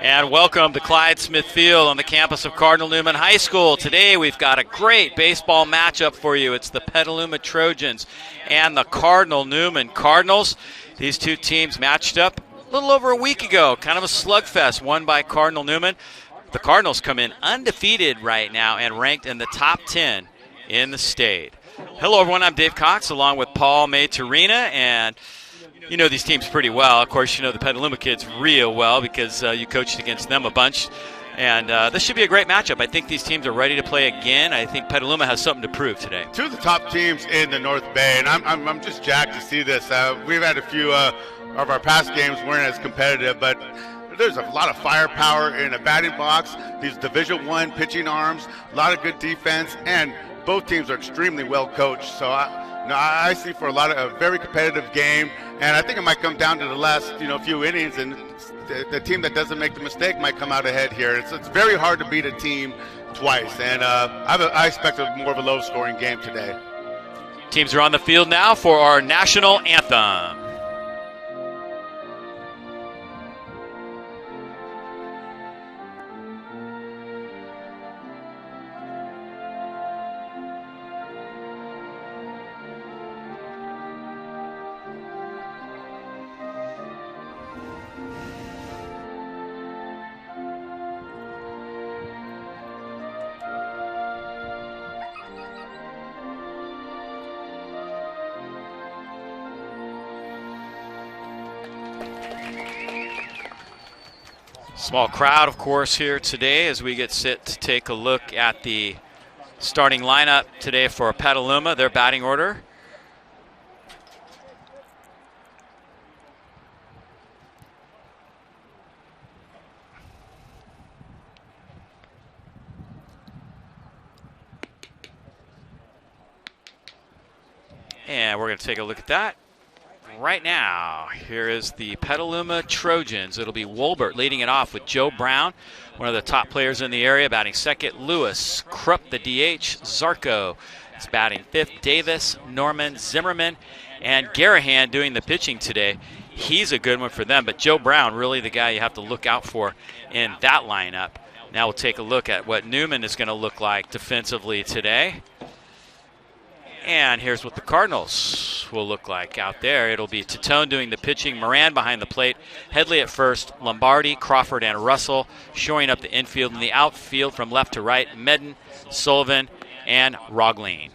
And welcome to Clyde Smith Field on the campus of Cardinal Newman High School. Today we've got a great baseball matchup for you. It's the Petaluma Trojans and the Cardinal Newman Cardinals. These two teams matched up a little over a week ago. Kind of a slugfest, won by Cardinal Newman. The Cardinals come in undefeated right now and ranked in the top 10 in the state. Hello everyone, I'm Dave Cox along with Paul Maytorena, and you know these teams pretty well. Of course, you know the Petaluma kids real well because you coached against them a bunch. And this should be a great matchup. I think these teams are ready to play again. I think Petaluma has something to prove today. Two of the top teams in the North Bay, and I'm just jacked to see this. We've had a few of our past games weren't as competitive, but there's a lot of firepower in the batting box. These Division I pitching arms, a lot of good defense, and both teams are extremely well coached. So I see for a very competitive game, and I think it might come down to the last few innings, and the team that doesn't make the mistake might come out ahead here. It's very hard to beat a team twice, and I expect more of a low-scoring game today. Teams are on the field now for our national anthem. Small crowd, of course, here today as we get set to take a look at the starting lineup today for Petaluma, their batting order. And we're going to take a look at that right now. Here is the Petaluma Trojans. It'll be Wolbert leading it off with Joe Brown, one of the top players in the area, batting second. Lewis, Krupp, the DH. Zarco is batting fifth. Davis, Norman, Zimmerman, and Garahan doing the pitching today. He's a good one for them, but Joe Brown, really the guy you have to look out for in that lineup. Now we'll take a look at what Newman is going to look like defensively today. And here's what the Cardinals will look like out there. It'll be Titone doing the pitching, Moran behind the plate, Headley at first, Lombardi, Crawford, and Russell shoring up the infield. In the outfield from left to right, Medden, Sullivan, and Roglin.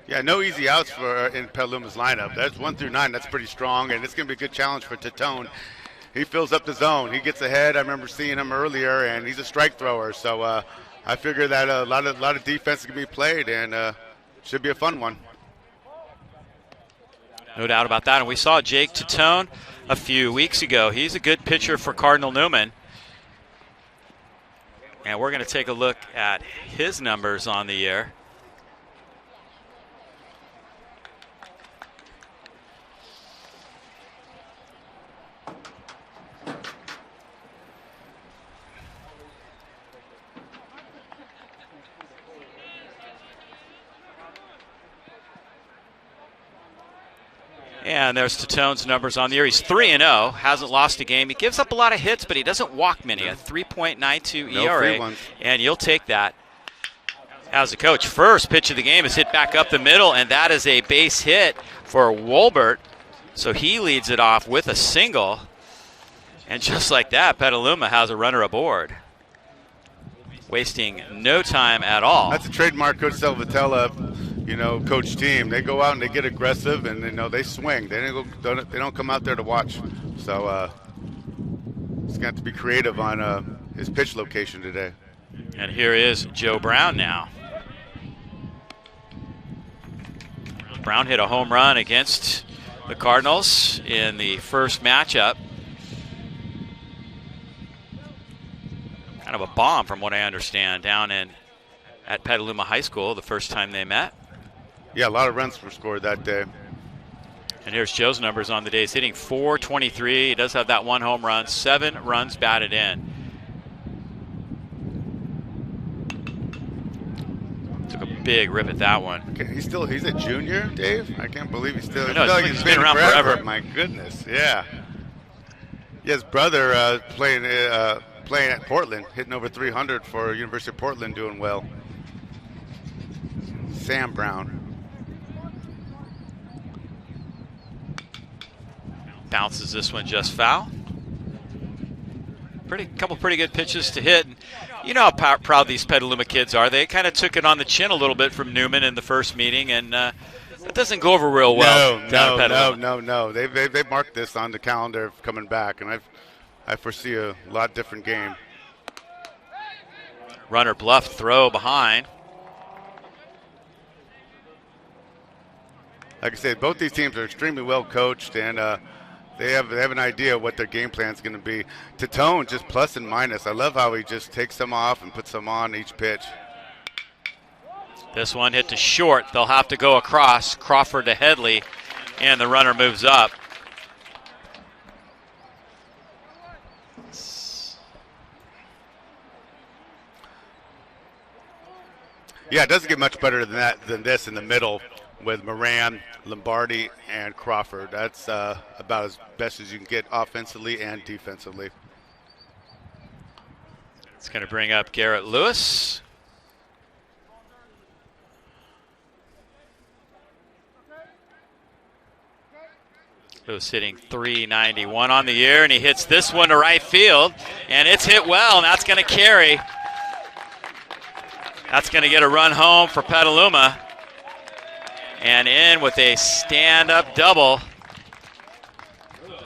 Yeah, no easy outs in Petaluma's lineup. That's 1 through 9. That's pretty strong, and it's going to be a good challenge for Titone. He fills up the zone. He gets ahead. I remember seeing him earlier, and he's a strike thrower. So I figure that a lot of defense can be played, and should be a fun one. No doubt about that. And we saw Jake Titone a few weeks ago. He's a good pitcher for Cardinal Newman. And we're going to take a look at his numbers on the year. And there's Titone's numbers on the year. He's 3-0, hasn't lost a game. He gives up a lot of hits, but he doesn't walk many. A 3.92 ERA, and you'll take that as a coach. First pitch of the game is hit back up the middle, and that is a base hit for Wolbert. So he leads it off with a single. And just like that, Petaluma has a runner aboard, wasting no time at all. That's a trademark Coach Salvatella, coach team. They go out and they get aggressive, and they swing. They don't come out there to watch. So he's got to be creative on his pitch location today. And here is Joe Brown now. Brown hit a home run against the Cardinals in the first matchup. Kind of a bomb, from what I understand, down at Petaluma High School the first time they met. Yeah, a lot of runs were scored that day. And here's Joe's numbers on the day. He's hitting .423. He does have that one home run, 7 runs batted in. Took a big rip at that one. Okay, he's a junior, Dave? I can't believe he's still. I know, he's been around forever. My goodness, yeah. Yeah, his brother playing at Portland, hitting over 300 for University of Portland, doing well. Sam Brown. Bounces this one just foul. Couple pretty good pitches to hit. You know how proud these Petaluma kids are. They kind of took it on the chin a little bit from Newman in the first meeting, and it doesn't go over real well. No. They've marked this on the calendar of coming back, and I foresee a lot different game. Runner bluff throw behind. Like I said, both these teams are extremely well coached, and they have an idea what their game plan is going to be. Tatone just plus and minus. I love how he just takes them off and puts them on each pitch. This one hit to short. They'll have to go across. Crawford to Headley, and the runner moves up. Yeah, it doesn't get much better than this in the middle with Moran, Lombardi, and Crawford. That's about as best as you can get offensively and defensively. It's going to bring up Garrett Lewis. Lewis hitting .391 on the year, and he hits this one to right field, and it's hit well, and that's going to carry. That's going to get a run home for Petaluma. And in with a stand-up double,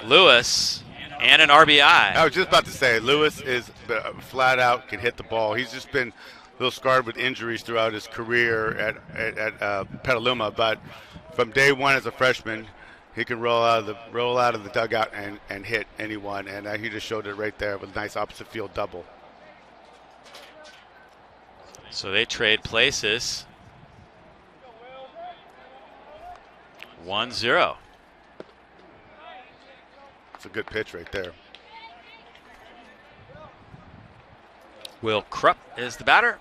Lewis, and an RBI. I was just about to say, Lewis is flat out can hit the ball. He's just been a little scarred with injuries throughout his career at Petaluma, but from day one as a freshman, he can roll out of the dugout and hit anyone, and he just showed it right there with a nice opposite field double. So they trade places. 1-0. It's a good pitch right there. Will Krupp is the batter.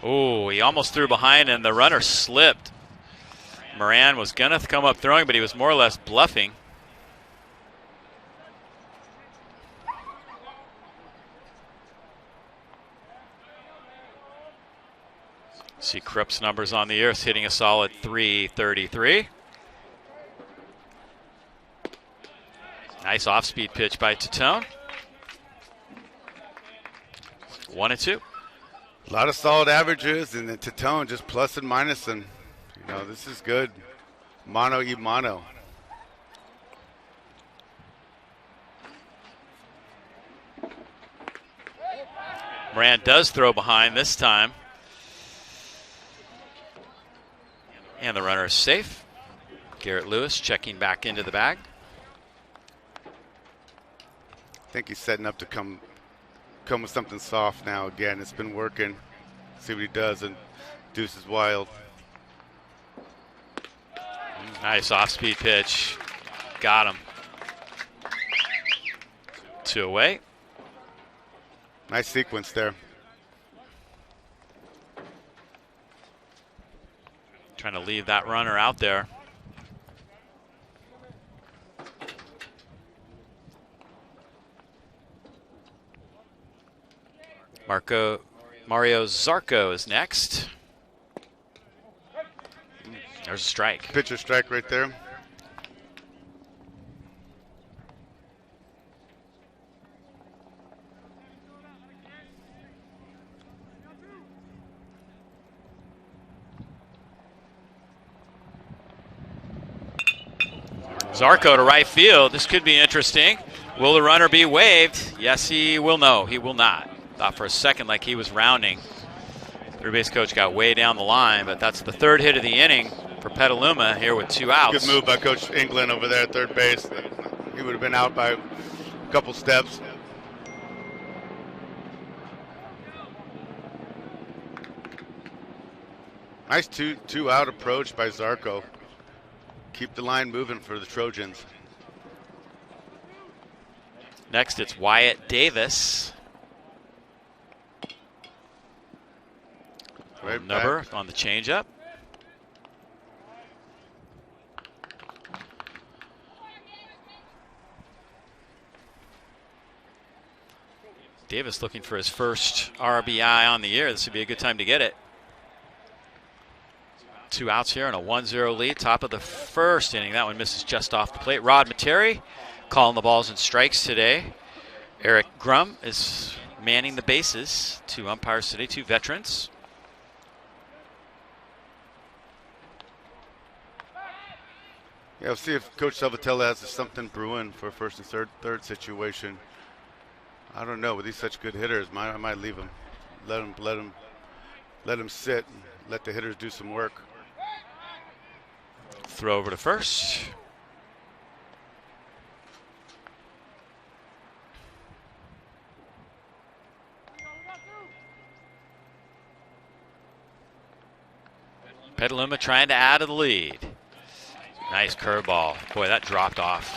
Oh, he almost threw behind, and the runner slipped. Moran was going to come up throwing, but he was more or less bluffing. See Krupp's numbers on the year, is hitting a solid .333. Nice off-speed pitch by Tatone. 1-2. A lot of solid averages, and then Tatone just plus and minus, and this is good. Mano y mano. Moran does throw behind this time. And the runner is safe. Garrett Lewis checking back into the bag. I think he's setting up to come with something soft now again. It's been working. See what he does, and Deuce is wild. Nice off-speed pitch. Got him. 2 away. Nice sequence there. Trying to leave that runner out there. Mario Zarco is next. There's a strike. Pitcher strike right there. Zarco to right field. This could be interesting. Will the runner be waved? Yes, he will. No, he will not. Thought for a second like he was rounding. Third base coach got way down the line, but that's the third hit of the inning for Petaluma here with 2 outs. Good move by Coach England over there at third base. He would have been out by a couple steps. Nice two out approach by Zarco. Keep the line moving for the Trojans. Next, it's Wyatt Davis. Right number back. on the changeup. Davis looking for his first RBI on the year. This would be a good time to get it. 2 outs here and a 1-0 lead. Top of the first inning. That one misses just off the plate. Rod Materi calling the balls and strikes today. Eric Grum is manning the bases. 2 umpires today, 2 veterans. Yeah, we'll see if Coach Salvatella has something brewing for first and third situation. I don't know. With these such good hitters, I might leave them. Let them sit and let the hitters do some work. Throw over to first. Petaluma trying to add to the lead. Nice curveball. Boy, that dropped off.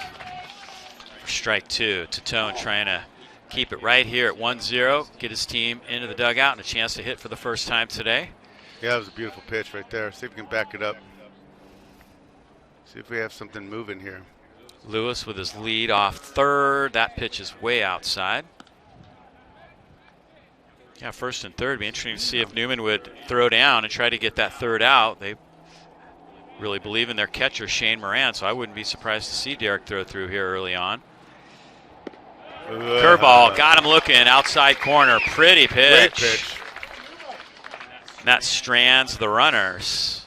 Strike 2. Titone trying to keep it right here at 1-0. Get his team into the dugout and a chance to hit for the first time today. Yeah, that was a beautiful pitch right there. See if we can back it up. See if we have something moving here. Lewis with his lead off third. That pitch is way outside. Yeah, first and third. Be interesting to see if Newman would throw down and try to get that third out. They really believe in their catcher, Shane Moran, so I wouldn't be surprised to see Derek throw through here early on. Curveball, got him looking, outside corner. Pretty pitch. Great pitch. And that strands the runners.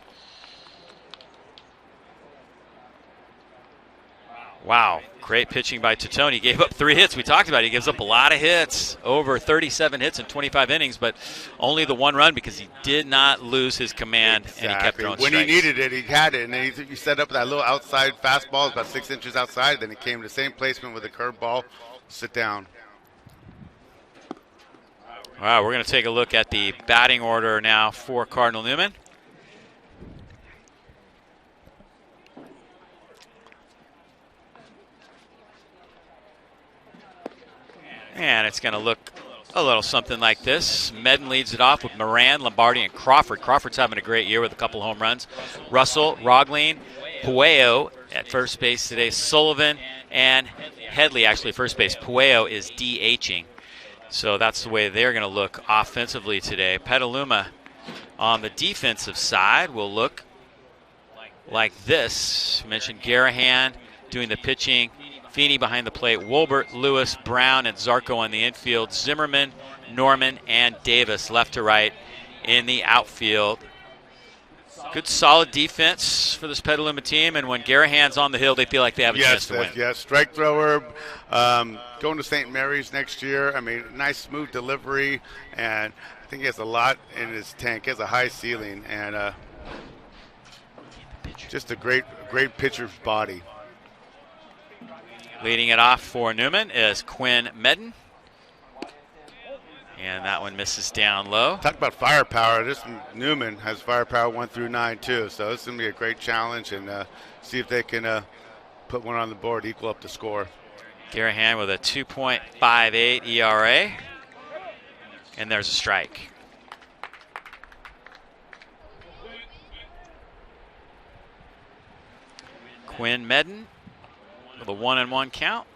Wow, great pitching by Titone. He gave up 3 hits. We talked about it. He gives up a lot of hits, over 37 hits in 25 innings, but only the 1 run because he did not lose his command, Exactly. and he kept throwing when strikes. he needed it, he had it, and then he set up that little outside fastball, about 6 inches outside. Then he came to the same placement with a curveball. Sit down. Wow, we're going to take a look at the batting order now for Cardinal Newman. And it's going to look a little something like this. Medden leads it off with Moran, Lombardi, and Crawford. Crawford's having a great year with a couple home runs. Russell, Rogleen, Pueo at first base today. Sullivan and Headley actually first base. Pueo is DHing. So that's the way they're going to look offensively today. Petaluma on the defensive side will look like this. I mentioned Garahan doing the pitching. Feeney behind the plate, Wolbert, Lewis, Brown, and Zarco on the infield. Zimmerman, Norman, and Davis left to right in the outfield. Good solid defense for this Petaluma team, and when Garahan's on the hill, they feel like they have a chance to win. Yes, strike thrower, going to St. Mary's next year. I mean, nice smooth delivery, and I think he has a lot in his tank. He has a high ceiling, and just a great pitcher's body. Leading it off for Newman is Quinn Medden. And that one misses down low. Talk about firepower. This Newman has firepower 1 through 9 too. So this is going to be a great challenge, and see if they can put one on the board, equal up the score. Garahan with a 2.58 ERA. And there's a strike. Quinn Medden with a 1-1 count.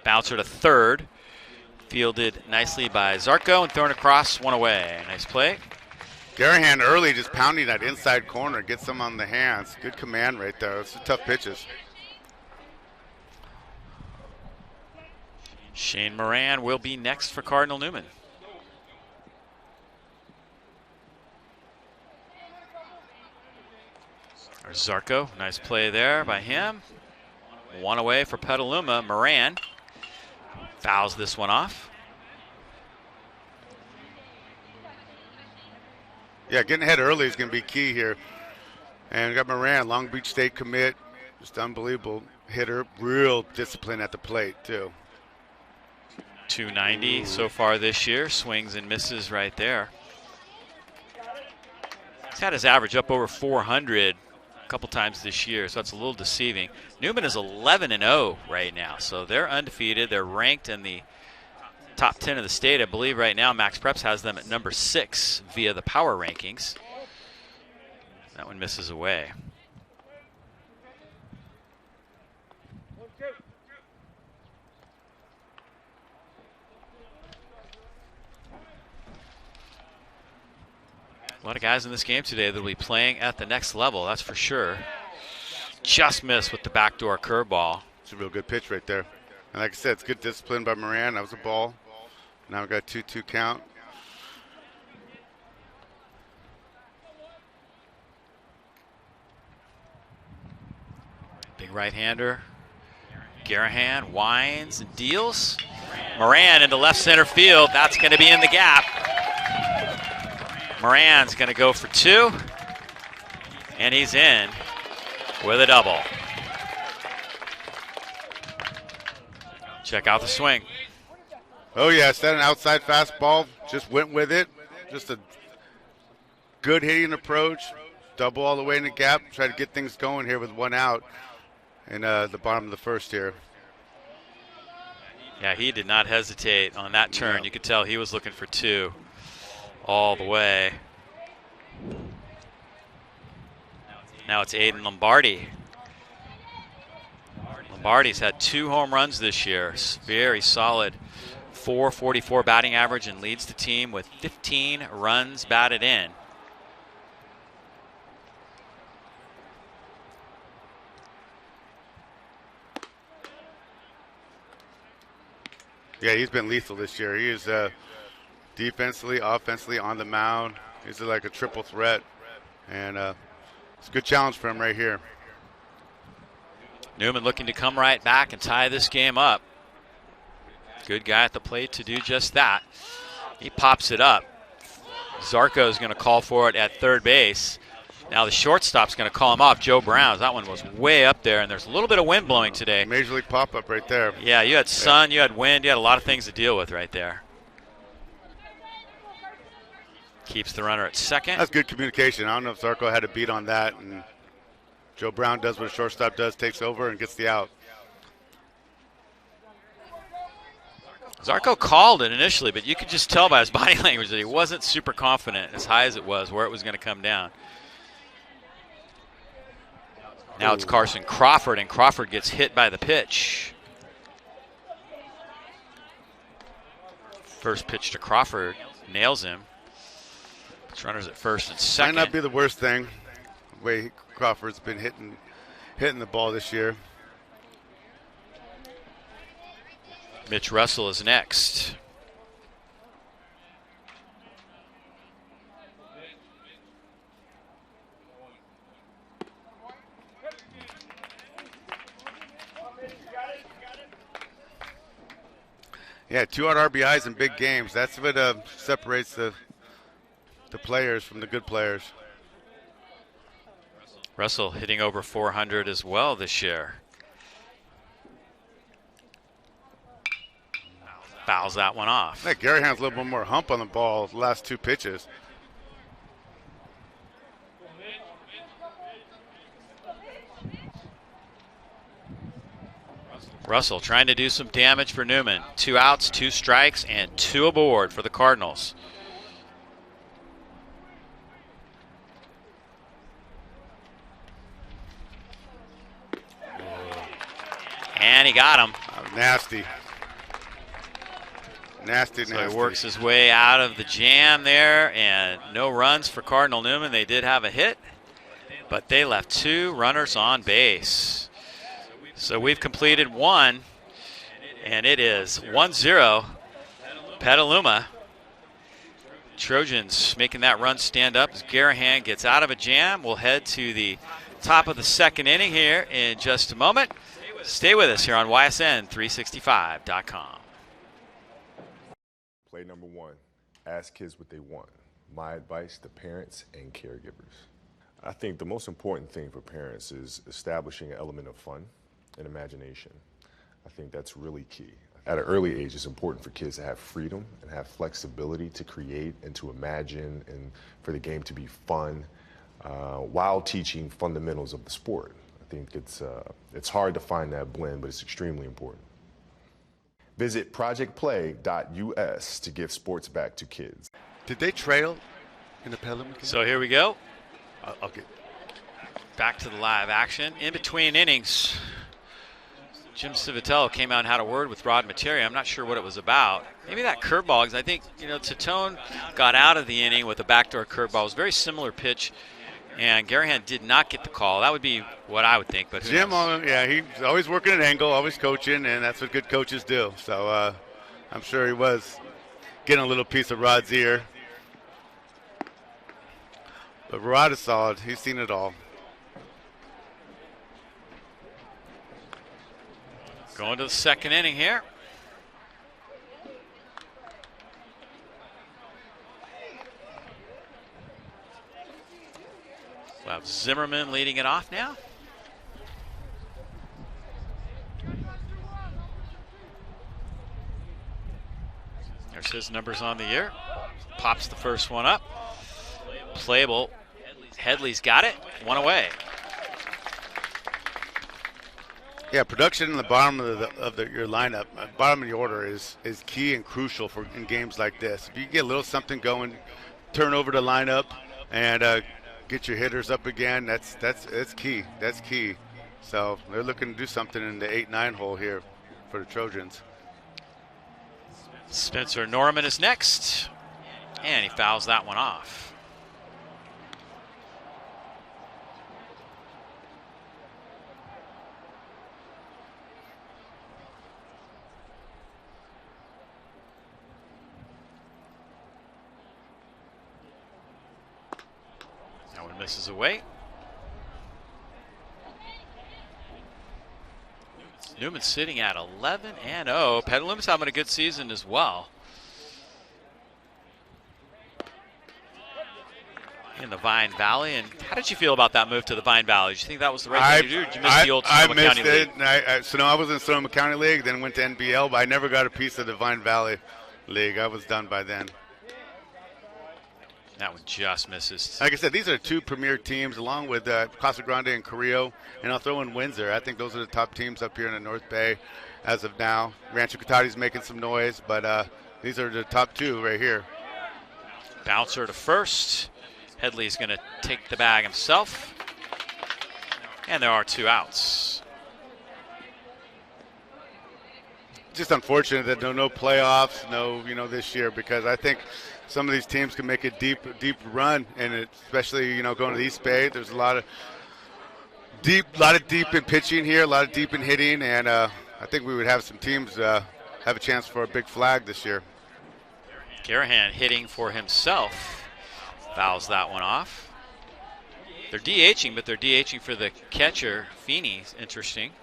Bouncer to third. Fielded nicely by Zarco and thrown across, 1 away. Nice play. Garahan early just pounding that inside corner, gets them on the hands. Good command right there. It's tough pitches. Shane Moran will be next for Cardinal Newman. There's Zarco, nice play there by him. 1 away for Petaluma. Moran fouls this one off. Yeah, getting ahead early is going to be key here. And we got Moran, Long Beach State commit, just unbelievable hitter, real discipline at the plate too. 290 so far this year, swings and misses right there. He's had his average up over 400 a couple times this year, so that's a little deceiving. Newman is 11-0 right now, so they're undefeated. They're ranked in the top 10 of the state. I believe right now Max Preps has them at number 6 via the power rankings. That one misses away. A lot of guys in this game today that will be playing at the next level, that's for sure. Just missed with the backdoor curveball. It's a real good pitch right there. And like I said, it's good discipline by Moran. That was a ball. Now we got 2-2 count. Big right-hander. Garahan winds and deals. Moran into left center field. That's going to be in the gap. Moran's going to go for 2. And he's in with a double. Check out the swing. Oh, yeah, is that an outside fastball? Just went with it. Just a good hitting approach. Double all the way in the gap. Try to get things going here with 1 out in the bottom of the first here. Yeah, he did not hesitate on that turn. No. You could tell he was looking for 2 all the way. Now it's Aiden Lombardi. Lombardi's had 2 home runs this year. Very solid .444 batting average and leads the team with 15 runs batted in. Yeah, he's been lethal this year. He is defensively, offensively, on the mound. He's like a triple threat. And it's a good challenge for him right here. Newman looking to come right back and tie this game up. Good guy at the plate to do just that. He pops it up. Zarco is going to call for it at third base. Now the shortstop's going to call him off, Joe Brown. That one was way up there, and there's a little bit of wind blowing today. Major league pop-up right there. Yeah, you had sun, you had wind, you had a lot of things to deal with right there. Keeps the runner at second. That's good communication. I don't know if Zarco had a beat on that, and Joe Brown does what a shortstop does, takes over and gets the out. Zarco called it initially, but you could just tell by his body language that he wasn't super confident, as high as it was, where it was going to come down. Now it's Carson Crawford, and Crawford gets hit by the pitch. First pitch to Crawford, nails him. It's runners at first and second. Might not be the worst thing, the way Crawford's been hitting the ball this year. Mitch Russell is next. Yeah, 2 out RBIs in big games. That's what separates the players from the good players. Russell hitting over 400 as well this year. Fouls that one off. Yeah, Gary has a little bit more hump on the ball the last 2 pitches. Russell trying to do some damage for Newman. 2 outs, 2 strikes, and 2 aboard for the Cardinals. And he got him. Oh, nasty. Nasty. So he works his way out of the jam there, and no runs for Cardinal Newman. They did have a hit, but they left 2 runners on base. So we've completed 1, and it is 1-0 Petaluma. Trojans making that run stand up as Garahan gets out of a jam. We'll head to the top of the second inning here in just a moment. Stay with us here on YSN365.com. Play number 1, ask kids what they want. My advice to parents and caregivers. I think the most important thing for parents is establishing an element of fun and imagination. I think that's really key. At an early age, it's important for kids to have freedom and have flexibility to create and to imagine, and for the game to be fun while teaching fundamentals of the sport. I think it's hard to find that blend, but it's extremely important. Visit projectplay.us to give sports back to kids. Did they trail in the Petaluma game? So here we go. Okay. Back to the live action. In between innings, Jim Civitello came out and had a word with Rod Materia. I'm not sure what it was about. Maybe that curveball, because I think, Tatone got out of the inning with a backdoor curveball. It was a very similar pitch, and Garahan did not get the call. That would be what I would think, but who Jim, knows? he's always working an angle, always coaching, and that's what good coaches do. So I'm sure he was getting a little piece of Rod's ear. But Rod is solid. He's seen it all. Going to the second inning here. We'll have Zimmerman leading it off now. There's his numbers on the year. Pops the first one up. Playable. Headley's got it. One away. Yeah, production in the bottom of your lineup, bottom of your order is key and crucial in games like this. If you get a little something going, turn over the lineup, and get your hitters up again, that's key. That's key. So they're looking to do something in the 8-9 hole here for the Trojans. Spencer Norman is next, and he fouls that one off. That one misses away. Newman's sitting at 11-0. Petaluma's having a good season as well. In the Vine Valley. And how did you feel about that move to the Vine Valley? Did you think that was the right thing to do? Or did you miss the old Sonoma County League? I was in Sonoma County League, then went to NBL, but I never got a piece of the Vine Valley League. I was done by then. That one just misses. Like I said, these are two premier teams, along with Casa Grande and Carrillo, and I'll throw in Windsor. I think those are the top teams up here in the North Bay as of now. Rancho Cotati's making some noise, but these are the top two right here. Bouncer to first. Headley's going to take the bag himself. And there are two outs. Just unfortunate that no playoffs, this year, because I think some of these teams can make a deep run, and especially going to the East Bay. There's a lot of deep in pitching here, a lot of deep in hitting, and I think we would have some teams have a chance for a big flag this year. Garahan hitting for himself, fouls that one off. They're DHing, but they're DHing for the catcher, Feeney. Interesting.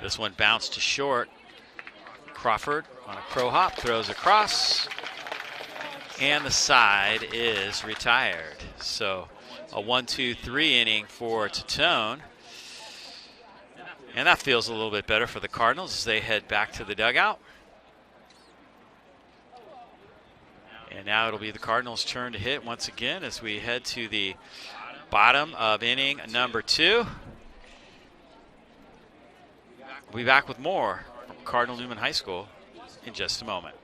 This one bounced to short. Crawford on a crow hop, throws across, and the side is retired. So a 1-2-3 inning for Tatone. And that feels a little bit better for the Cardinals as they head back to the dugout. And now it'll be the Cardinals' turn to hit once again as we head to the bottom of inning number 2. We'll be back with more from Cardinal Newman High School in just a moment.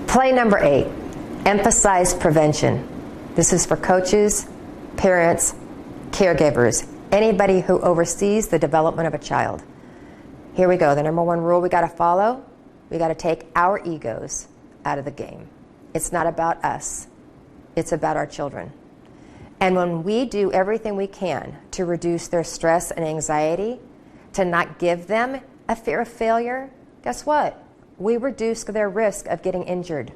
Play number 8, emphasize prevention. This is for coaches, parents, caregivers, anybody who oversees the development of a child. Here we go. The number 1 rule we got to follow, we got to take our egos out of the game. It's not about us. It's about our children. And when we do everything we can to reduce their stress and anxiety, to not give them a fear of failure, guess what? We reduce their risk of getting injured.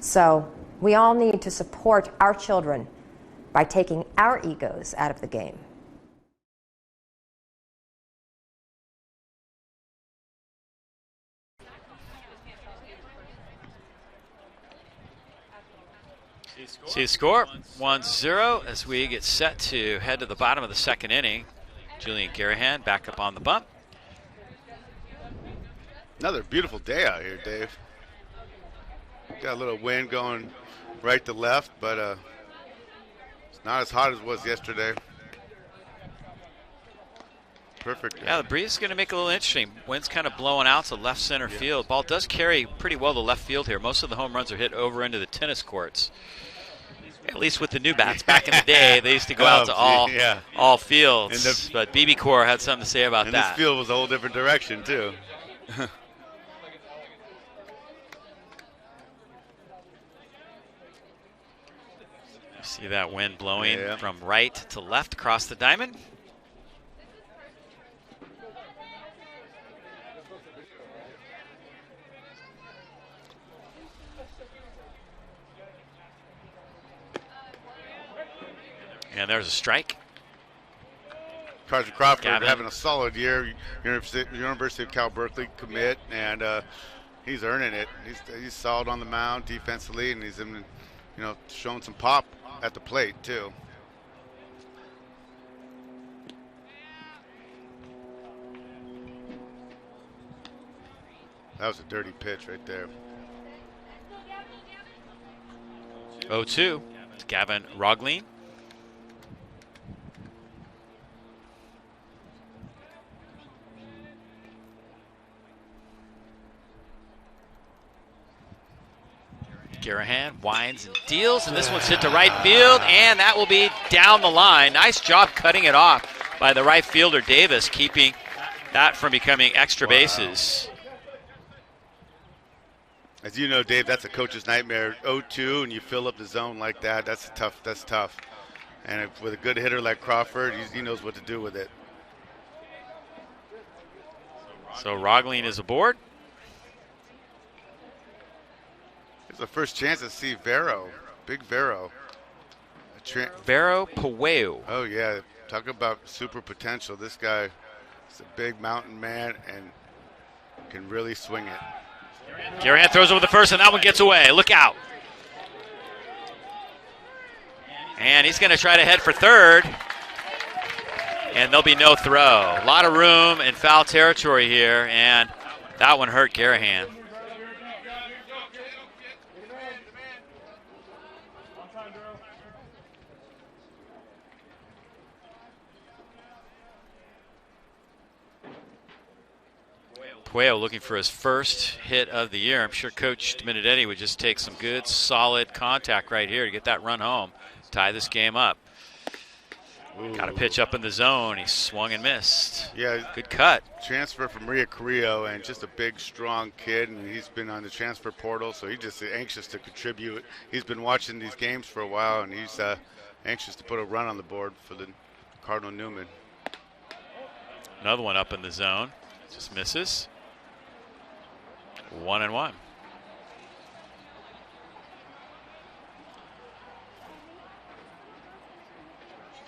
So we all need to support our children by taking our egos out of the game. See the score, 1-0 as we get set to head to the bottom of the second inning. Julian Garahan back up on the bump. Another beautiful day out here, Dave. Got a little wind going right to left, but it's not as hot as it was yesterday. Perfect. Yeah, the breeze is going to make it a little interesting. Wind's kind of blowing out to left center field. Ball does carry pretty well to left field here. Most of the home runs are hit over into the tennis courts. At least with the new bats. Back in the day, they used to go out to all fields. But BB Core had something to say about that. And this field was a whole different direction, too. See that wind blowing from right to left across the diamond. And there's a strike. Carson Crawford having a solid year. University of Cal Berkeley commit, and he's earning it. He's solid on the mound defensively, and he's showing some pop at the plate too. That was a dirty pitch right there. 0-2. It's Gavin Roglin. Garahan winds and deals, and this one's hit to right field, and that will be down the line. Nice job cutting it off by the right fielder, Davis, keeping that from becoming extra bases. As you know, Dave, that's a coach's nightmare. 0-2, and you fill up the zone like that. That's tough. And with a good hitter like Crawford, he knows what to do with it. So Roglin is aboard. It's the first chance to see Vero, big Vero. Vero Pueo. Oh, yeah. Talk about super potential. This guy is a big mountain man and can really swing it. Garahan throws over the first, and that one gets away. Look out. And he's going to try to head for third. And there'll be no throw. A lot of room in foul territory here, and that one hurt Garahan. Pueo looking for his first hit of the year. I'm sure Coach Dominetti would just take some good, solid contact right here to get that run home, tie this game up. Got a pitch up in the zone. He swung and missed. Yeah, good cut. Transfer from Rio Carrillo, and just a big, strong kid, and he's been on the transfer portal, so he's just anxious to contribute. He's been watching these games for a while, and he's anxious to put a run on the board for the Cardinal Newman. Another one up in the zone. Just misses. 1-1.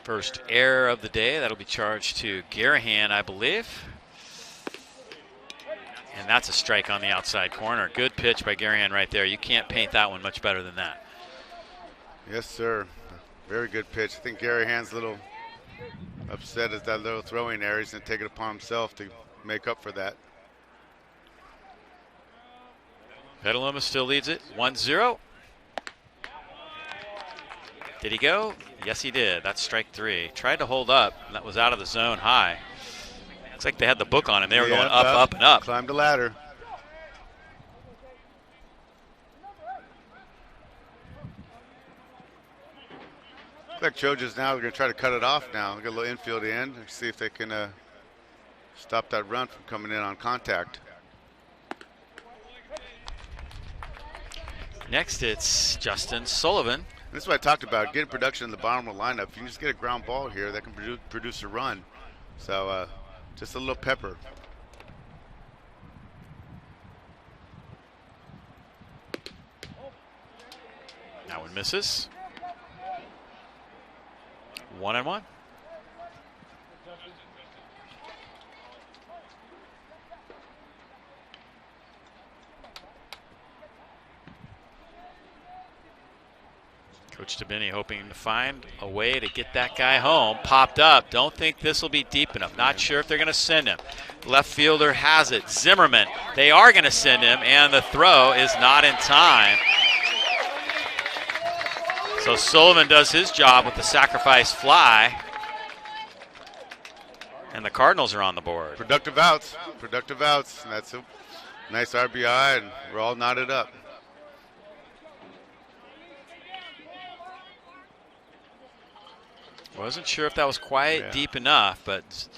First error of the day. That'll be charged to Garahan, I believe. And that's a strike on the outside corner. Good pitch by Garahan right there. You can't paint that one much better than that. Yes, sir. Very good pitch. I think Garahan's a little upset at that little throwing error. He's going to take it upon himself to make up for that. Petaluma still leads it 1-0. Did he go? Yes, he did. That's strike three. Tried to hold up. And that was out of the zone high. Looks like they had the book on him. They were going up, and up. Climbed the ladder. Looks like Trojans now are going to try to cut it off now. Get a little infield in and see if they can stop that run from coming in on contact. Next, it's Justin Sullivan. This is what I talked about, getting production in the bottom of the lineup. If you can just get a ground ball here, that can produce a run. So just a little pepper. That one misses. 1-1. Coach Tabini hoping to find a way to get that guy home. Popped up. Don't think this will be deep enough. Not sure if they're going to send him. Left fielder has it. Zimmerman. They are going to send him, and the throw is not in time. So Sullivan does his job with the sacrifice fly. And the Cardinals are on the board. Productive outs. Productive outs. And that's a nice RBI, and we're all knotted up. Wasn't sure if that was quite deep enough, but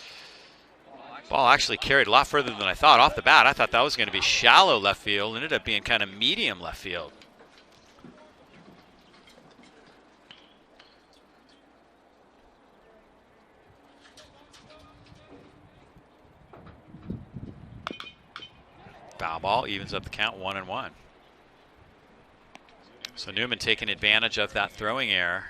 ball actually carried a lot further than I thought. Off the bat, I thought that was going to be shallow left field. It ended up being kind of medium left field. Foul ball evens up the count 1-1. So Newman taking advantage of that throwing error.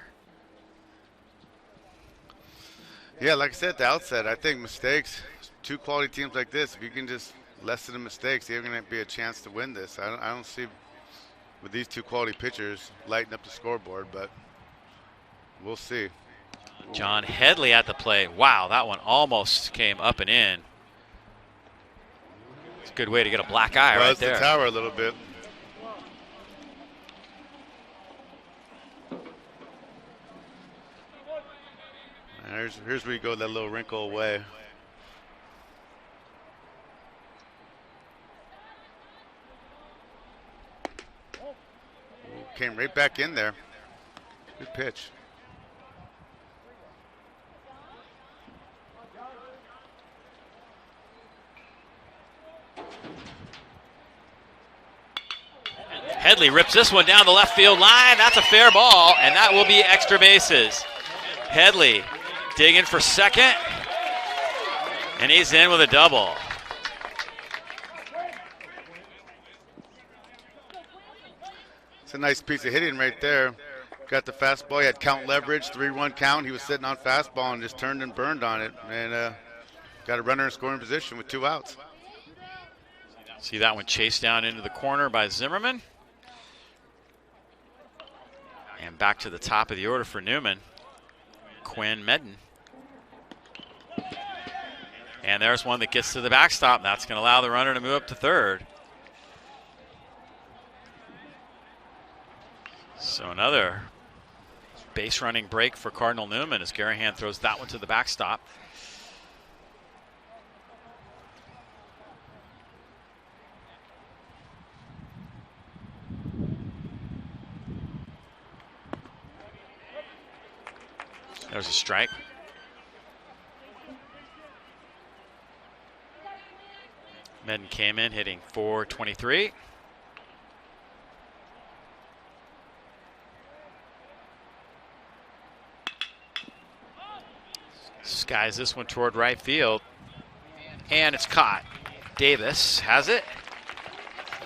Yeah, like I said at the outset, I think mistakes, two quality teams like this, if you can just lessen the mistakes, they're going to be a chance to win this. I don't see, with these two quality pitchers, lighting up the scoreboard, but we'll see. John Headley at the plate. Wow, that one almost came up and in. It's a good way to get a black eye right there. The tower a little bit. Here's where you go that little wrinkle away. Came right back in there. Good pitch. Headley rips this one down the left field line. That's a fair ball, and that will be extra bases. Headley digging for second, and he's in with a double. It's a nice piece of hitting right there. Got the fastball. He had count leverage, 3-1 count. He was sitting on fastball and just turned and burned on it, and got a runner in scoring position with 2 outs. See that one chased down into the corner by Zimmerman. And back to the top of the order for Newman. Quinn Medden. And there's one that gets to the backstop. That's going to allow the runner to move up to third. So another base running break for Cardinal Newman as Garahan throws that one to the backstop. There's a strike. Medden came in hitting .423. Skies this one toward right field. And it's caught. Davis has it.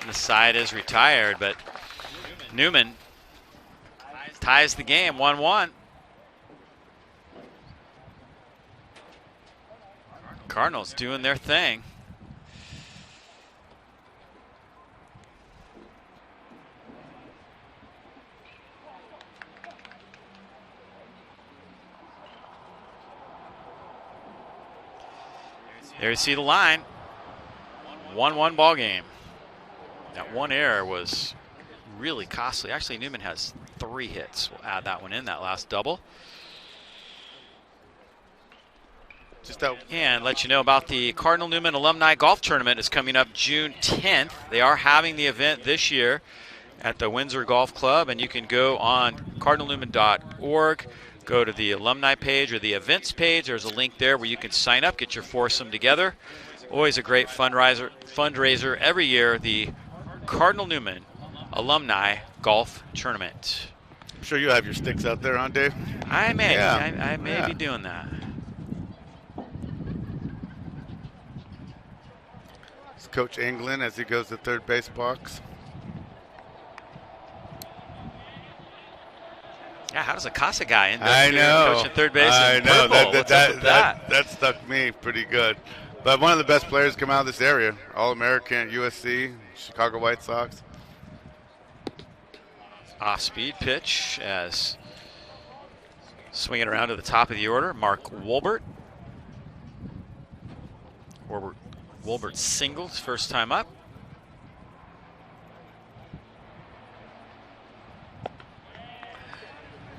And the side is retired, but Newman ties the game 1-1. Cardinals doing their thing. There you see the line. 1-1 ball game. That one error was really costly. Actually, Newman has 3 hits. We'll add that one in, that last double. And let you know about the Cardinal Newman Alumni Golf Tournament is coming up June 10th. They are having the event this year at the Windsor Golf Club, and you can go on cardinalnewman.org, go to the alumni page or the events page. There's a link there where you can sign up, get your foursome together. Always a great fundraiser every year, the Cardinal Newman Alumni Golf Tournament. I'm sure you have your sticks out there, huh, Dave? I may. Yeah. I may be doing that. Coach England as he goes to third base box. Yeah, how does a Casa guy end up coaching third base? I know. That stuck me pretty good. But one of the best players come out of this area. All-American at USC, Chicago White Sox. Off-speed pitch as swinging around to the top of the order, Mark Wolbert. Wolbert singled his first time up.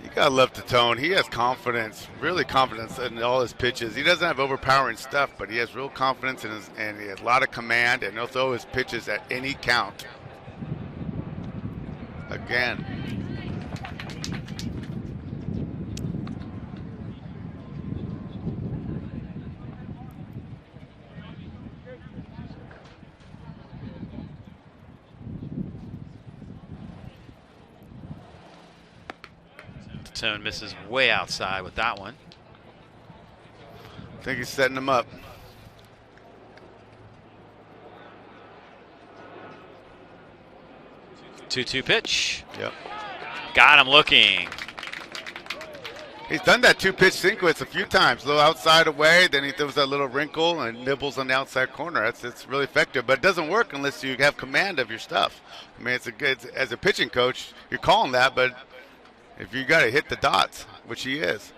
You gotta love Tatone. He has confidence, really confidence in all his pitches. He doesn't have overpowering stuff, but he has real confidence in his, and he has a lot of command, and he'll throw his pitches at any count. Again. Tone misses way outside with that one. I think he's setting him up. Two-two pitch. Yep. Got him looking. He's done that two-pitch sequence a few times. A little outside away, then he throws that little wrinkle and nibbles on the outside corner. It's really effective, but it doesn't work unless you have command of your stuff. I mean, it's a good, as a pitching coach, you're calling that, but if you got to hit the dots, which he is.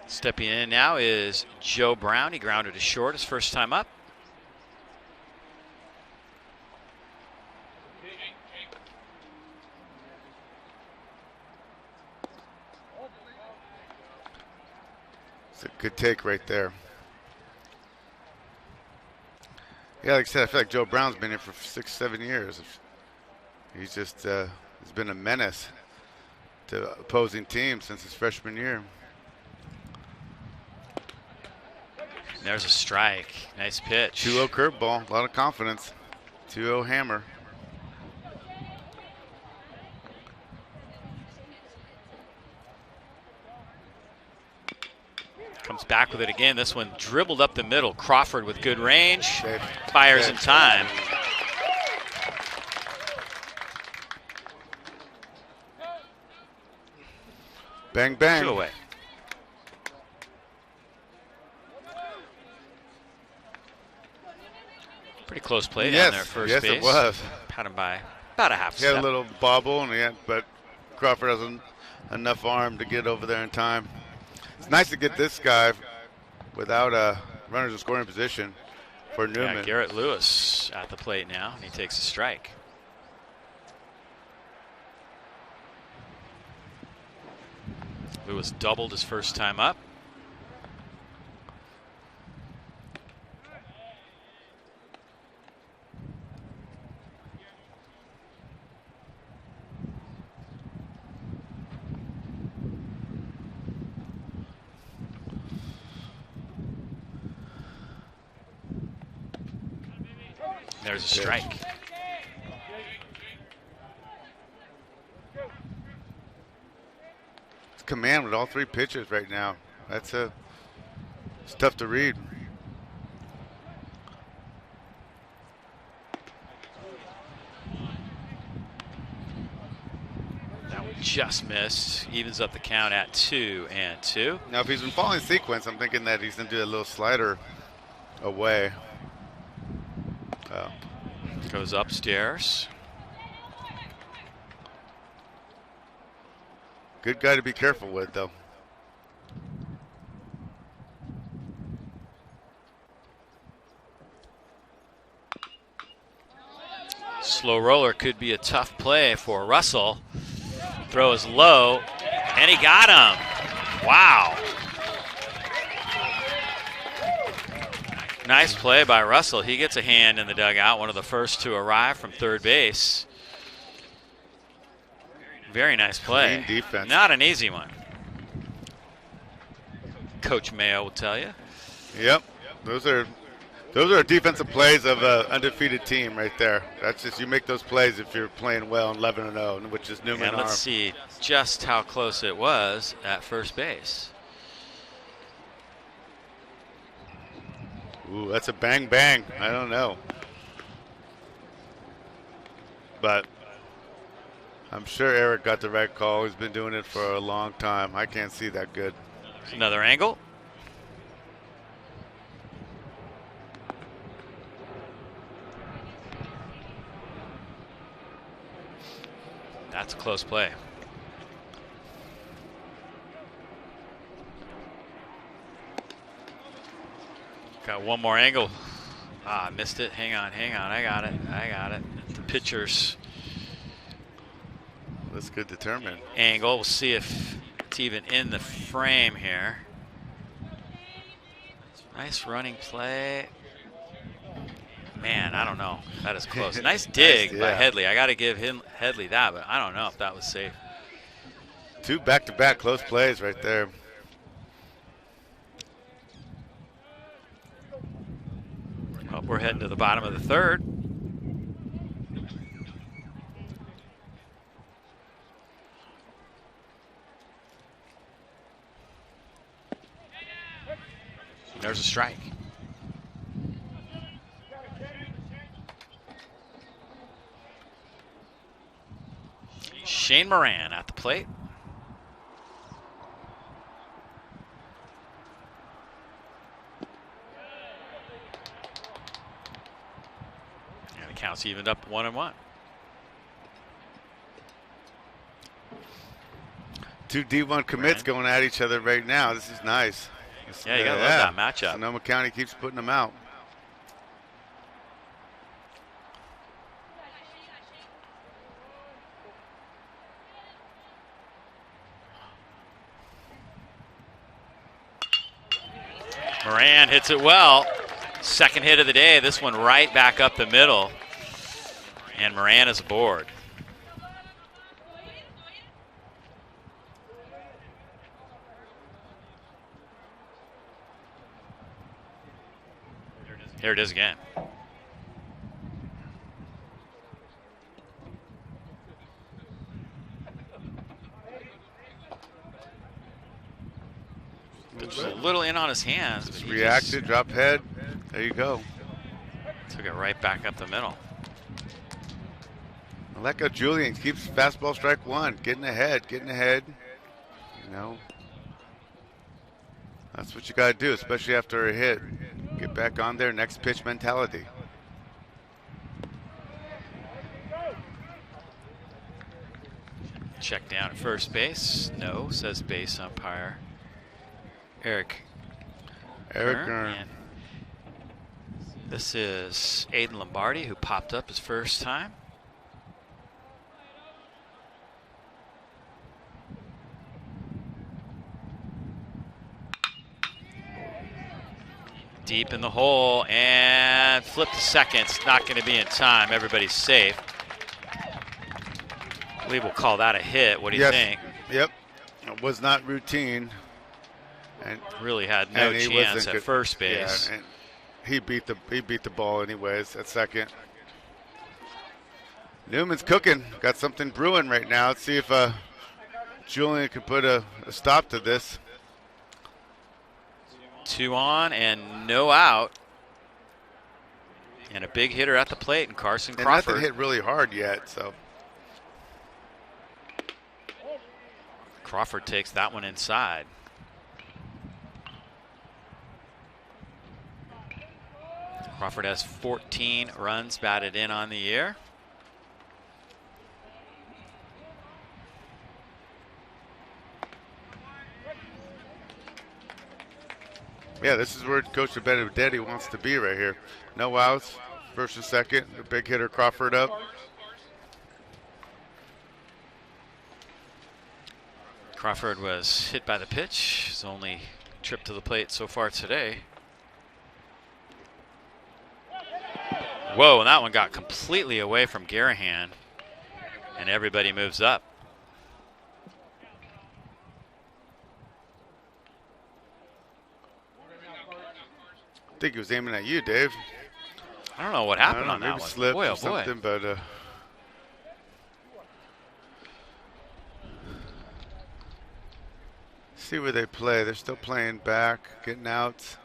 Stepping in now is Joe Brown. He grounded to short his first time up. It's a good take right there. Yeah, like I said, I feel like Joe Brown's been here for 6-7 years. He's just he's been a menace to opposing teams since his freshman year. There's a strike. Nice pitch. 2-0 curveball, a lot of confidence. 2-0 hammer. Comes back with it again. This one dribbled up the middle. Crawford with good range. Fires in time. Bang, bang. 2 away. Pretty close play down there at first base. Yes, it was. Had him by about a half He had step. a little bobble, but Crawford has enough arm to get over there in time. It's nice to get this guy without runners in scoring position for Newman. Yeah, Garrett Lewis at the plate now, and he takes a strike. Lewis doubled his first time up. There's a strike. It's command with all three pitchers right now. It's tough to read. That one just missed. Evens up the count at 2-2. Now, if he's been following sequence, I'm thinking that he's going to do a little slider away. Goes upstairs. Good guy to be careful with, though. Slow roller could be a tough play for Russell. Throw is low, and he got him. Wow. Nice play by Russell. He gets a hand in the dugout, one of the first to arrive from third base. Very nice play. Clean defense. Not an easy one. Coach Mayo will tell you. Yep. Those are defensive plays of an undefeated team right there. That's just, you make those plays if you're playing well in 11-0, which is Newman. And let's see just how close it was at first base. Ooh, that's a bang bang. I don't know. But I'm sure Eric got the right call. He's been doing it for a long time. I can't see that good. Another angle. That's a close play. Got one more angle. Ah, missed it. Hang on. I got it. The pitcher's That's good determined. angle. We'll see if it's even in the frame here. Nice running play. Man, I don't know. That is close. Nice dig by Headley. I got to give him Headley that, but I don't know if that was safe. 2 back-to-back close plays right there. Well, we're heading to the bottom of the third. There's a strike. Shane Moran at the plate. And the count's evened up 1-1. 2 D1 commits going at each other right now. This is nice. Yeah, you gotta love that matchup. Sonoma County keeps putting them out. Moran hits it well. Second hit of the day. This one right back up the middle. And Moran is aboard. Here it is again. Just a little in on his hands. Just reacted, dropped head. There you go. Took it right back up the middle. Aleka Julian keeps fastball strike 1, getting ahead. You know, that's what you got to do, especially after a hit. Get back on there, next pitch mentality. Check down at first base. No, says base umpire Eric Kern. And this is Aiden Lombardi, who popped up his first time. Deep in the hole and flip to second. It's not going to be in time. Everybody's safe. I believe we'll call that a hit. What do you think? Yep. It was not routine. And really had no chance at first base. Yeah, and he beat the ball anyways at second. Newman's cooking. Got something brewing right now. Let's see if Julian can put a stop to this. 2 on and no out. And a big hitter at the plate, and Carson Crawford. Nothing hit really hard yet, so. Crawford takes that one inside. Crawford has 14 runs batted in on the year. Yeah, this is where Coach Benedetti wants to be right here. No outs, first and second. The big hitter Crawford up. Crawford was hit by the pitch. His only trip to the plate so far today. Whoa, and that one got completely away from Garahan. And everybody moves up. I think he was aiming at you, Dave. I don't know what happened on that maybe one. Slipped boy, or oh boy. something, but see where they play. They're still playing back, getting outs.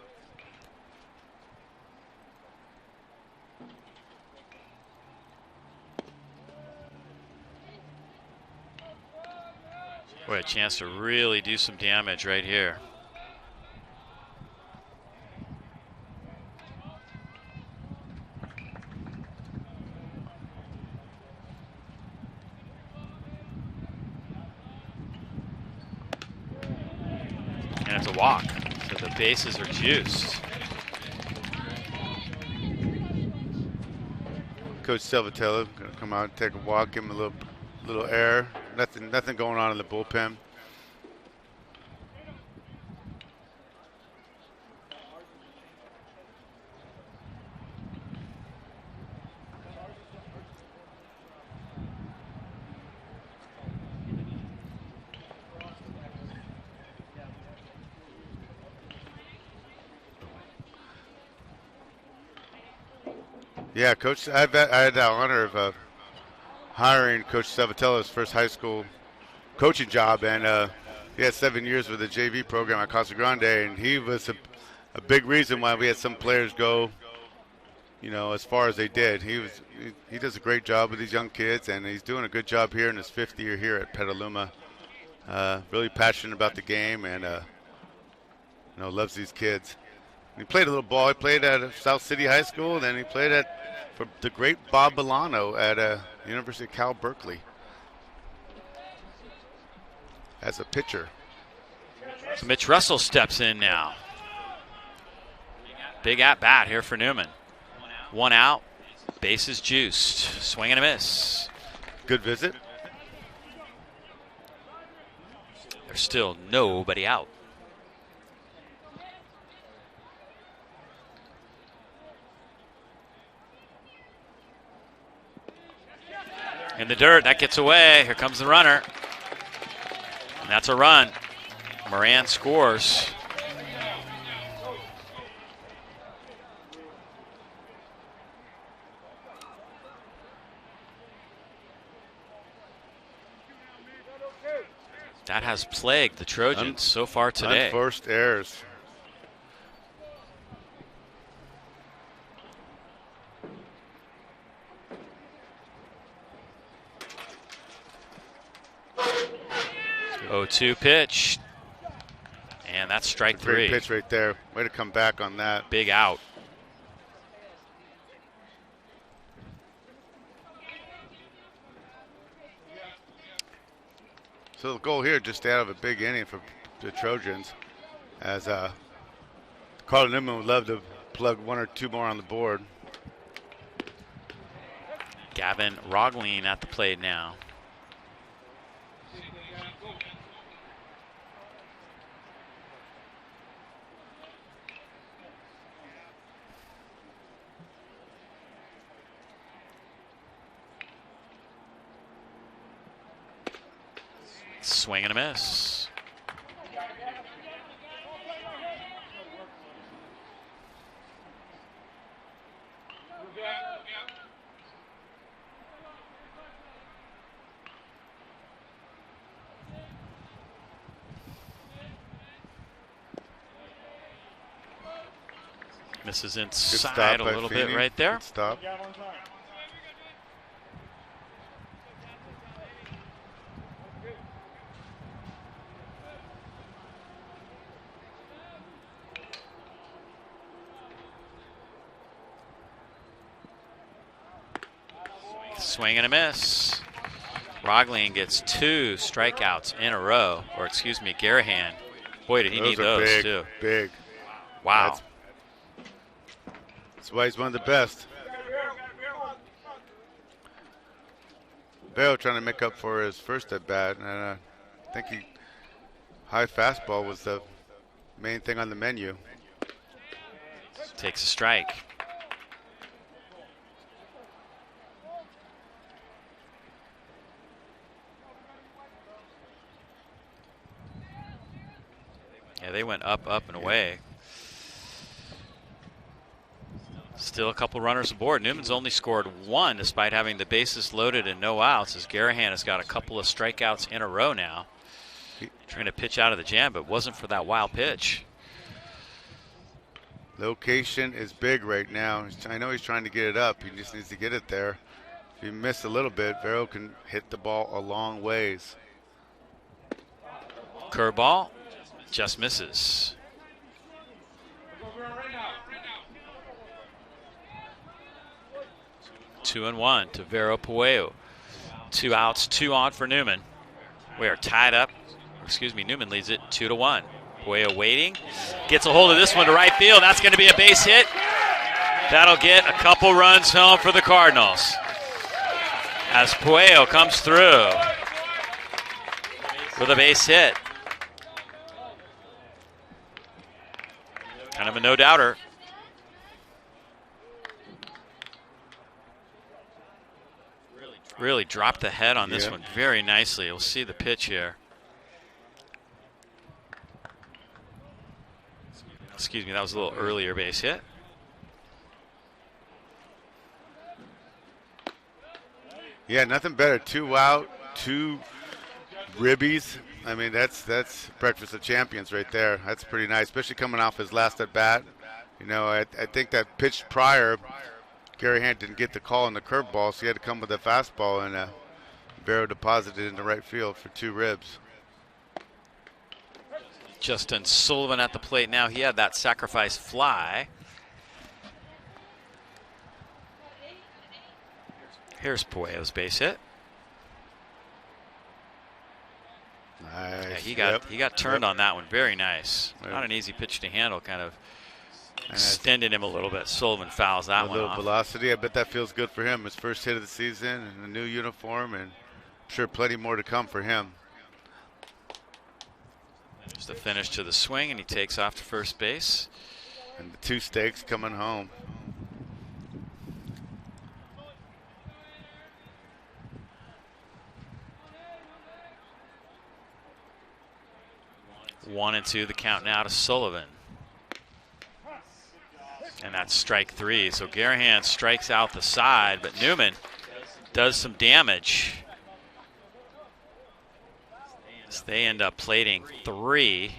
Boy, a chance to really do some damage right here. And it's a walk. So the bases are juiced. Coach Salvatella going to come out and take a walk, give him a little air. Nothing going on in the bullpen. Yeah, Coach, I had the honor of hiring Coach Savatella's first high school coaching job, and he had 7 years with the JV program at Casa Grande, and he was a big reason why we had some players go, as far as they did. He does a great job with these young kids, and he's doing a good job here in his 5th year here at Petaluma. Really passionate about the game, and loves these kids. He played a little ball. He played at South City High School, and then he played for the great Bob Milano at University of Cal Berkeley as a pitcher. So Mitch Russell steps in now. Big at bat here for Newman. 1 out, bases juiced. Swing and a miss. Good visit. There's still nobody out. In the dirt, that gets away. Here comes the runner. And that's a run. Moran scores. That has plagued the Trojans so far today. Unforced errors. Oh, 2 pitch. And that's strike 3. Great pitch right there. Way to come back on that. Big out. So the goal here, just to have a big inning for the Trojans, as Cardinal Newman would love to plug 1 or 2 more on the board. Gavin Rogling at the plate now. Swing and a miss. Misses inside a little bit right there. Good stop. Swing and a miss. Rogling gets 2 strikeouts in a row, or excuse me, Garahan. Boy, did he need those big, too. Big. Wow. That's why he's one of the best. Bell trying to make up for his first at bat, and I think high fastball was the main thing on the menu. Takes a strike. Yeah, they went up, and away. Still a couple runners aboard. Newman's only scored 1 despite having the bases loaded and no outs, as Garahan has got a couple of strikeouts in a row now. Trying to pitch out of the jam, but wasn't for that wild pitch. Location is big right now. I know he's trying to get it up. He just needs to get it there. If he missed a little bit, Vero can hit the ball a long ways. Curveball just misses. Two and 1 to Vero Pueo. 2 outs, 2 on for Newman. We are tied up. Excuse me, Newman leads it 2-1. Puello waiting. Gets a hold of this one to right field. That's going to be a base hit. That'll get a couple runs home for the Cardinals as Puello comes through with a base hit. Kind of a no-doubter. Really dropped the head on this one very nicely. We'll see the pitch here. Excuse me, that was a little earlier base hit. Yeah, nothing better. 2 out, 2 ribbies. I mean, that's breakfast of champions right there. That's pretty nice, especially coming off his last at bat. You know, I think that pitch prior, Gary Hand didn't get the call on the curveball, so he had to come with a fastball, and Barrow deposited in the right field for 2 ribs. Justin Sullivan at the plate now. He had that sacrifice fly. Here's Puello's base hit. Nice. Yeah, he got turned on that one. Very nice. Not an easy pitch to handle. Kind of extended him a little bit. Sullivan fouls that one off. A little velocity. I bet that feels good for him. His first hit of the season in a new uniform, and I'm sure plenty more to come for him. There's the finish to the swing, and he takes off to first base. And the 2 stakes coming home. One and 2, the count now to Sullivan. And that's strike 3. So Garahan strikes out the side, but Newman does some damage. So they end up plating 3.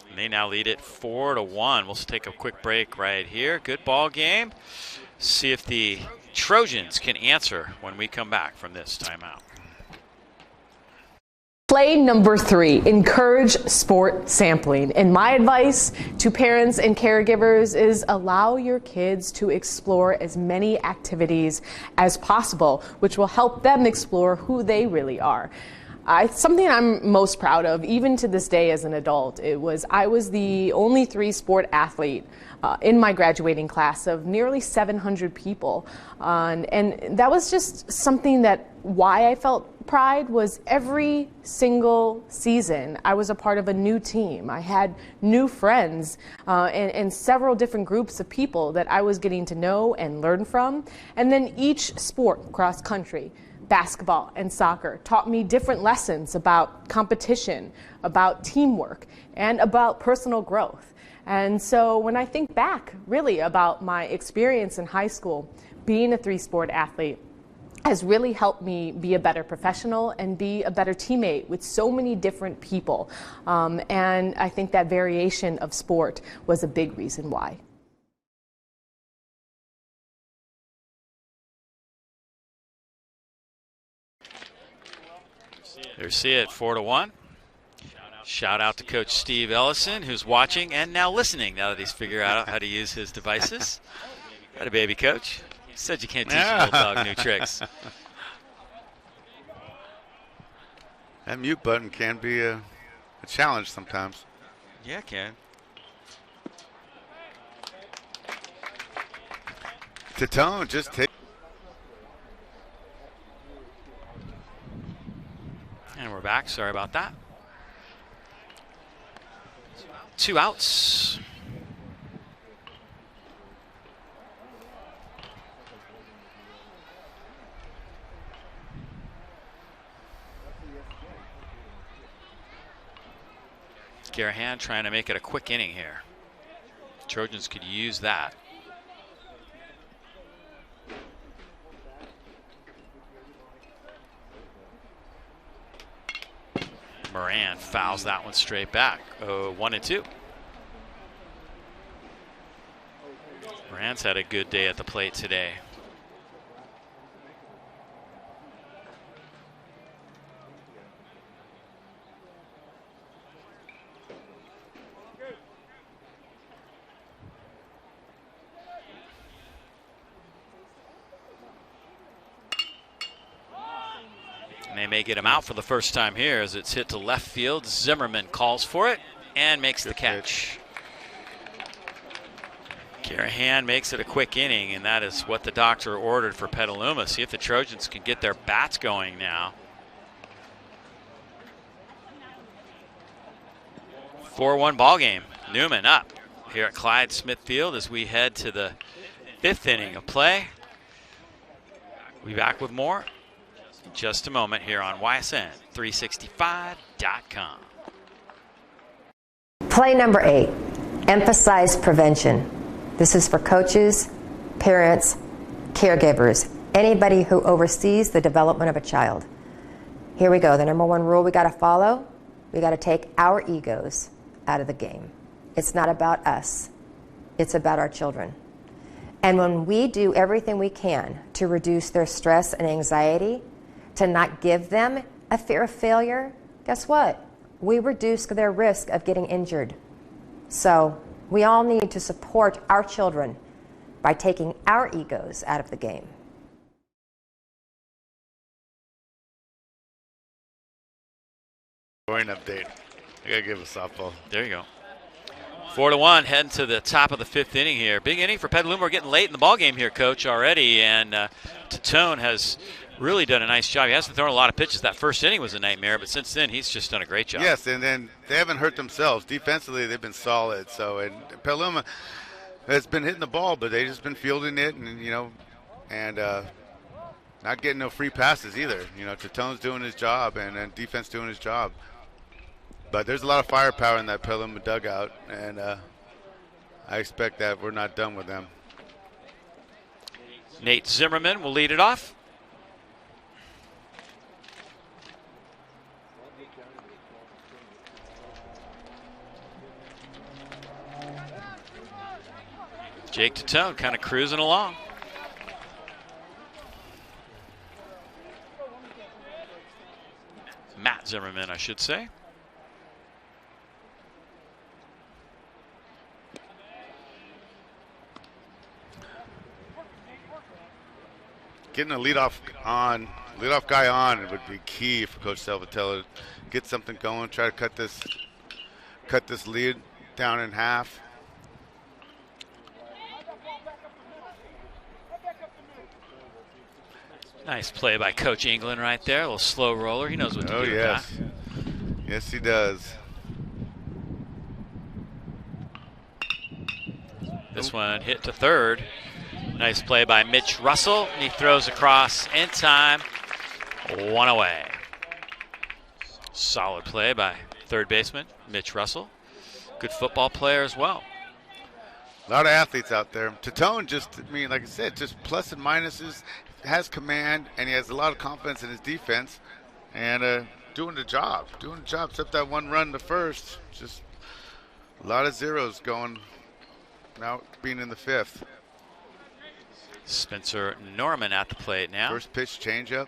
And they now lead it 4-1. We'll take a quick break right here. Good ball game. See if the Trojans can answer when we come back from this timeout. Play number 3, encourage sport sampling. And my advice to parents and caregivers is allow your kids to explore as many activities as possible, which will help them explore who they really are. Something I'm most proud of, even to this day as an adult, I was the only 3-sport athlete in my graduating class of nearly 700 people. And that was just something why I felt pride was every single season I was a part of a new team. I had new friends and several different groups of people that I was getting to know and learn from. And then each sport, cross country, basketball and soccer, taught me different lessons about competition, about teamwork, and about personal growth. And so when I think back really about my experience in high school, being a 3-sport athlete has really helped me be a better professional and be a better teammate with so many different people. And I think that variation of sport was a big reason why. There, see it, 4-1. Shout out to Coach Steve Ellison, who's watching and now listening now that he's figured out how to use his devices. Got a baby, Coach. He said you can't teach an old dog new tricks. That mute button can be a challenge sometimes. Yeah, it can. Tatone, just take. And we're back. Sorry about that. 2 outs. Garahan trying to make it a quick inning here. Trojans could use that. Moran fouls that one straight back. 1-2. Moran's had a good day at the plate today. And they may get him out for the first time here as it's hit to left field. Zimmerman calls for it and makes the catch. Garahan makes it a quick inning, and that is what the doctor ordered for Petaluma. See if the Trojans can get their bats going now. 4-1 ball game. Newman up here at Clyde Smith Field as we head to the 5th inning of play. We'll be back with more in just a moment here on YSN365.com. Play number 8, emphasize prevention. This is for coaches, parents, caregivers, anybody who oversees the development of a child. Here we go. The number 1 rule we got to follow, we got to take our egos out of the game. It's not about us. It's about our children. And when we do everything we can to reduce their stress and anxiety, to not give them a fear of failure, guess what? We reduce their risk of getting injured. So we all need to support our children by taking our egos out of the game. Scoring update. I gotta give a softball. There you go. 4-1, heading to the top of the 5th inning here. Big inning for Petaluma. We're getting late in the ball game here, Coach, already, and Tatone has really done a nice job. He hasn't thrown a lot of pitches. That first inning was a nightmare, but since then he's just done a great job. Yes, and then they haven't hurt themselves. Defensively, they've been solid. So, and Petaluma has been hitting the ball, but they've just been fielding it, and not getting no free passes either. Tatone's doing his job, and defense doing his job. But there's a lot of firepower in that Petaluma dugout, and I expect that we're not done with them. Nate Zimmerman will lead it off. Jake Tatone kind of cruising along. Matt Zimmerman, I should say. Getting a leadoff guy on would be key for Coach Salvatello. Get something going, try to cut this lead down in half. Nice play by Coach England right there. A little slow roller. He knows what to do. Yes. With that. Yes, he does. This one hit to third. Nice play by Mitch Russell. And he throws across in time. 1 away. Solid play by third baseman Mitch Russell. Good football player as well. A lot of athletes out there. Tatone like I said, just plus and minuses. Has command, and he has a lot of confidence in his defense, and doing the job. Except that 1 run the first. Just a lot of zeros going now, being in the 5th. Spencer Norman at the plate now. First pitch changeup.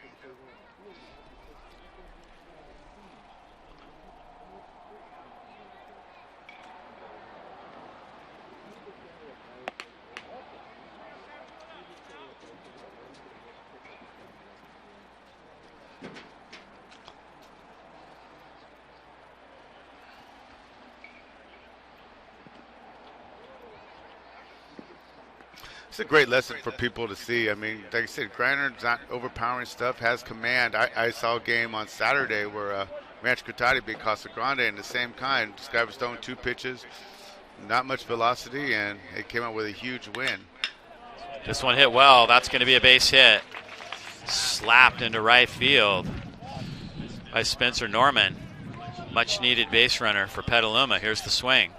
It's a great lesson for people to see. I mean, like I said, Greiner's not overpowering stuff, has command. I saw a game on Saturday where Rancho Cotati beat Casa Grande in the same kind. This guy was throwing 2 pitches, not much velocity, and it came out with a huge win. This one hit well. That's going to be a base hit. Slapped into right field by Spencer Norman. Much needed base runner for Petaluma. Here's the swing.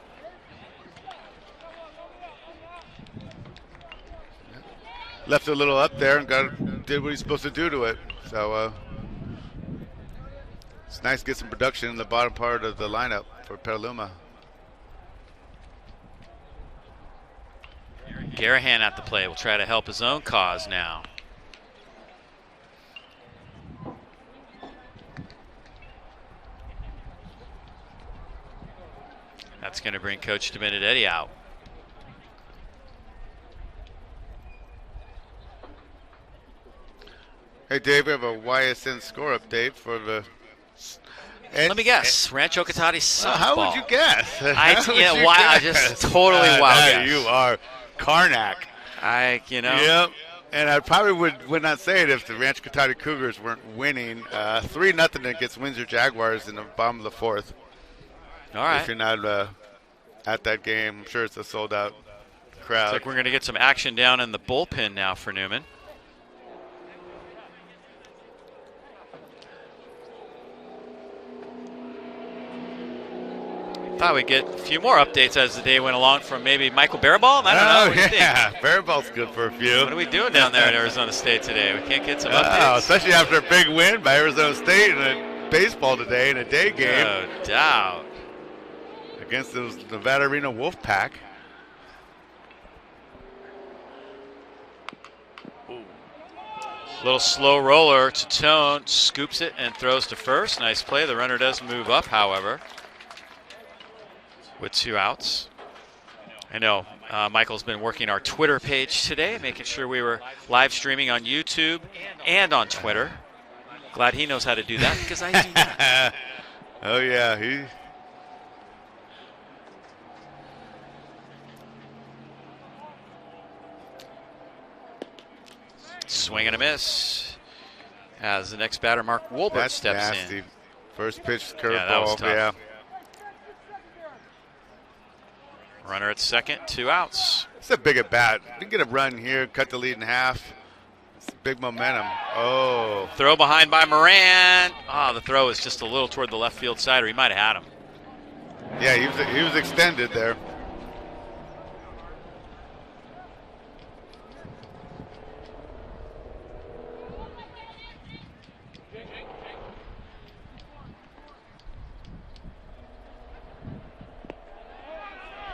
Left it a little up there and did what he's supposed to do to it. So it's nice to get some production in the bottom part of the lineup for Petaluma. Garahan at the plate will try to help his own cause now. That's going to bring Coach Benedetti out. Hey, Dave, we have a YSN score update for the. Let me guess. Rancho Cotati softball. How would you guess? I just totally wild guess. You are Karnak. Yep. And I probably would not say it if the Rancho Cotati Cougars weren't winning 3-0 against Windsor Jaguars in the bottom of the fourth. All right. If you're not at that game, I'm sure it's a sold-out crowd. Looks like we're going to get some action down in the bullpen now for Newman. Thought we'd get a few more updates as the day went along from maybe Michael Baraball. I don't know. What do you think? Baraball's good for a few. What are we doing down there at Arizona State today? We can't get some updates. Especially after a big win by Arizona State in baseball today in a day game. No doubt. Against the Nevada Arena Wolfpack. Little slow roller to Tone, scoops it and throws to first. Nice play. The runner does move up, however, with 2 outs. I know Michael's been working our Twitter page today, making sure we were live streaming on YouTube and on Twitter. Glad he knows how to do that because I do not. Oh, yeah. Swing and a miss as the next batter, Mark Wolbert, steps nasty. in. First pitch curveball. Yeah, that was tough. Yeah. Runner at second, 2 outs. It's a big at bat. We can get a run here, cut the lead in half. It's big momentum. Oh. Throw behind by Moran. The throw is just a little toward the left field side, or he might have had him. Yeah, he was extended there.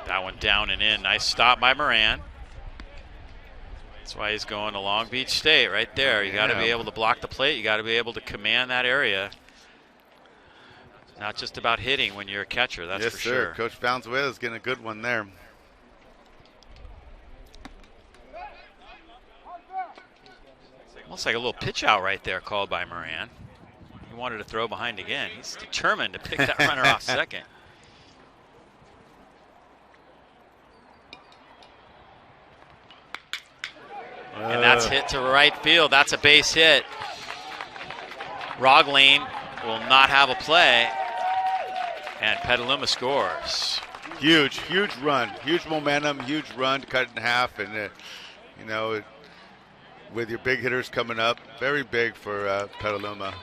That one down and in. Nice stop by Moran. That's why he's going to Long Beach State right there. You got to be able to block the plate. You got to be able to command that area. It's not just about hitting when you're a catcher, that's for sure. Yes, sir. Coach Valenzuela is getting a good one there. Almost like a little pitch out right there called by Moran. He wanted to throw behind again. He's determined to pick that runner off second. And that's hit to right field. That's a base hit. Roglane will not have a play. And Petaluma scores. Huge run. Huge momentum, huge run to cut it in half. And, with your big hitters coming up, very big for Petaluma.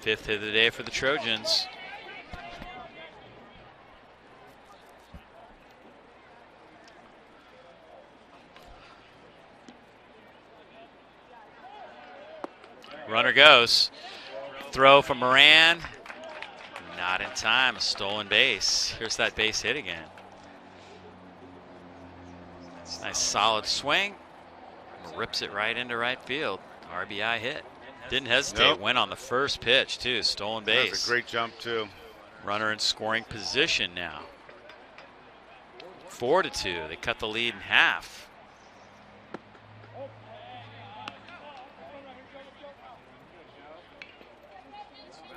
5th hit of the day for the Trojans. Runner goes. Throw from Moran. Not in time. A stolen base. Here's that base hit again. It's a nice solid swing. Rips it right into right field. RBI hit. Didn't hesitate. Nope. Went on the first pitch, too. Stolen base. That's a great jump, too. Runner in scoring position now. 4-2. They cut the lead in half.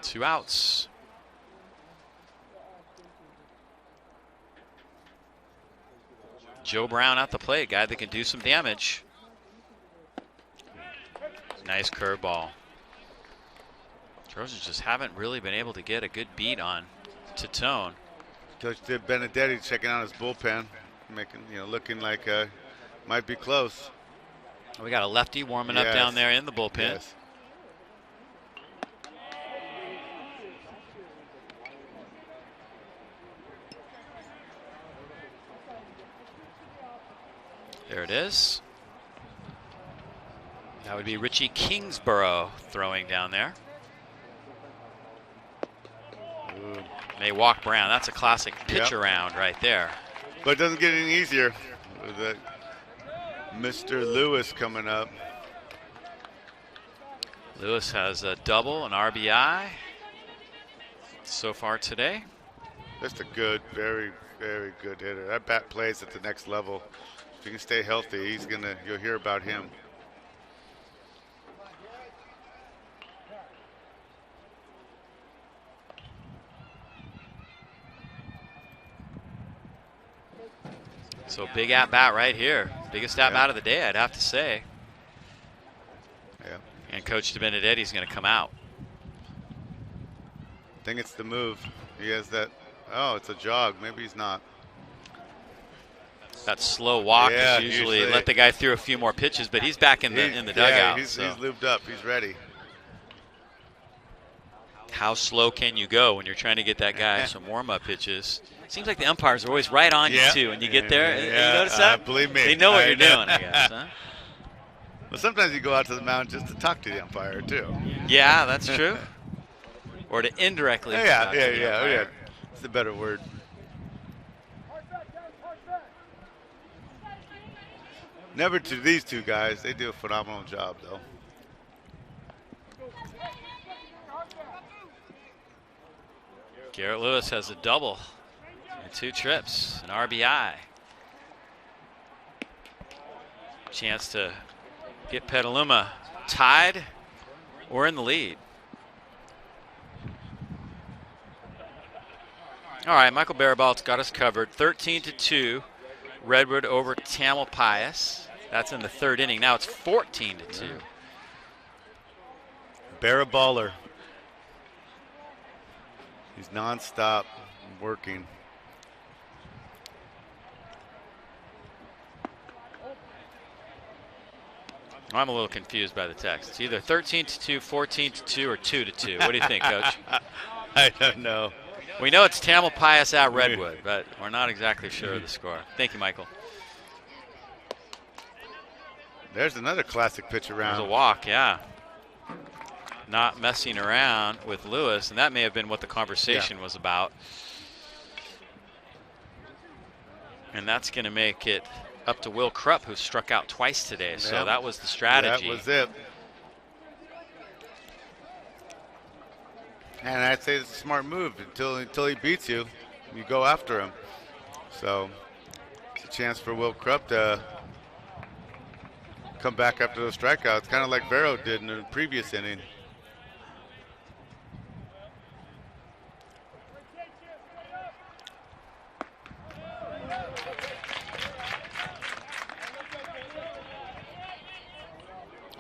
2 outs. Joe Brown at the plate, guy that can do some damage. Nice curveball. Trojans just haven't really been able to get a good beat on Tone. Coach Benedetti checking out his bullpen, looking like might be close. We got a lefty warming up down there in the bullpen. Yes. There it is. That would be Richie Kingsborough throwing down there. Ooh. They walk Brown. That's a classic pitch around right there. But it doesn't get any easier with Mr. Lewis coming up. Lewis has a double, an RBI so far today. Just a good, very, very good hitter. That bat plays at the next level. If he can stay healthy, you'll hear about him. So big at bat right here. Biggest at bat of the day, I'd have to say. Yeah. And Coach DeBenedetti's going to come out. I think it's the move. He has that. Oh, it's a jog. Maybe he's not. That slow walk Yeah, is usually let the guy through a few more pitches, but he's back in the dugout. Yeah, he's so. lubed up. He's ready. How slow can you go when you're trying to get that guy some warm-up pitches? Seems like the umpires are always right on you, too, when you get there. You notice that? Believe me. They know what you're doing, I guess, huh? Well, sometimes you go out to the mound just to talk to the umpire, too. Yeah, that's true. Or to indirectly talk to the umpire. It's a better word. Never to these two guys. They do a phenomenal job, though. Garrett Lewis has a double in 2 trips, an RBI. Chance to get Petaluma tied or in the lead. All right, Michael Barabalt's got us covered. 13-2, Redwood over Tamalpais. That's in the 3rd inning. Now it's 14-2. Baraballer. He's nonstop working. I'm a little confused by the text. It's either 13-2, 14-2, or 2-2. What do you think, Coach? I don't know. We know it's Tamalpais at Redwood, but we're not exactly sure of the score. Thank you, Michael. There's another classic pitch around. There's a walk, yeah. Not messing around with Lewis, and that may have been what the conversation was about. And that's going to make it up to Will Krupp, who struck out twice today. So that was the strategy. That was it. And I'd say it's a smart move. Until he beats you, you go after him. So it's a chance for Will Krupp to come back after those strikeouts, kind of like Vero did in the previous inning.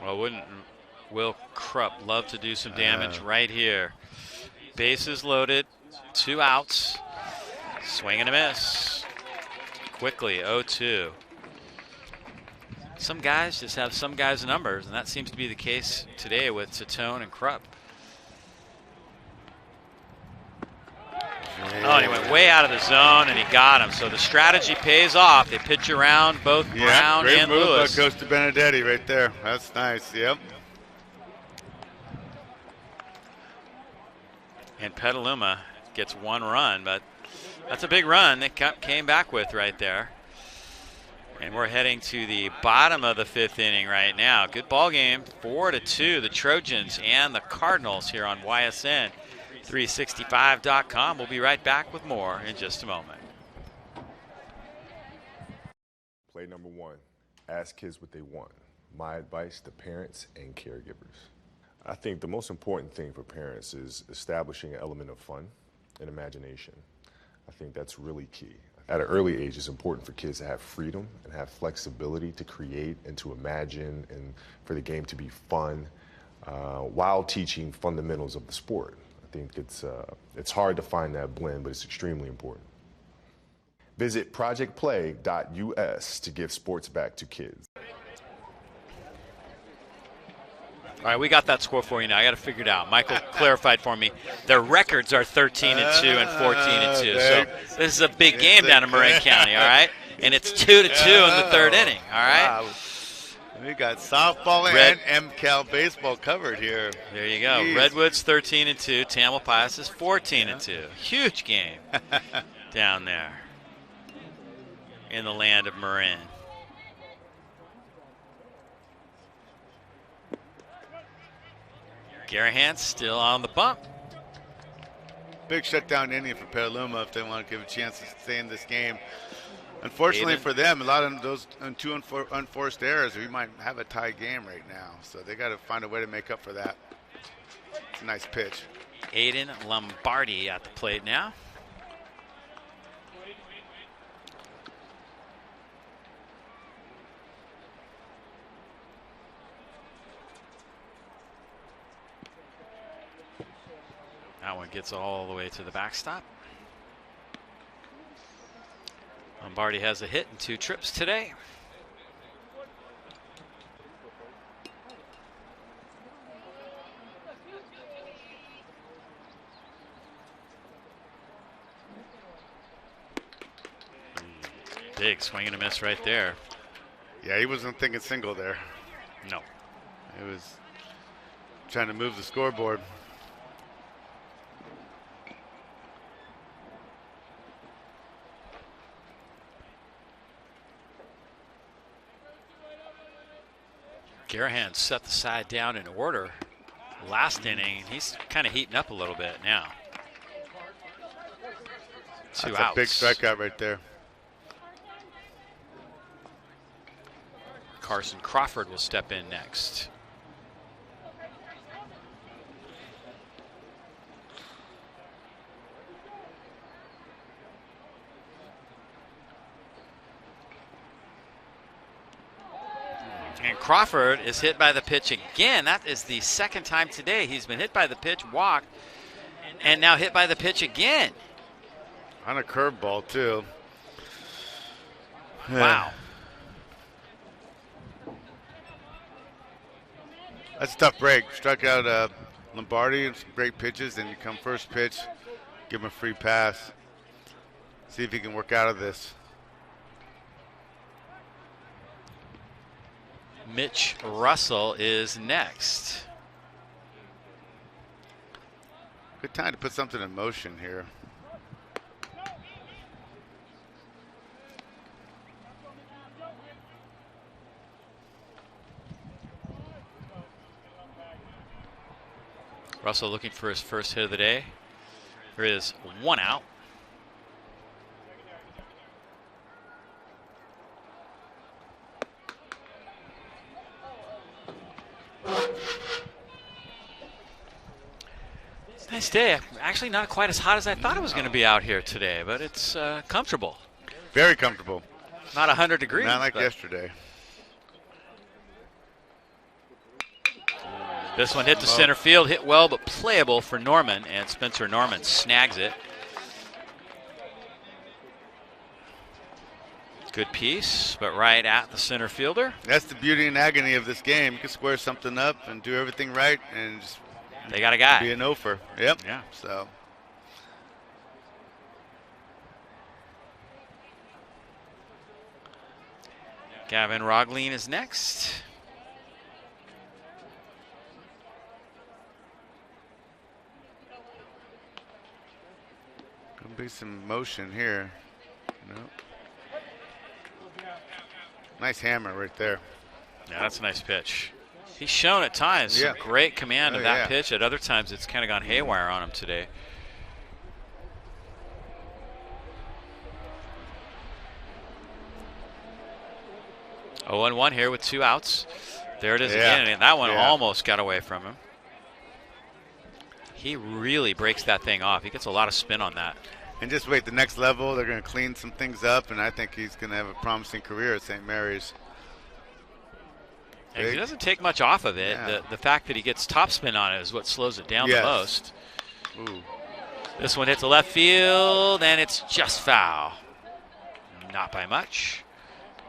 Well, wouldn't Will Krupp love to do some damage right here? Bases loaded, 2 outs. Swing and a miss. Quickly, 0-2. Some guys just have some guys' numbers, and that seems to be the case today with Tatone and Krupp. Oh, and he went way out of the zone, and he got him. So the strategy pays off. They pitch around both Brown and Lewis. Great move by Coach Benedetti right there. That's nice, yep. And Petaluma gets 1 run, but that's a big run they came back with right there. And we're heading to the bottom of the 5th inning right now. Good ball game, 4-2, the Trojans and the Cardinals here on YSN 365.com. We'll be right back with more in just a moment. Play number 1, ask kids what they want. My advice to parents and caregivers. I think the most important thing for parents is establishing an element of fun and imagination. I think that's really key. At an early age, it's important for kids to have freedom and have flexibility to create and to imagine and for the game to be fun while teaching fundamentals of the sport. I think it's hard to find that blend, but it's extremely important. Visit projectplay.us to give sports back to kids. All right, we got that score for you now. I got to figure it out. Michael clarified for me. Their records are 13-2 and 14-2. So this is a big game down in Marin County, all right? And it's 2-2 in the 3rd inning, all right? Wow. We got softball and MCAL baseball covered here. There you go. Jeez. Redwood's 13-2. Tamalpais is 14-2. Huge game down there in the land of Marin. Garahan still on the bump. Big shutdown inning for Petaluma if they want to give a chance to stay in this game. Unfortunately for them, a lot of those 2 unforced errors, we might have a tie game right now. So they got to find a way to make up for that. It's a nice pitch. Aiden Lombardi at the plate now. That one gets all the way to the backstop. Lombardi has a hit and 2 trips today. Big swing and a miss right there. Yeah, he wasn't thinking single there. No. He was trying to move the scoreboard. Garahan set the side down in order last inning. He's kind of heating up a little bit now. 2 That's outs. a big strikeout right there. Carson Crawford will step in next. And Crawford is hit by the pitch again. That is the second time today he's been hit by the pitch, walked, and now hit by the pitch again. On a curveball, too. Wow. That's a tough break. Struck out Lombardi and some great pitches. Then you come first pitch, give him a free pass. See if he can work out of this. Mitch Russell is next. Good time to put something in motion here. Russell looking for his first hit of the day. There is 1 out. It's a nice day. Actually not quite as hot as I thought it was going to be out here today, but it's comfortable. Very comfortable. Not 100 degrees. Not like yesterday. This one hit to center field, hit well but playable for Norman, and Spencer Norman snags it. Good piece, but right at the center fielder. That's the beauty and agony of this game. You can square something up and do everything right and just they got a guy. Be an offer. Yep. Yeah. So. Gavin Roglin is next. Gonna be some motion here. Nope. Nice hammer right there. Yeah, that's a nice pitch. He's shown at times some great command of that pitch. At other times, it's kind of gone haywire on him today. Oh, 1-1 here with 2 outs. There it is again, and that one almost got away from him. He really breaks that thing off. He gets a lot of spin on that. And just wait, the next level, they're going to clean some things up, and I think he's going to have a promising career at St. Mary's. And he doesn't take much off of it. Yeah. The fact that he gets topspin on it is what slows it down the most. Ooh. This one hits the left field, and it's just foul. Not by much.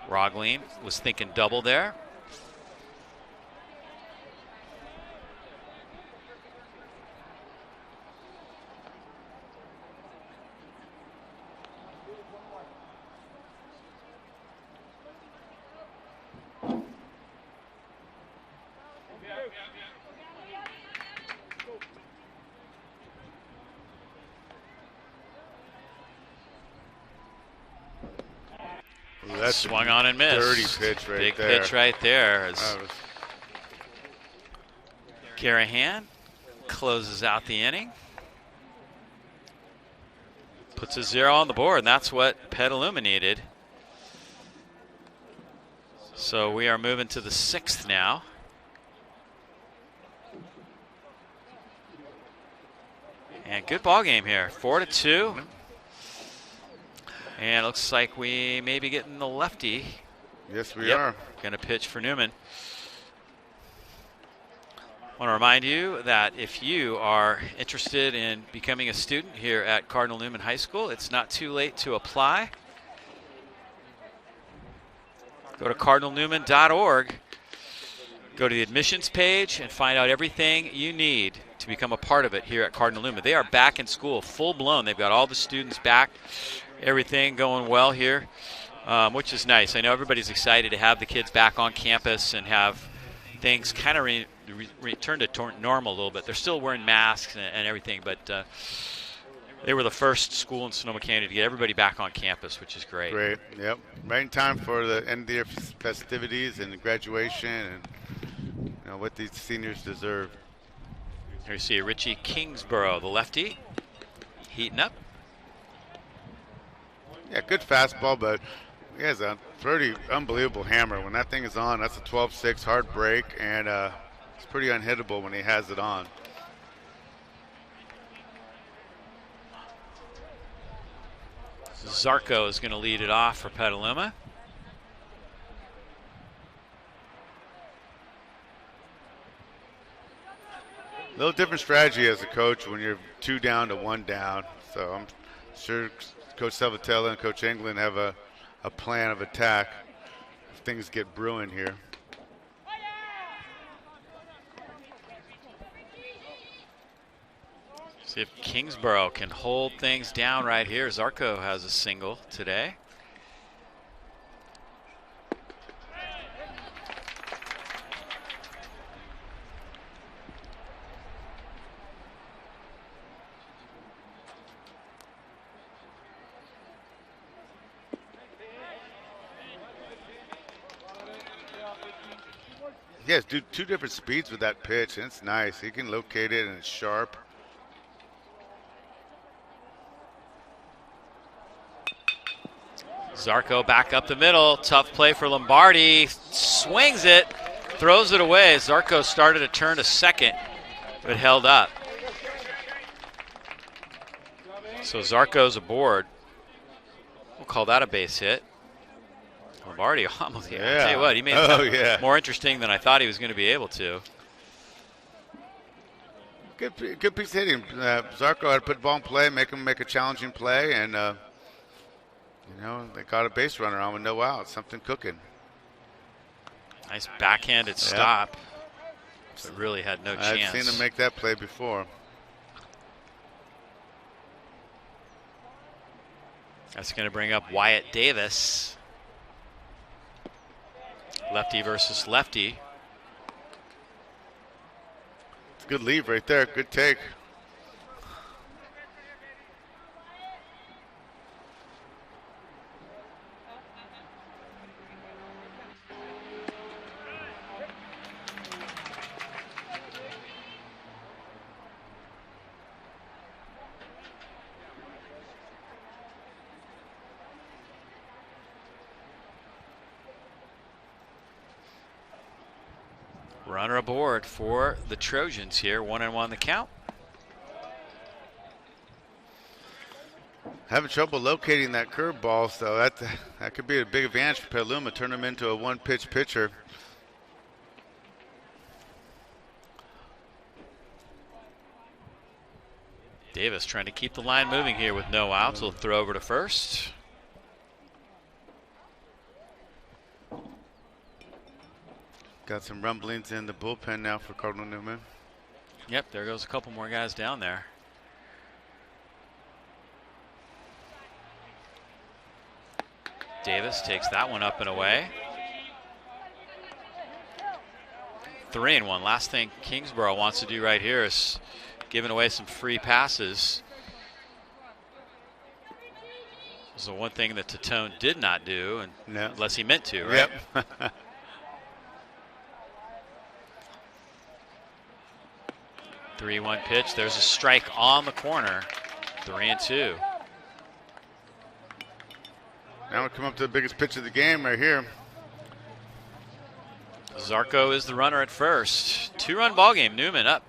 Roglin was thinking double there. That's swung on and missed. Dirty pitch right Big there. pitch right there. Garahan closes out the inning. Puts a 0 on the board, and that's what Petaluma needed. So we are moving to the 6th now. And good ball game here, 4-2. And it looks like we may be getting the lefty. Yes, we are. Going to pitch for Newman. I want to remind you that if you are interested in becoming a student here at Cardinal Newman High School, it's not too late to apply. Go to cardinalnewman.org, go to the admissions page, and find out everything you need to become a part of it here at Cardinal Newman. They are back in school, full blown. They've got all the students back, everything going well here, which is nice. I know everybody's excited to have the kids back on campus and have things kind of return to normal a little bit. They're still wearing masks and everything, but they were the first school in Sonoma County to get everybody back on campus, which is great. Great, yep. Right in time for the end of the year festivities and the graduation and what these seniors deserve. Here you see Richie Kingsborough, the lefty, heating up. Yeah, good fastball, but he has a pretty unbelievable hammer. When that thing is on, that's a 12-6 hard break, and it's pretty unhittable when he has it on. Zarco is going to lead it off for Petaluma. A little different strategy as a coach when you're 2 down to 1 down. So I'm sure Coach Salvatella and Coach England have a plan of attack if things get brewing here. See if Kingsborough can hold things down right here. Zarco has a single today. Yes, do 2 different speeds with that pitch, and it's nice. He can locate it, and it's sharp. Zarco back up the middle. Tough play for Lombardi. Swings it, throws it away. Zarco started to turn to second, but held up. So Zarco's aboard. We'll call that a base hit. Lombardi almost, yeah. I'll tell you what, he made it more interesting than I thought he was going to be able to. Good piece of hitting. Zarco had to put the ball in play, make him make a challenging play, and they got a base runner on with no outs. Something cooking. Nice backhanded stop. But really had no chance. I've seen him make that play before. That's going to bring up Wyatt Davis. Lefty versus lefty. It's a good leave right there. Good take. Runner aboard for the Trojans here. 1-1 the count. Having trouble locating that curveball, so that could be a big advantage for Petaluma. Turn him into a 1-pitch pitcher. Davis trying to keep the line moving here with no outs. He'll throw over to first. Got some rumblings in the bullpen now for Cardinal Newman. Yep, there goes a couple more guys down there. Davis takes that one up and away. 3-1. Last thing Kingsborough wants to do right here is giving away some free passes. This is the one thing that Tatone did not do, unless he meant to, right? Yep. 3-1 pitch. There's a strike on the corner. 3-2. Now we come up to the biggest pitch of the game right here. Zarco is the runner at first. 2-run ball game. Newman up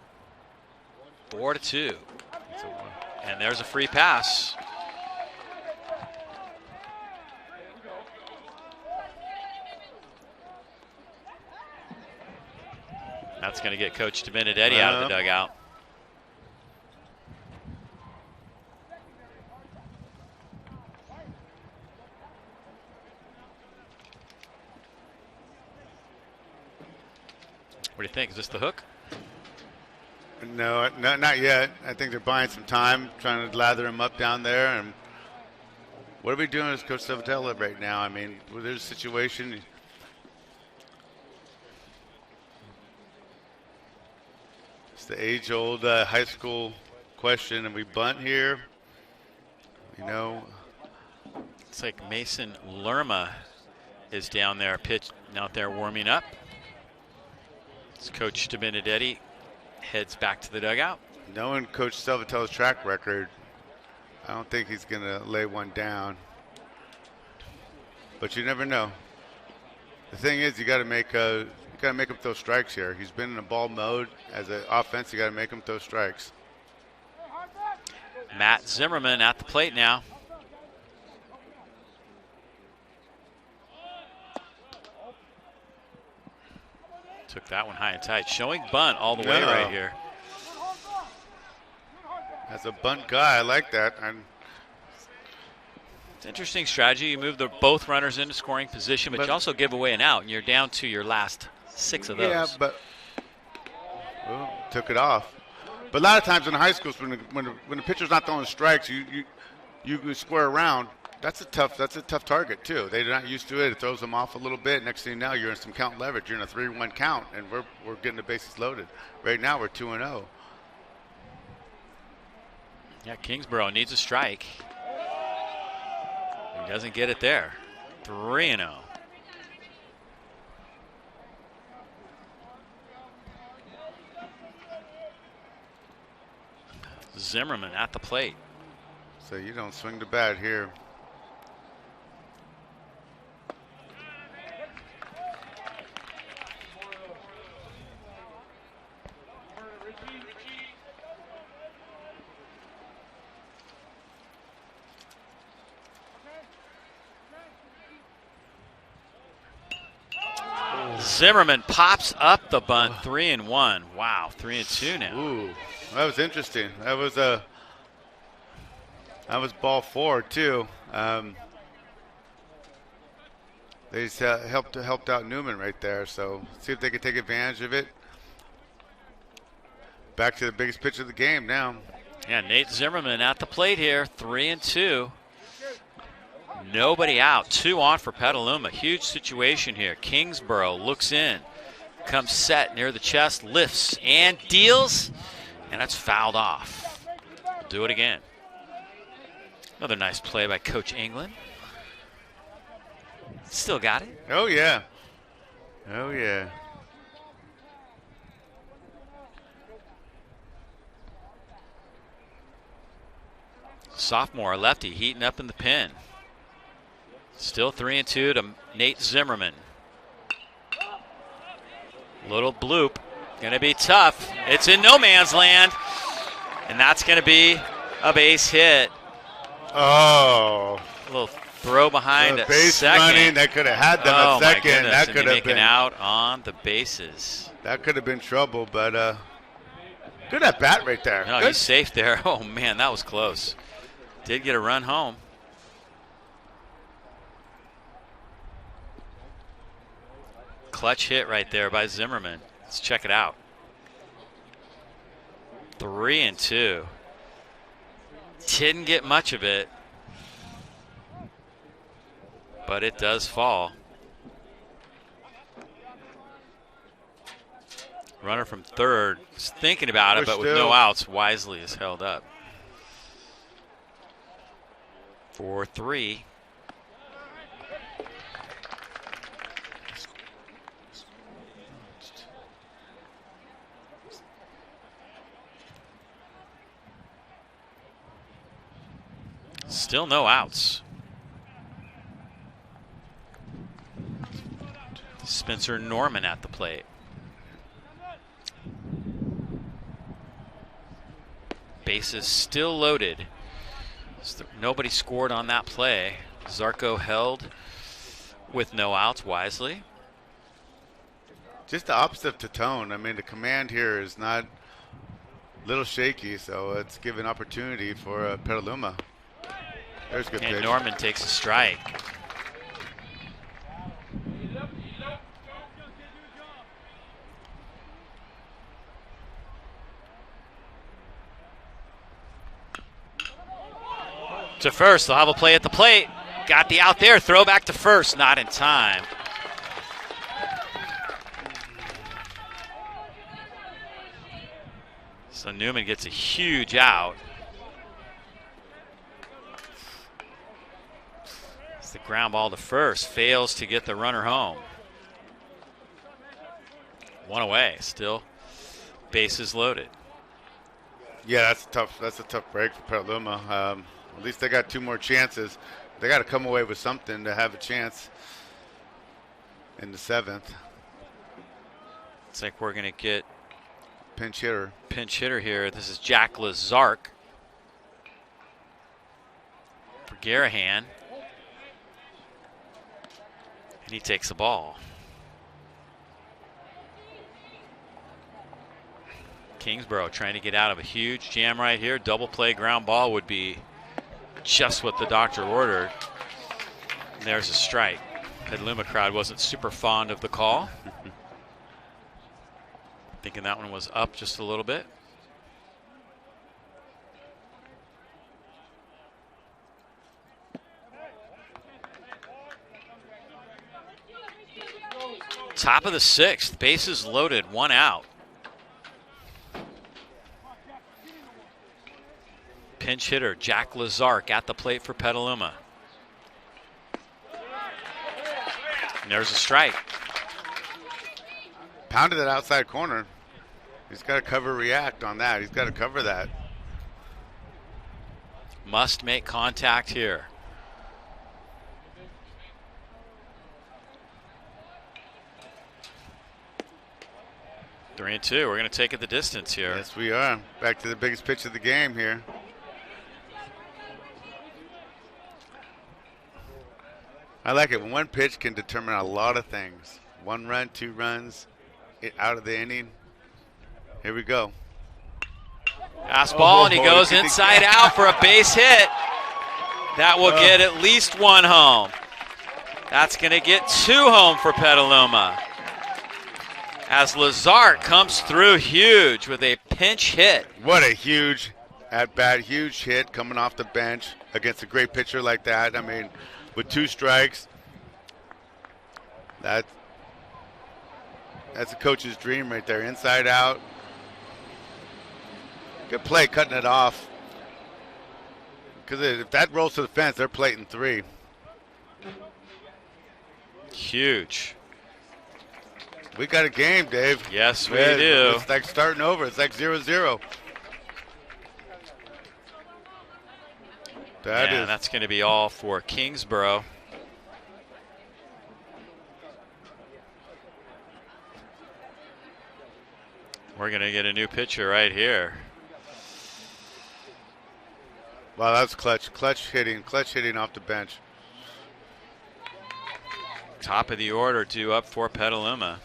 4-2. And there's a free pass. That's going to get Coach Benedetti out of the dugout. What do you think? Is this the hook? No, not yet. I think they're buying some time, trying to lather him up down there. And what are we doing as Coach Savatella right now? I mean, well, there's a situation. It's the age-old high school question, and we bunt here. You know, it's like Mason Lerma is down there, out there warming up. It's Coach Benedetti heads back to the dugout. Knowing Coach Salvatella's track record, I don't think he's going to lay one down. But you never know. The thing is, you got to make him throw strikes here. He's been in a ball mode as an offense. You got to make him throw strikes. Matt Zimmerman at the plate now. Took that one high and tight. Showing bunt all the way right here. As a bunt guy, I like that. It's an interesting strategy. You move both runners into scoring position, but you also give away an out, and you're down to your last 6 of those. Yeah, but took it off. But a lot of times in high schools, when the pitcher's not throwing strikes, you square around. That's a tough target too. They're not used to it. It throws them off a little bit. Next thing you know, you're in some count leverage. You're in a 3-1 count, and we're getting the bases loaded. Right now, we're 2-0. Yeah, Kingsborough needs a strike. He doesn't get it there. 3-0. Zimmerman at the plate. So you don't swing the bat here. Zimmerman pops up the bunt. 3-1. Wow, 3-2 now. Ooh, that was interesting. That was ball 4 too. They just helped out Newman right there. So see if they can take advantage of it. Back to the biggest pitch of the game now. Yeah, Nate Zimmerman at the plate here. 3-2. Nobody out. 2 on for Petaluma. Huge situation here. Kingsborough looks in. Comes set near the chest. Lifts and deals. And that's fouled off. We'll do it again. Another nice play by Coach England. Still got it. Oh, yeah. Oh, yeah. Sophomore lefty heating up in the pen. Still 3-2 to Nate Zimmerman. Little bloop. Going to be tough. It's in no man's land. And that's going to be a base hit. Oh. A little throw behind the at base second. Running, that could have had them at second. My goodness. That and could have been out on the bases. That could have been trouble, but good at bat right there. No, good. He's safe there. Oh, man, that was close. Did get a run home. Clutch hit right there by Zimmerman. Let's check it out. 3-2. Didn't get much of it, but it does fall. Runner from third is thinking about it, but with no outs, wisely is held up. 4-3. Still no outs. Spencer Norman at the plate. Bases still loaded. Nobody scored on that play. Zarco held with no outs wisely. just the opposite to tone. I mean, the command here is not a little shaky, so it's given opportunity for Petaluma. There's a good pitch. And Norman takes a strike. To first, they'll have a play at the plate. Got the out there, throw back to first, not in time. So Newman gets a huge out. It's the ground ball to first, fails to get the runner home. One away, still bases loaded. Yeah, that's a tough break for Petaluma. At least they got 2 more chances. They got to come away with something to have a chance in the 7th. Looks like we're going to get Pinch hitter here. This is Jack Lazark for Garahan. And he takes the ball. Kingsborough trying to get out of a huge jam right here. Double play ground ball would be just what the doctor ordered. And there's a strike. Petaluma crowd wasn't super fond of the call. Thinking that one was up just a little bit. Top of the 6th, bases loaded, 1 out. Pinch hitter Jack Lazark at the plate for Petaluma. And there's a strike. Pounded that outside corner. He's got to cover react on that. He's got to cover that. Must make contact here. Three and two. We're going to take it the distance here. Yes, we are. Back to the biggest pitch of the game here. I like it when one pitch can determine a lot of things. 1 run, 2 runs out of the inning. Here we go. Fastball, and he goes inside out for a base hit. That will get at least 1 home. That's going to get 2 home for Petaluma. As Lazark comes through huge with a pinch hit. What a huge at-bat, huge hit coming off the bench against a great pitcher like that. I mean, with 2 strikes, that's a coach's dream right there, inside out. Good play, cutting it off. Because if that rolls to the fence, they're plating 3. Huge. We got a game, Dave. Yes, we do. It's like starting over. It's like 0-0. That's going to be all for Kingsborough. We're going to get a new pitcher right here. Wow, that's clutch hitting off the bench. Top of the order due up for Petaluma.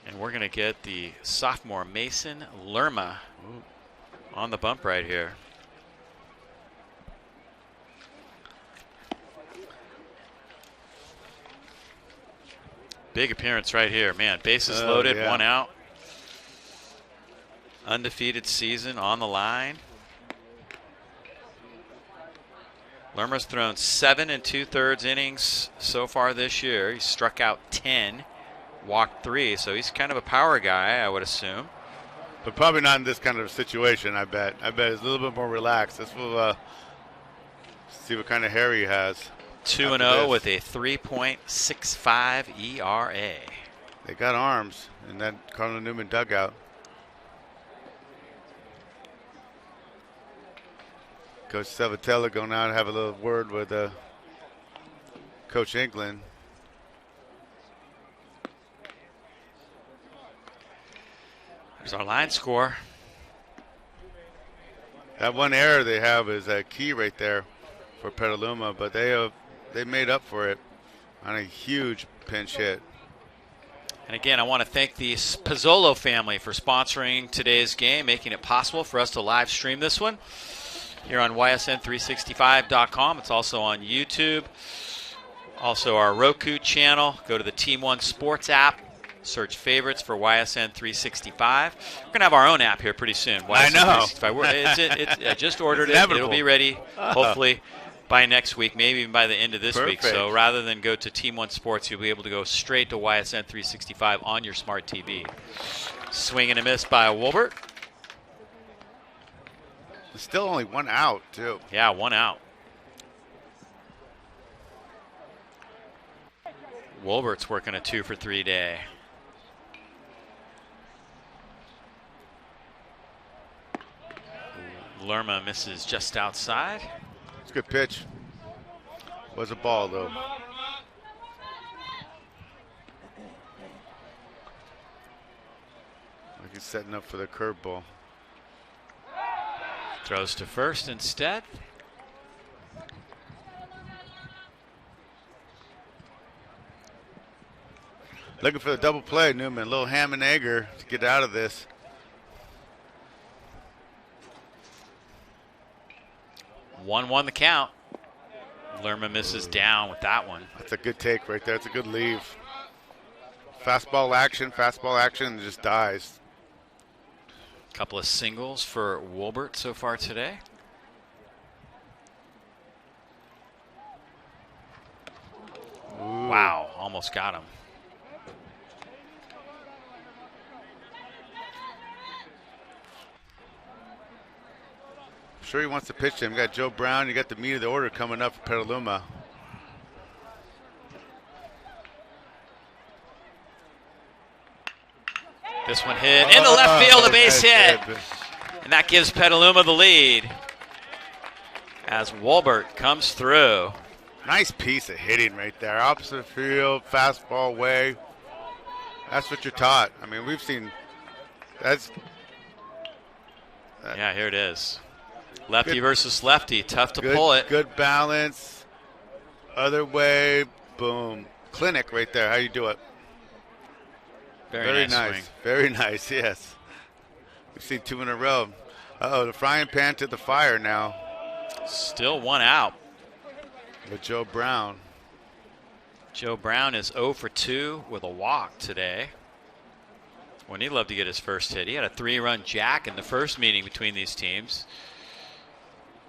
And we're going to get the sophomore Mason Lerma on the bump right here. Big appearance right here. Man, bases loaded, 1 out. Undefeated season on the line. Lerma's thrown 7 2/3 innings so far this year. He struck out 10, walked 3, so he's kind of a power guy, I would assume. But probably not in this kind of situation, I bet. I bet it's a little bit more relaxed. This will see what kind of hair he has. 2-0 with a 3.65 ERA. They got arms in that Cardinal Newman dugout. Coach Savatella going out and have a little word with Coach England. There's our line score. That one error they have is a key right there for Petaluma, but they made up for it on a huge pinch hit. And again, I want to thank the Pozzolo family for sponsoring today's game, making it possible for us to live stream this one here on ysn365.com. It's also on YouTube. Also our Roku channel. Go to the Team One Sports app. Search favorites for YSN 365. We're going to have our own app here pretty soon. YSN I know. 365. I just ordered It's it. inevitable. It'll be ready, hopefully, by next week, maybe even by the end of this week. Perfect. So rather than go to Team One Sports, you'll be able to go straight to YSN 365 on your smart TV. Swing and a miss by Wolbert. There's still only one out, too. Yeah, one out. Wolbert's working a 2-for-3 day. Lerma misses just outside. It's a good pitch. Was a ball, though. Like he's setting up for the curveball. Throws to first instead. Looking for the double play, Newman. A little ham and egger to get out of this. 1-1 the count. Lerma misses down with that one. That's a good take right there. It's a good leave. Fastball action, and it just dies. Couple of singles for Wolbert so far today. Ooh. Wow, almost got him. Sure he wants to pitch him. You got Joe Brown. You got the meat of the order coming up for Petaluma. This one hit into left field, a base hit. Good. And that gives Petaluma the lead as Wolbert comes through. Nice piece of hitting right there. Opposite field, fastball way. That's what you're taught. I mean, we've seen that's. Yeah, here it is. Lefty Good. versus lefty. Tough to pull it. Good balance. Other way, boom. Clinic right there. How you do it? Very nice swing. Very nice, yes. We've seen two in a row. Uh-oh, the frying pan to the fire now Still one out. with Joe Brown. Joe Brown is 0 for 2 with a walk today. Wouldn't he love to get his first hit? He had a 3-run jack in the first meeting between these teams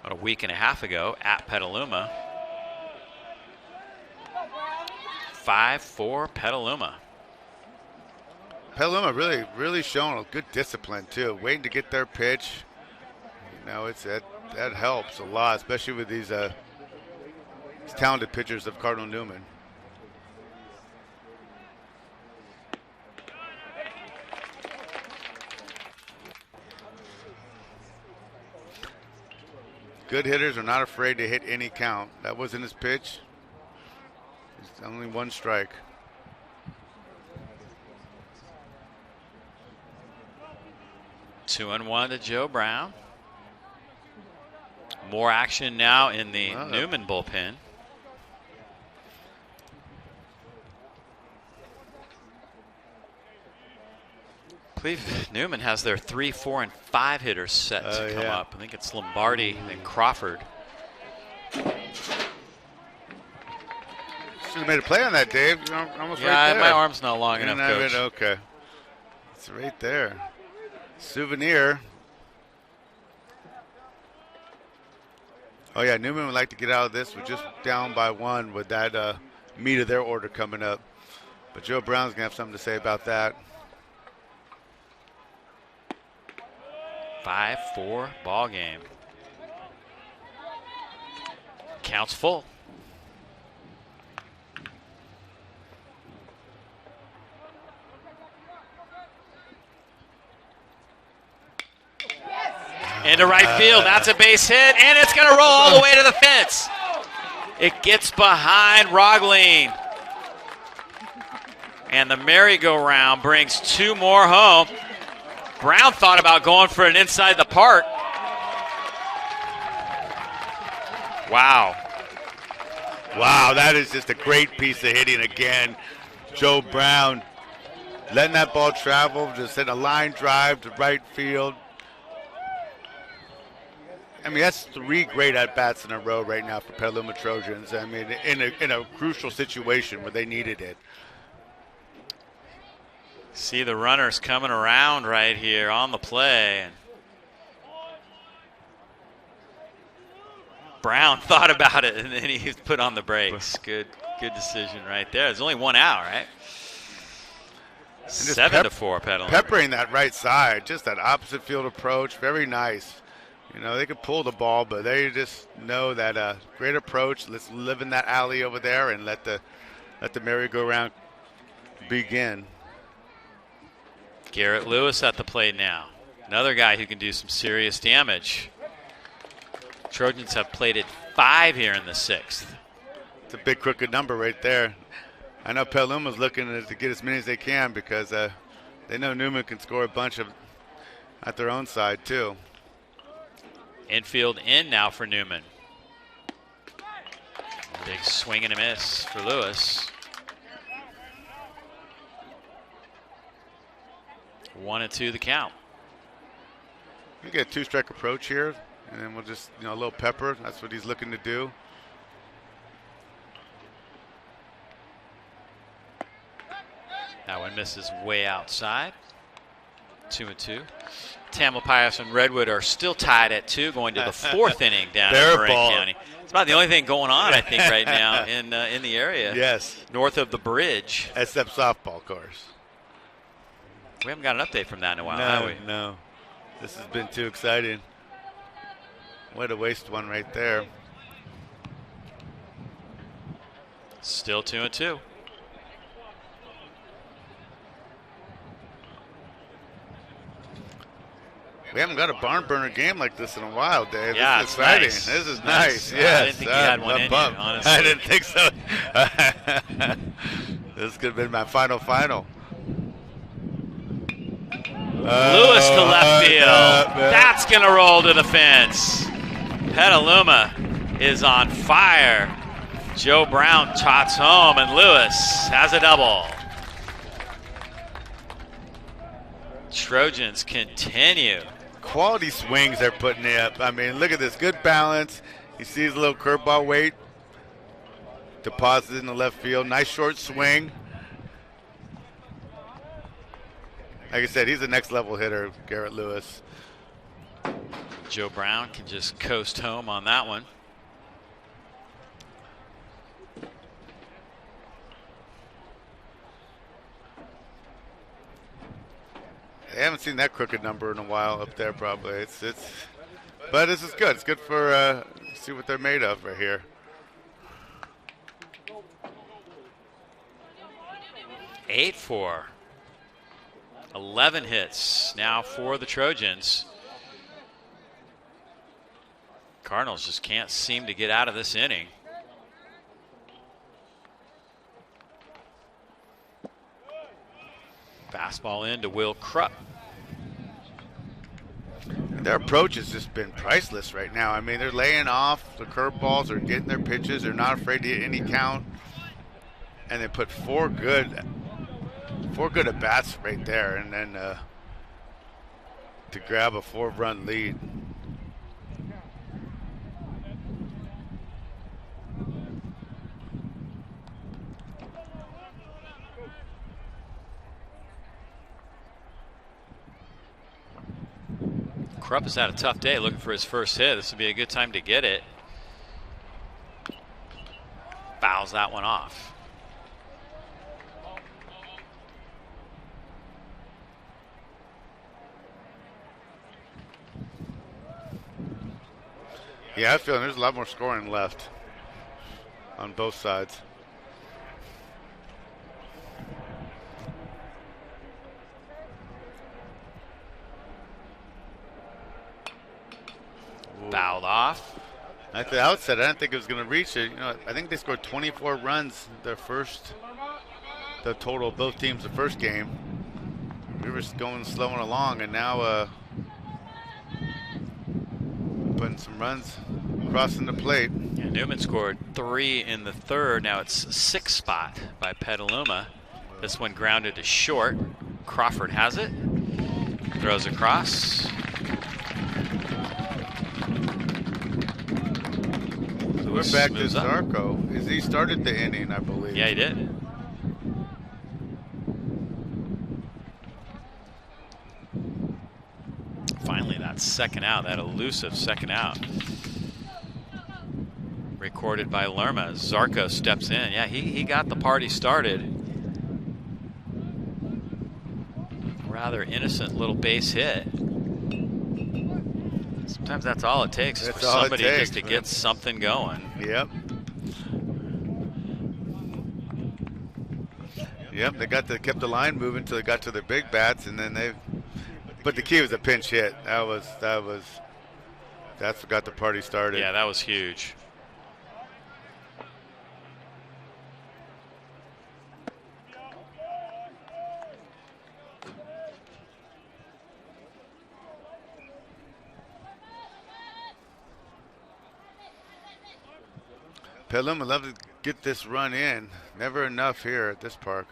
about a week and a half ago at Petaluma. 5-4 Petaluma. Petaluma really showing a good discipline too. Waiting to get their pitch. You know, that helps a lot, especially with these talented pitchers of Cardinal Newman. Good hitters are not afraid to hit any count. That wasn't his pitch. It's only one strike. Two and one to Joe Brown. More action now in the Newman bullpen. I believe Newman has their 3, 4, and 5 hitters set to come up. I think it's Lombardi and Crawford. Should have made a play on that, Dave. You're almost right there. My arm's not long enough, Coach. Okay. It's right there. Souvenir. Oh, yeah, Newman would like to get out of this. We're just down by 1 with that meat of their order coming up. But Joe Brown's going to have something to say about that. 5-4 ball game. Counts full. Into right field. That's a base hit, and it's going to roll all the way to the fence. It gets behind Rogling. And the merry-go-round brings 2 more home. Brown thought about going for an inside the park. Wow. Wow, that is just a great piece of hitting again. Joe Brown letting that ball travel, just hit a line drive to right field. I mean, that's 3 great at-bats in a row right now for Petaluma Trojans. I mean, in a crucial situation where they needed it. See the runners coming around right here on the play. And Brown thought about it, and then he put on the brakes. Good decision right there. There's only 1 out, right? 7-4 Petaluma. Peppering that right side, just that opposite field approach, very nice. You know, they could pull the ball, but they just know that great approach. Let's live in that alley over there and let the merry-go-round begin. Garrett Lewis at the plate now. Another guy who can do some serious damage. Trojans have plated 5 here in the 6th. It's a big crooked number right there. I know Petaluma's looking to get as many as they can because they know Newman can score a bunch at their own side too. Infield in now for Newman. Big swing and a miss for Lewis. 1-2 the count. We get a 2-strike approach here, and then we'll just, a little pepper. That's what he's looking to do. That one misses way outside. 2-2. Tamalpais and Redwood are still tied at 2, going to the 4th inning down in Marin County. It's about the only thing going on, I think, right now in the area. Yes. North of the bridge. Except softball course. We haven't got an update from that in a while, have we? No. This has been too exciting. Way to waste one right there. Still 2-2. We haven't got a barn burner game like this in a while, Dave. Yeah, this is exciting. Nice. This is nice. Yes. I didn't think you had one in you, honestly. I didn't think so. This could have been my final. Lewis to left field. That's going to roll to the fence. Petaluma is on fire. Joe Brown trots home, and Lewis has a double. Trojans continue. Quality swings they're putting up. I mean, look at this. Good balance. He sees a little curveball weight. Deposited in the left field. Nice short swing. Like I said, he's the next level hitter, Garrett Lewis. Joe Brown can just coast home on that one. I haven't seen that crooked number in a while up there probably. But this is good. It's good for see what they're made of right here. Eight for 11 hits now for the Trojans. Cardinals just can't seem to get out of this inning. Fastball into Will Krupp. Their approach has just been priceless right now. I mean, they're laying off the curveballs, they're getting their pitches, they're not afraid to hit any count. And they put four good at bats right there, and then to grab a 4-run lead. Krupp has had a tough day looking for his first hit. This would be a good time to get it. Fouls that one off. Yeah, I feel there's a lot more scoring left on both sides. Fouled off. At the outset, I didn't think it was going to reach it. You know, I think they scored 24 runs the total of both teams the first game. We were going slowing along, and now putting some runs crossing the plate. Yeah, Newman scored 3 in the third. Now it's 6th spot by Petaluma. This one grounded to short. Crawford has it. Throws across. We're back to Zarko. He started the inning, I believe. Yeah, he did. Finally, that second out, that elusive second out. Recorded by Lerma. Zarko steps in. Yeah, he got the party started. Rather innocent little base hit. Sometimes that's all it takes for somebody just to get something going. Yep. Yep, they kept the line moving until they got to their big bats, and then but the key was a pinch hit. That's what got the party started. Yeah, that was huge. Petaluma love to get this run in. Never enough here at this park.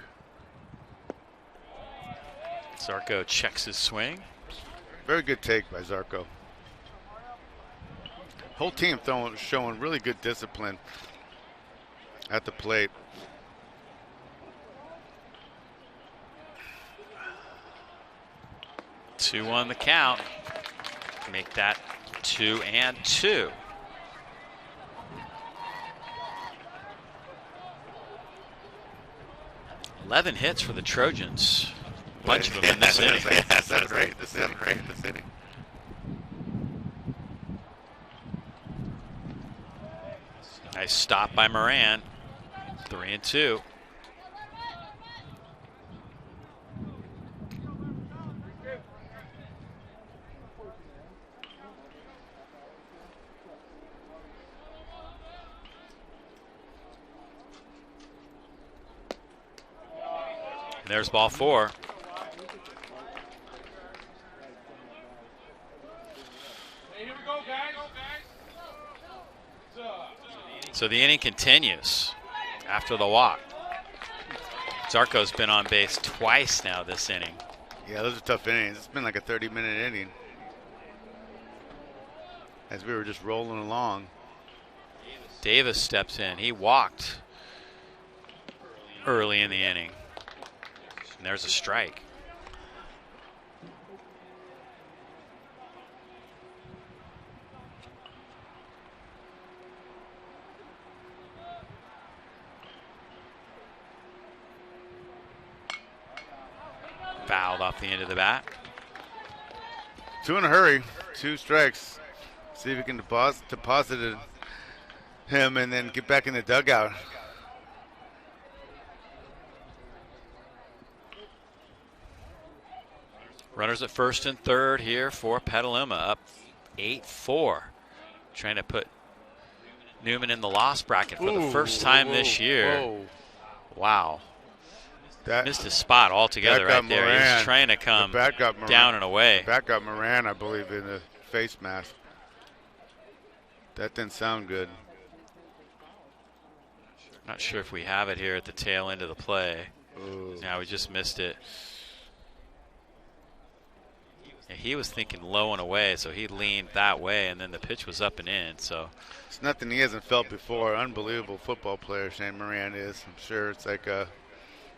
Zarko checks his swing. Very good take by Zarko. Whole team showing really good discipline at the plate. Two on the count. Make that 2-2. 11 hits for the Trojans. Bunch of them in this inning. Yes, that's right. This inning. Nice stop by Moran. 3-2. And there's ball 4. So the inning continues after the walk. Zarko's been on base twice now this inning. Yeah, those are tough innings. It's been like a 30-minute inning as we were just rolling along. Davis steps in. He walked early in the inning. And there's a strike. Fouled off the end of the bat. 2 in a hurry. 2 strikes. See if we can deposit him and then get back in the dugout. Runners at first and third here for Petaluma, up 8-4. Trying to put Newman in the loss bracket for the first time this year. Wow. Missed his spot altogether right there. Moran. He's trying to come down and away. Bat got Moran, I believe, in the face mask. That didn't sound good. Not sure if we have it here at the tail end of the play. Yeah, we just missed it. Yeah, he was thinking low and away, so he leaned that way, and then the pitch was up and in. So it's nothing he hasn't felt before. Unbelievable football player Shane Moran is. I'm sure it's like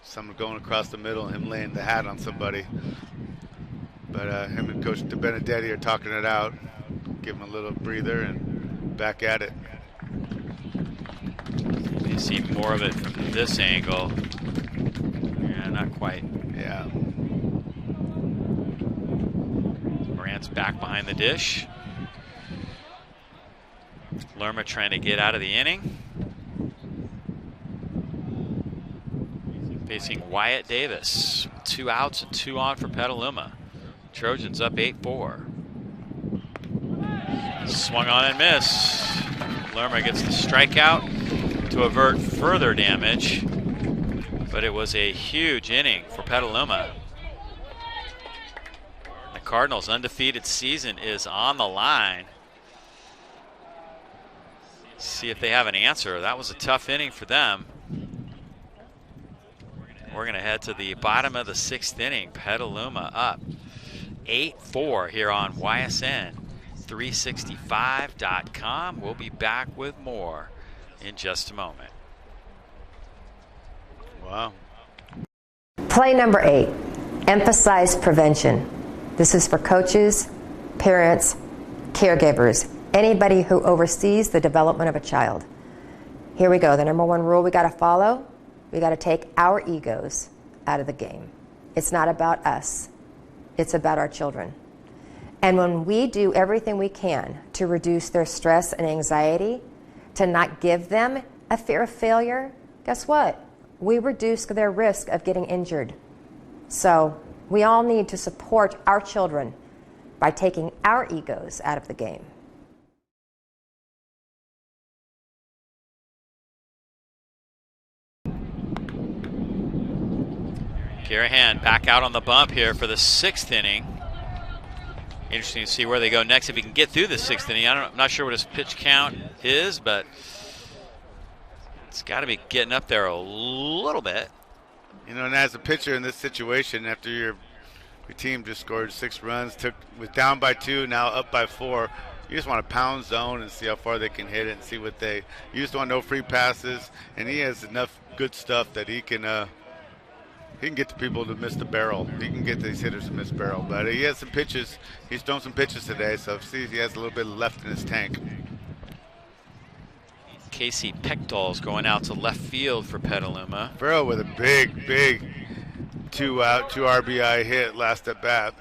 someone going across the middle and him laying the hat on somebody. But him and Coach DeBenedetti are talking it out. Give him a little breather and back at it. You see more of it from this angle. Yeah, not quite. Yeah. Moran's back behind the dish. Lerma trying to get out of the inning. Facing Wyatt Davis. 2 outs and 2 on for Petaluma. Trojans up 8-4. Swung on and missed. Lerma gets the strikeout to avert further damage. But it was a huge inning for Petaluma. The Cardinals' undefeated season is on the line. See if they have an answer. That was a tough inning for them. We're we're going to head to the bottom of the 6th inning. Petaluma up 8-4 here on YSN365.com. We'll be back with more in just a moment. Wow. Play number 8, emphasize prevention. This is for coaches, parents, caregivers, anybody who oversees the development of a child. Here we go. The number 1 rule we got to follow, we got to take our egos out of the game. It's not about us. It's about our children. And when we do everything we can to reduce their stress and anxiety, to not give them a fear of failure, guess what? We reduce their risk of getting injured. So we all need to support our children by taking our egos out of the game. Garahan back out on the bump here for the 6th inning. Interesting to see where they go next if he can get through the 6th inning. I'm not sure what his pitch count is, but it's got to be getting up there a little bit. You know, and as a pitcher in this situation, after your team just scored 6 runs, was down by 2, now up by 4, you just want to pound zone and see how far they can hit it and see what you just want no free passes, and he has enough good stuff that he can get the people to miss the barrel. He can get these hitters to miss barrel. But he has some pitches. He's thrown some pitches today, so see if he has a little bit left in his tank. Casey Pechtol's going out to left field for Petaluma. Farrell with a big 2-out, 2 RBI hit last at bat.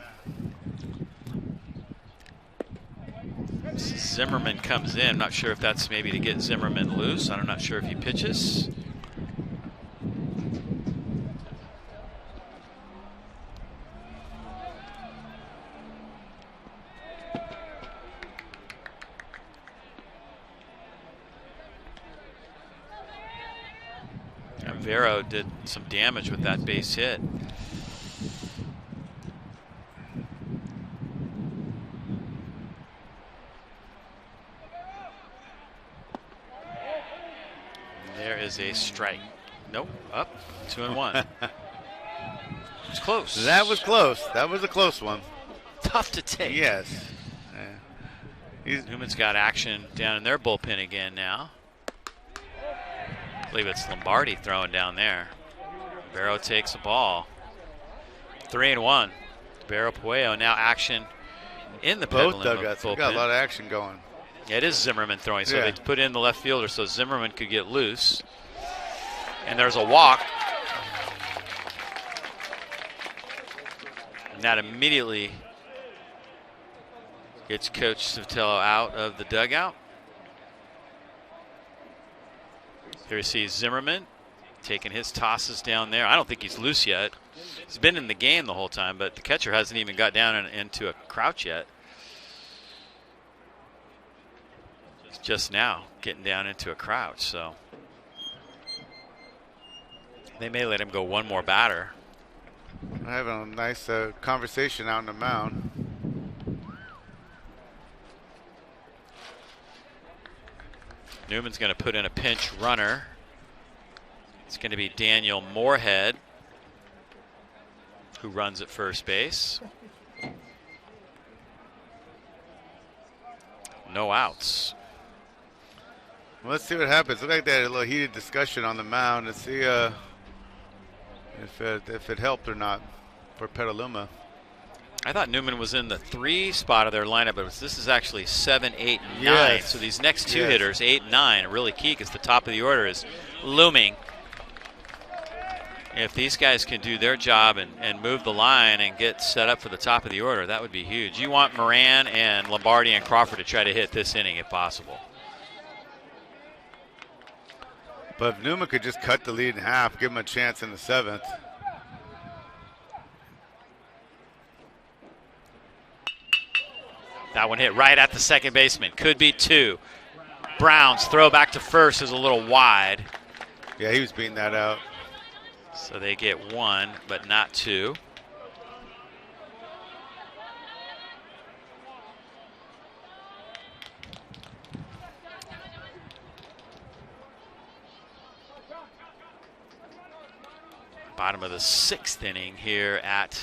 Zimmerman comes in. Not sure if that's maybe to get Zimmerman loose. I'm not sure if he pitches. Vero did some damage with that base hit. There is a strike. Nope, up 2-1. It's close. That was close. That was a close one. Tough to take. Yes. Newman's got action down in their bullpen again now. I believe it's Lombardi throwing down there. Vero takes a ball. 3-1. Vero Puello now action in the both Petaluma dugouts. bullpen. We got a lot of action going. Yeah, it is Zimmerman throwing, so yeah. They put in the left fielder so Zimmerman could get loose. And there's a walk. And that immediately gets Coach Sotelo out of the dugout. Here we see Zimmerman taking his tosses down there. I don't think he's loose yet. He's been in the game the whole time, but the catcher hasn't even got down into a crouch yet. He's just now getting down into a crouch, so they may let him go one more batter. We're having a nice conversation out on the mound. Newman's going to put in a pinch runner. It's going to be Daniel Moorhead, who runs at first base. No outs. Well, let's see what happens. Look like they had a little heated discussion on the mound and see if it helped or not for Petaluma. I thought Newman was in the 3 spot of their lineup, but this is actually 7, 8, and 9. Yes. So these next 2 hitters, 8 and 9, are really key because the top of the order is looming. If these guys can do their job and move the line and get set up for the top of the order, that would be huge. You want Moran and Lombardi and Crawford to try to hit this inning if possible. But if Newman could just cut the lead in half, give him a chance in the 7th. That one hit right at the second baseman. Could be 2. Brown's throw back to first is a little wide. Yeah, he was beating that out. So they get 1, but not 2. Bottom of the 6th inning here at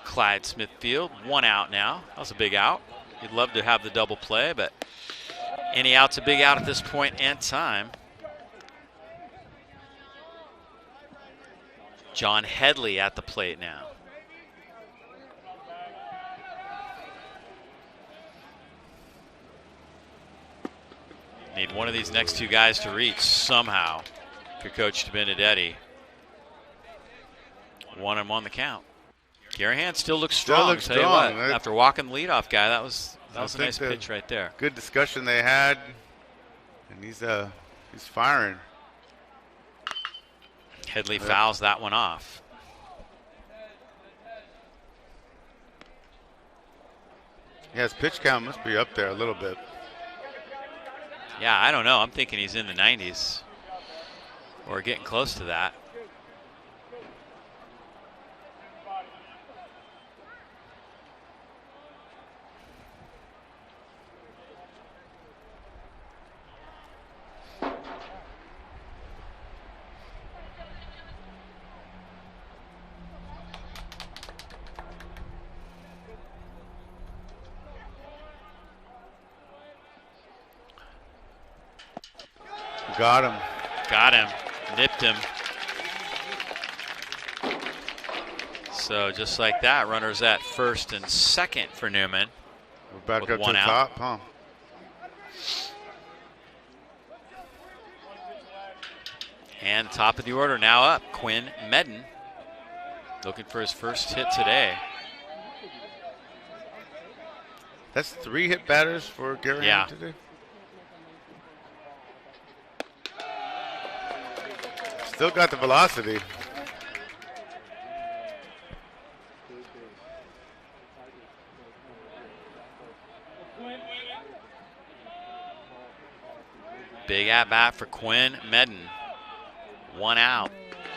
Clyde Smith Field. 1 out now. That was a big out. You'd love to have the double play, but any out's a big out at this point in time. John Headley at the plate now. Need one of these next 2 guys to reach somehow if you're Coach Benedetti. 1-1 the count. Garahan still looks strong. Still looks strong. After walking the leadoff guy, that was a nice pitch right there. Good discussion they had, and he's firing. Headley fouls that one off. Yeah, his pitch count must be up there a little bit. Yeah, I don't know. I'm thinking he's in the 90s or getting close to that. Got him. Got him. Nipped him. So just like that, runners at first and second for Newman. We're back with up to 1 the out. top, huh? And top of the order now up, Quinn Medden. Looking for his first hit today. That's 3 hit batters for Garahan today. Still got the velocity. Big at bat for Quinn Medden. 1 out,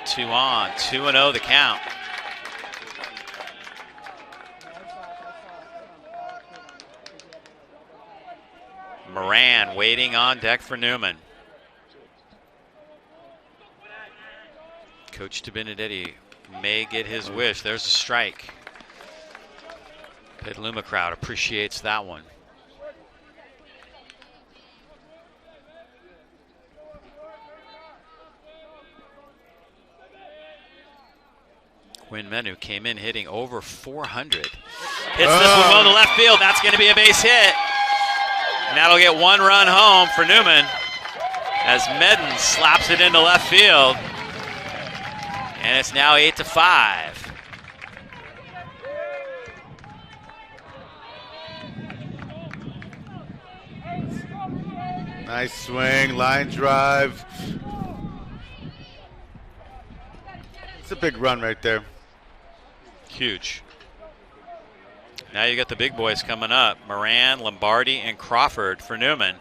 2 on, 2-0 the count. Moran waiting on deck for Newman. Coach Benedetti may get his wish. There's a strike. Petaluma crowd appreciates that one. Quinn Menu came in hitting over 400. Hits this one well to left field. That's going to be a base hit. And that'll get 1 run home for Newman as Medden slaps it into left field. And it's now 8-5. Nice swing, line drive. It's a big run right there. Huge. Now you got the big boys coming up. Moran, Lombardi, and Crawford for Newman.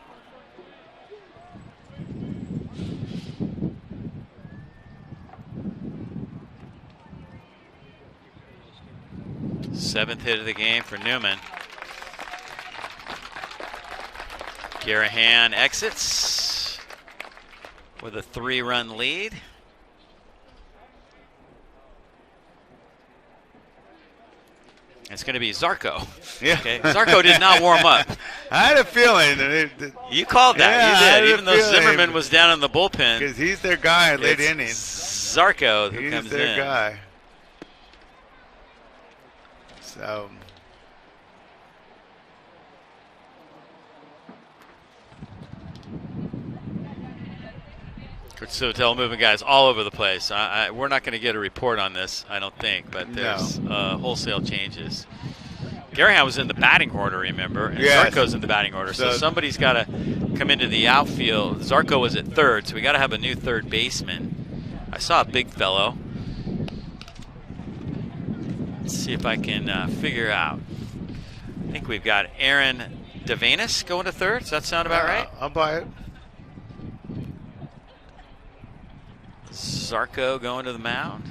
Seventh hit of the game for Newman. Garahan exits with a 3-run lead. It's going to be Zarco. Yeah. Okay. Zarco did not warm up. I had a feeling. You called that. Yeah, You I had did. a Even though feeling. Zimmerman was down in the bullpen. Because he's their guy late It's innings. Zarco who He's comes their in. guy. So. Sotel moving guys all over the place. We're not going to get a report on this, I don't think, but there's wholesale changes. Garahan was in the batting order, remember? And Yes. Zarco's in the batting order. So somebody's got to come into the outfield. Zarco was at third, so we got to have a new third baseman. I saw a big fellow. Let's see if I can figure out. I think we've got Aaron Devanus going to third. Does that sound about right? I'll buy it. Zarco going to the mound.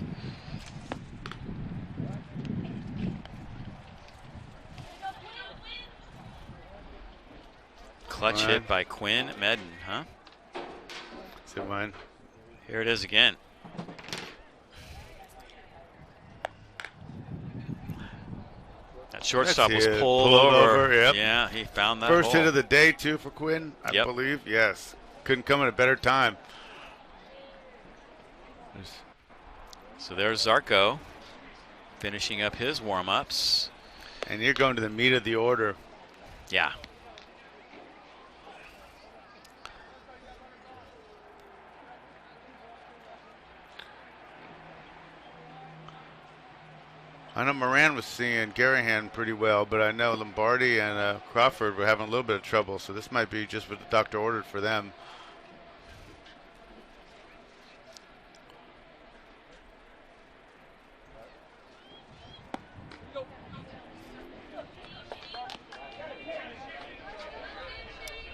Clutch hit by Quinn Medden, huh? Is it mine? Here it is again. That shortstop was Pulled pulled over. Yep. Yeah, he found that First hole. hit of the day, too, for Quinn, I believe. Yes. Couldn't come at a better time. So there's Zarco finishing up his warm-ups. And you're going to the meat of the order. Yeah. I know Moran was seeing Garahan pretty well, but I know Lombardi and Crawford were having a little bit of trouble, so this might be just what the doctor ordered for them.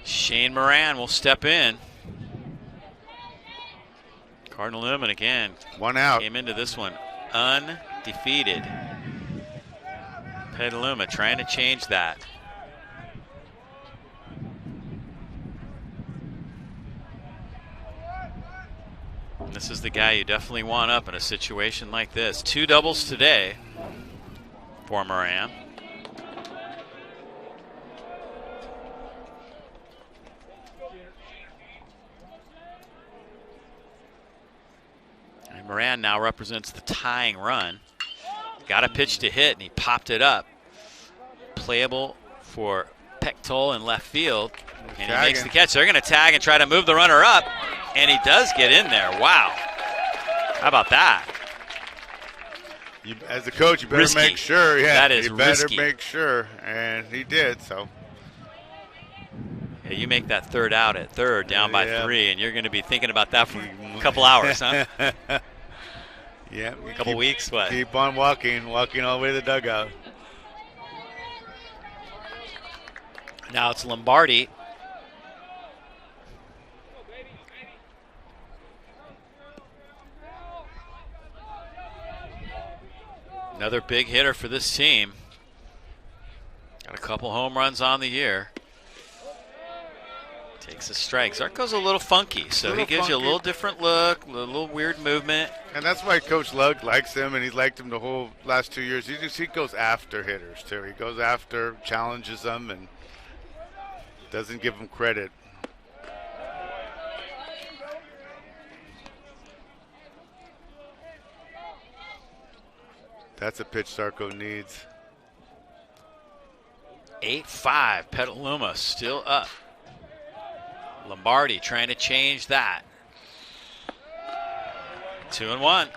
Shane Moran will step in. Cardinal Newman again. One out. Came into this one undefeated. Petaluma trying to change that. This is the guy you definitely want up in a situation like this. 2 doubles today for Moran. And Moran now represents the tying run. Got a pitch to hit, and he popped it up. Playable for Pechtold in left field, and he makes the catch. They're going to tag and try to move the runner up, and he does get in there. Wow. How about that? As the coach, you better Risky. make sure. Yeah, That is you better risky. make sure, and he did, so. Yeah, you make that third out at third, down by 3, and you're going to be thinking about that for a couple hours, huh? Yeah. A couple weeks, what? Keep on walking all the way to the dugout. Now it's Lombardi. Another big hitter for this team. Got a couple home runs on the year. Takes a strike. Zarco's a little funky, so he gives you a little different look, a little weird movement. And that's why Coach Lugg likes him, and he's liked him the whole last 2 years. He goes after hitters, too. He goes after, challenges them, and doesn't give them credit. That's a pitch Zarco needs. 8-5, Petaluma still up. Lombardi trying to change that. 2-1.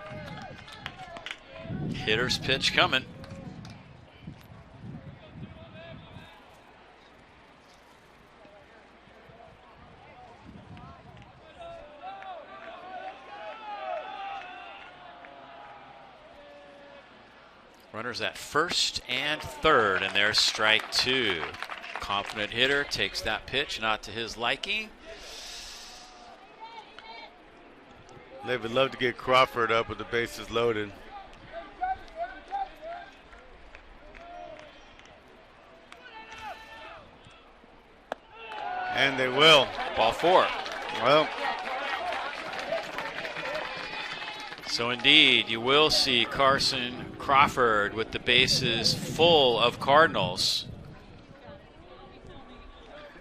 Hitter's pitch coming. Runners at first and third, and there's strike 2. Confident hitter takes that pitch, not to his liking. They would love to get Crawford up with the bases loaded. And they will. Ball 4. Well, so indeed, you will see Carson Crawford with the bases full of Cardinals.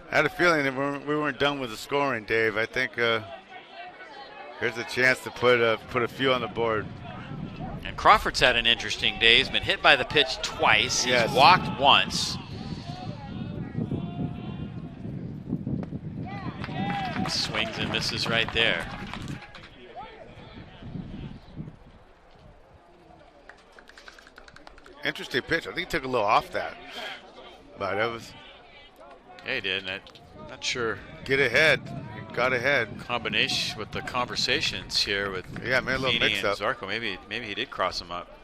I had a feeling that we weren't done with the scoring, Dave. I think here's a chance to put a few on the board. And Crawford's had an interesting day. He's been hit by the pitch twice. Yes. He's walked once. Swings and misses right there. Interesting pitch. I think he took a little off that. But that was. Yeah, he did. I'm not sure. Get ahead. He got ahead. Combination with the conversations here with made a little Feeney mix and up. Zarco. Maybe he did cross him up.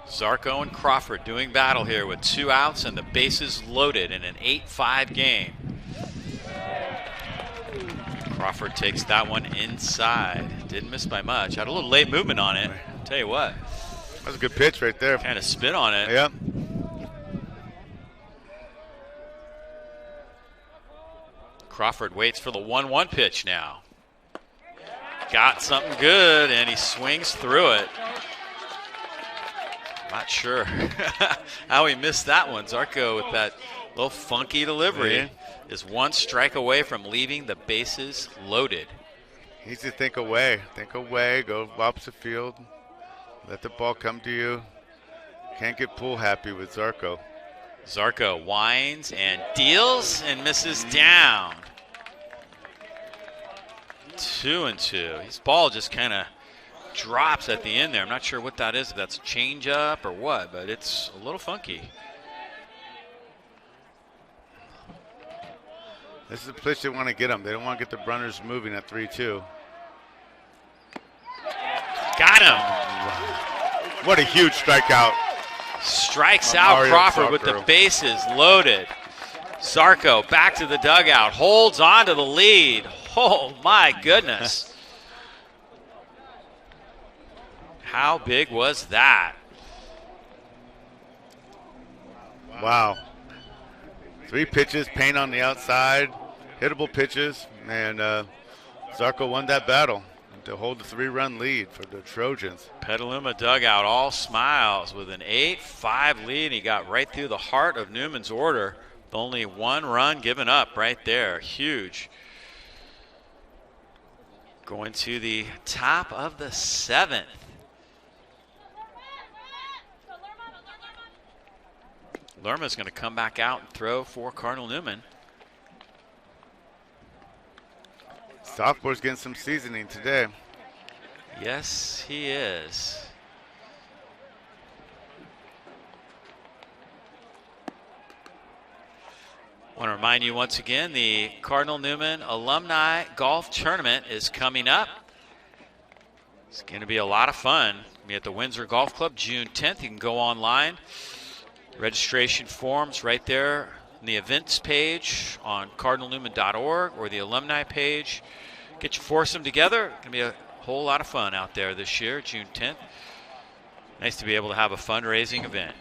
Zarco and Crawford doing battle here with 2 outs and the bases loaded in an 8-5 game. Crawford takes that one inside. Didn't miss by much. Had a little late movement on it. Tell you what. That was a good pitch right there. Kind of spin on it. Yep. Crawford waits for the 1-1 pitch now. got something good, and he swings through it. Not sure how he missed that one. Zarko with that little funky delivery is one strike away from leaving the bases loaded. He needs to think away, go opposite field, let the ball come to you. Can't get pool happy with Zarko. Zarko winds and deals and misses down. 2-2. His ball just kind of drops at the end there. I'm not sure what that is, if that's a change-up or what, but it's a little funky. This is the pitch they want to get him. They don't want to get the runners moving at 3-2. Got him. What a huge strikeout. Strikes out Mario Crawford with Zarko. the bases loaded. Zarko back to the dugout, holds on to the lead. Oh my goodness. How big was that? Wow. 3 pitches, paint on the outside, hittable pitches, and Zarko won that battle to hold the 3-run lead for the Trojans. Petaluma dugout all smiles with an 8-5 lead. He got right through the heart of Newman's order with only 1 run given up right there. Huge. Going to the top of the 7th. Lerma's going to come back out and throw for Cardinal Newman. Sophomore's getting some seasoning today. Yes, he is. I want to remind you once again, the Cardinal Newman Alumni Golf Tournament is coming up. It's going to be a lot of fun. We'll be at the Windsor Golf Club June 10th. You can go online. Registration forms right there in the events page on cardinalnewman.org or the alumni page. Get your foursome together. It's going to be a whole lot of fun out there this year, June 10th. Nice to be able to have a fundraising event.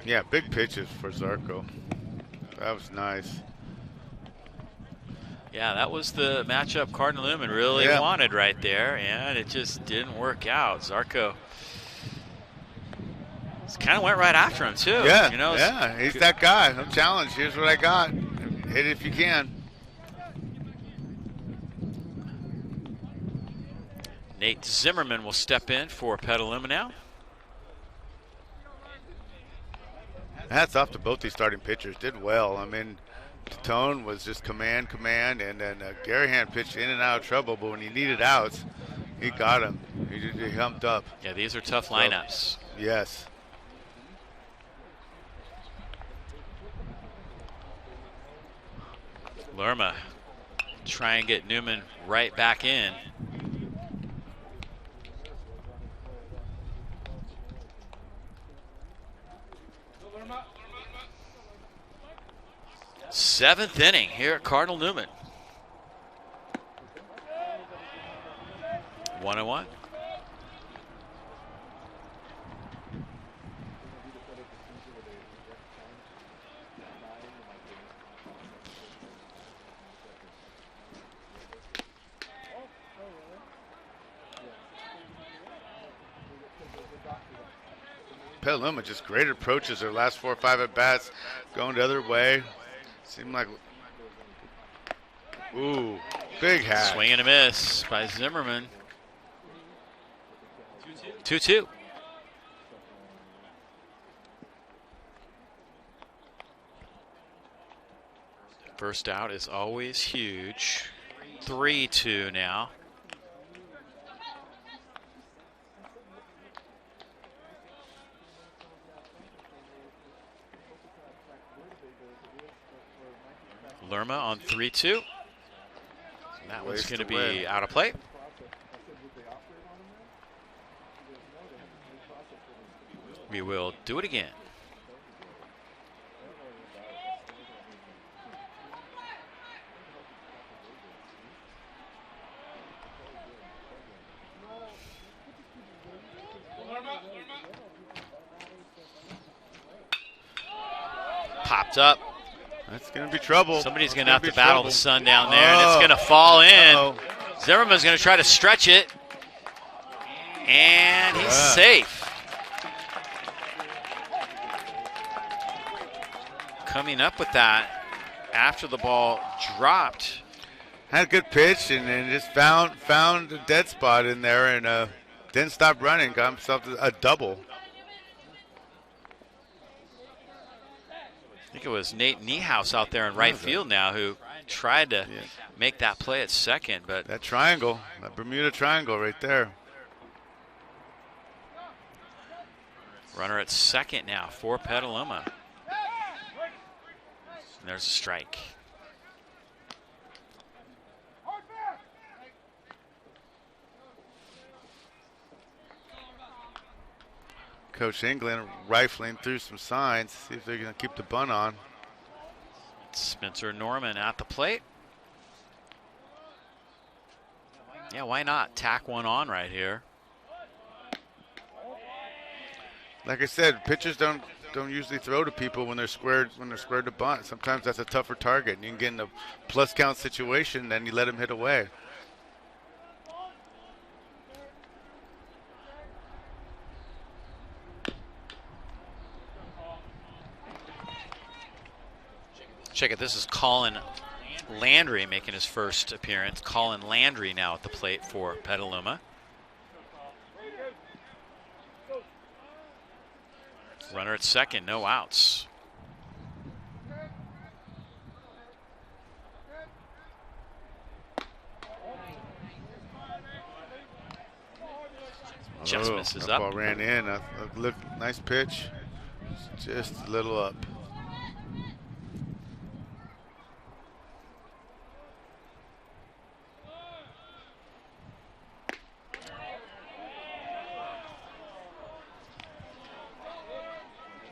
Yeah, big pitches for Zarko. That was nice. Yeah, that was the matchup Cardinal Newman really wanted right there, and it just didn't work out. Zarko kind of went right after him, too. Yeah, you know, he's that guy. No challenge. Here's what I got. Hit it if you can. Nate Zimmerman will step in for Petaluma now. Hats off to both these starting pitchers. Did well. I mean, Tone was just command, and then Garahan pitched in and out of trouble, but when he needed outs, he got him. He humped up. Yeah, these are tough lineups. Yes. Lerma try and get Newman right back in. Seventh inning here at Cardinal Newman. 1-1. Petaluma just great approaches their last 4 or 5 at bats, going the other way. Seemed like, ooh, big hat. Swing and a miss by Zimmerman. 2-2. First out is always huge. 3-2 now. Lerma on 3-2. That one's going to be out of play. We will do it again. popped up. That's going to be trouble. Somebody's going to have to battle the sun down there, and it's going to fall in. Zimmerman's going to try to stretch it, and he's safe. Coming up with that after the ball dropped. Had a good pitch and then just found a dead spot in there and didn't stop running. Got himself a double. I think it was Nate Niehaus out there in right field now who tried to make that play at second. But that triangle, that Bermuda Triangle right there. Runner at second now for Petaluma. And there's a strike. Coach England rifling through some signs, see if they're going to keep the bunt on. Spencer Norman at the plate. Yeah, why not tack one on right here? Like I said, pitchers don't usually throw to people when they're squared to bunt. Sometimes that's a tougher target. And you can get in a plus count situation, then you let them hit away. Check it, this is Colin Landry making his first appearance. Colin Landry now at the plate for Petaluma. Runner at second, no outs. Just misses that up. Ball ran in. Nice pitch. Just a little up.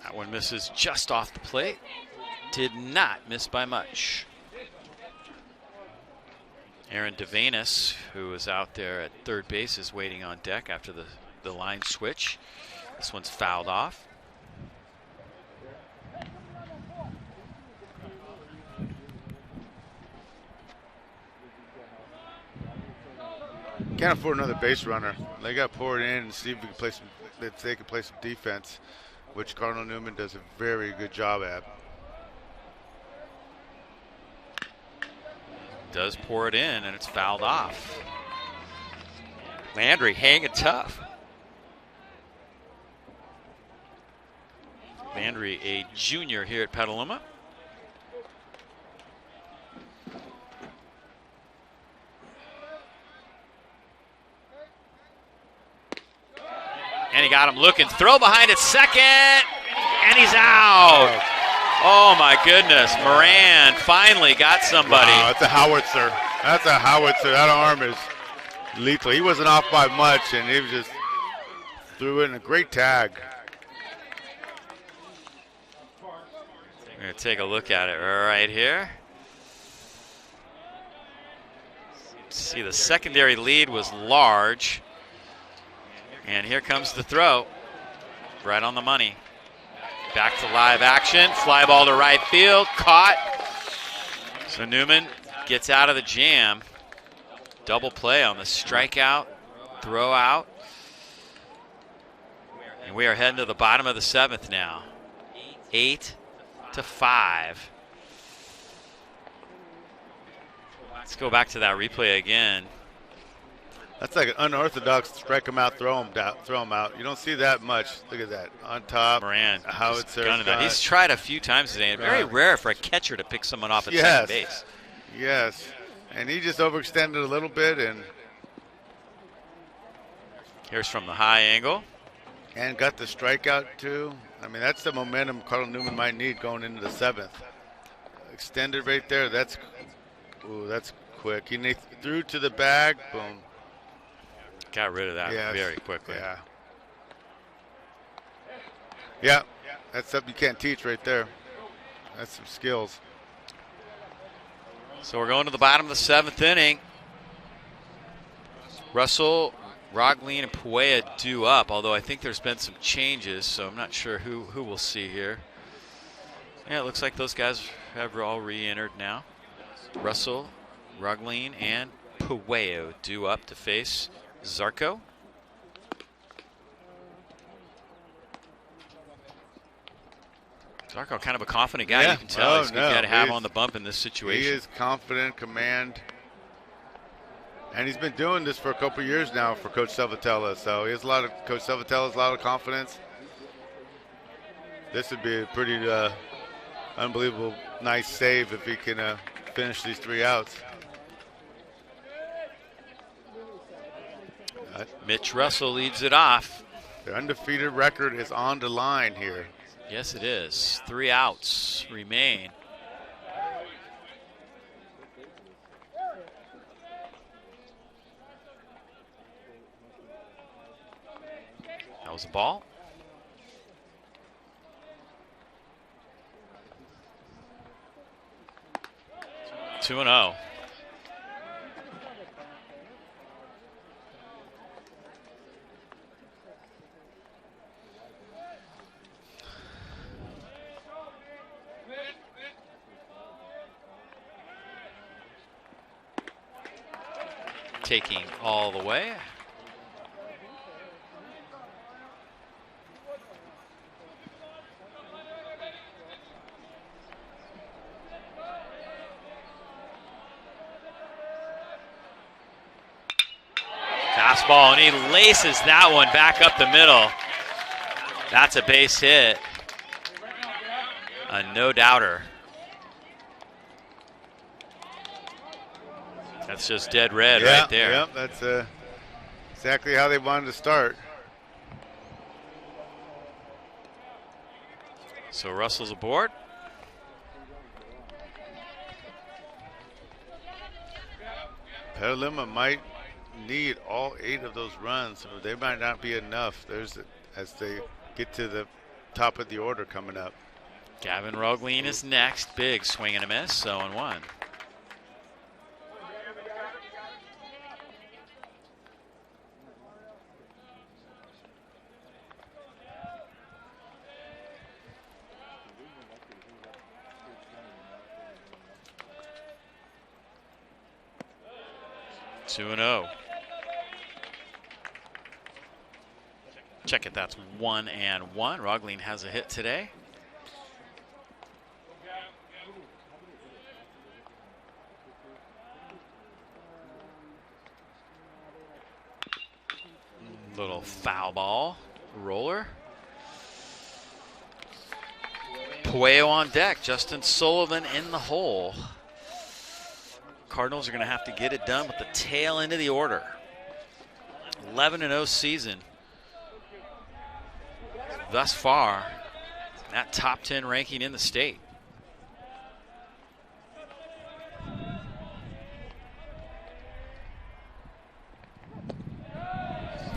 That one misses just off the plate. Did not miss by much. Aaron Devanus, who was out there at third base, is waiting on deck after the line switch. This one's fouled off. Can't afford another base runner. They got to pour it in and see if they can play some defense, which Cardinal Newman does a very good job at. Does pour it in, and it's fouled off. Landry hanging tough. Landry, a junior here at Petaluma. And he got him looking. Throw behind it, second, and he's out. Oh my goodness, Moran finally got somebody. Wow, that's a howitzer. That's a howitzer. That arm is lethal. He wasn't off by much, and he just threw in a great tag. We're going to take a look at it right here. See, the secondary lead was large. And here comes the throw. Right on the money. Back to live action. Fly ball to right field. Caught. So Newman gets out of the jam. Double play on the strikeout, throw out. And we are heading to the bottom of the seventh now. 8-5. Let's go back to that replay again. That's like an unorthodox strike him out, throw him out. You don't see that much. Look at that. On top. Moran. Howitzer. He's tried a few times today. It's very rare for a catcher to pick someone off at second base. Yes. And he just overextended a little bit. And here's from the high angle. And got the strikeout too. I mean, that's the momentum Cardinal Newman might need going into the seventh. Extended right there. That's quick. He threw to the bag. Boom. Got rid of that very quickly. Yeah, that's something you can't teach right there. That's some skills. So we're going to the bottom of the seventh inning. Russell, Roglin, and Puea due up, although I think there's been some changes, so I'm not sure who we'll see here. Yeah, it looks like those guys have all re-entered now. Russell, Roglin, and Pueo due up to face Zarco. Zarco, kind of a confident guy. Yeah. You can tell he's a good guy to have He's- on the bump in this situation. He is confident, command. And he's been doing this for a couple years now for Coach Salvatella. So he has Coach Salvatella has a lot of confidence. This would be a pretty unbelievable nice save if he can finish these 3 outs. Mitch Russell leads it off. Their undefeated record is on the line here. Yes, it is. 3 outs remain. That was a ball. Two and 0. Taking all the way. Fastball, and he laces that one back up the middle. That's a base hit. A no-doubter. That's just dead red right there. Yeah, that's exactly how they wanted to start. So Russell's aboard. Petaluma might need all 8 of those runs, so they might not be enough. As they get to the top of the order coming up. Gavin Roglin is next. Big swing and a miss, 0-1. Two and 0. Check it, that's 1-1. Roglin has a hit today. Little foul ball, roller. Pueo on deck, Justin Sullivan in the hole. Cardinals are going to have to get it done with the tail end of the order. 11-0 season thus far. That top 10 ranking in the state.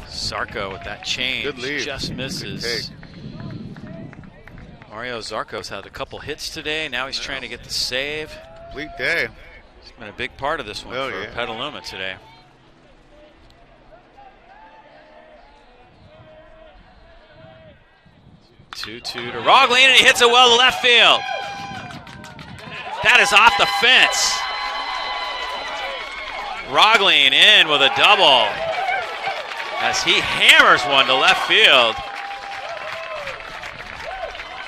Zarco with that change. Good lead. Just misses. Mario Zarco's had a couple hits today. Now he's trying to get the save. Complete day. It's been a big part of this one for Petaluma today. Two-two to Roglin, and he hits it well to left field. That is off the fence. Roglin in with a double as he hammers one to left field.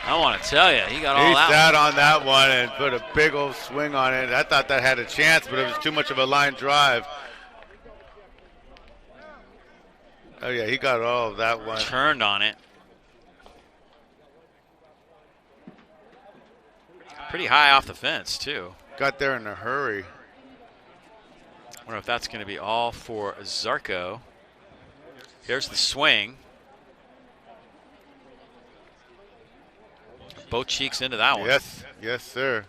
I want to tell you, he got all out. He sat on that one and put a big old swing on it. I thought that had a chance, but it was too much of a line drive. Oh, yeah, he got all of that one. Turned on it. Pretty high off the fence, too. Got there in a hurry. I wonder if that's going to be all for Zarco. Here's the swing. Both cheeks into that one. Yes, sir.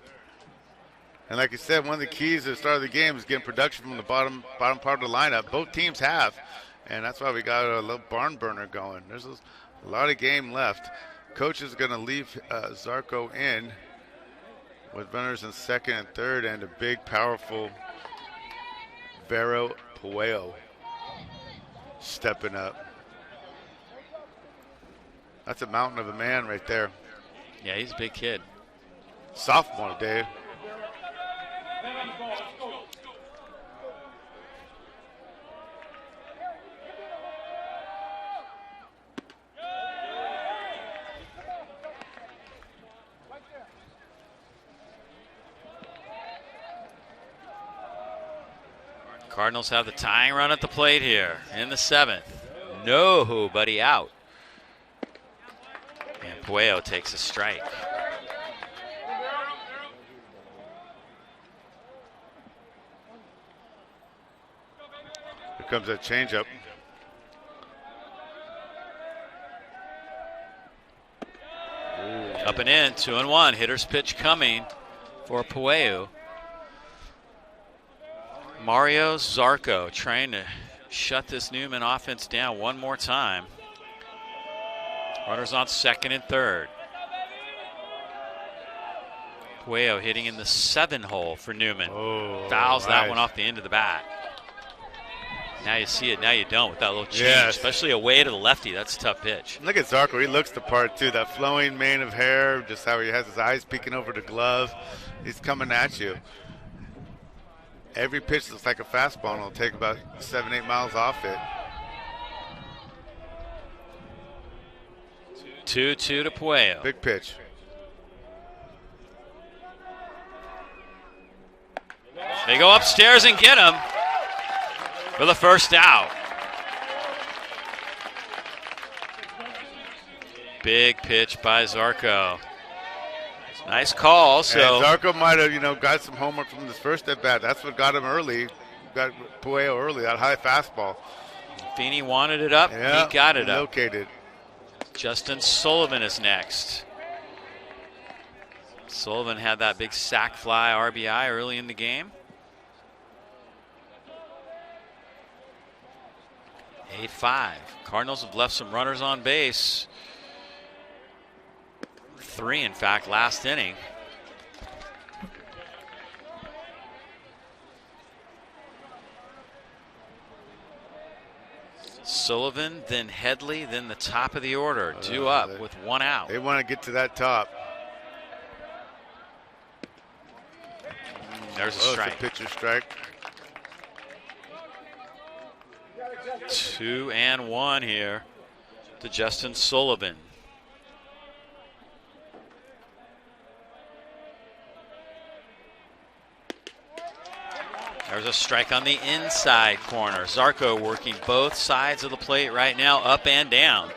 And like you said, one of the keys to the start of the game is getting production from the bottom part of the lineup. Both teams have, and that's why we got a little barn burner going. There's a lot of game left. Coach is going to leave Zarco in with runners in second and third, and a big, powerful Vero Pueo stepping up. That's a mountain of a man right there. Yeah, he's a big kid. Sophomore, Dave. Cardinals have the tying run at the plate here in the 7th. Nobody out. And Puello takes a strike. Here comes that changeup. Up and in, 2-1. Hitter's pitch coming for Puello. Mario Zarco trying to shut this Newman offense down one more time. Runners on second and third. Puello hitting in the 7 hole for Newman. Fouls that one off the end of the bat. Now you see it, now you don't with that little change, especially away to the lefty. That's a tough pitch. Look at Zarco. He looks the part, too. That flowing mane of hair, just how he has his eyes peeking over the glove. He's coming at you. Every pitch looks like a fastball, and it'll take about 7-8 miles off it. 2-2 to Puello. Big pitch. They go upstairs and get him for the first out. Big pitch by Zarco. Nice call. So and Zarco might have, got some homework from his first at bat. That's what got him early. Got Puello early. That high fastball. Feeney wanted it up. Yeah, he got it up. Located. Justin Sullivan is next. Sullivan had that big sac fly RBI early in the game. 8-5. Cardinals have left some runners on base. 3, in fact, last inning. Sullivan, then Headley, then the top of the order. 2 up with 1 out. They want to get to that top. There's a strike. It's a pitcher strike. 2-1 here to Justin Sullivan. There's a strike on the inside corner. Zarco working both sides of the plate right now, up and down.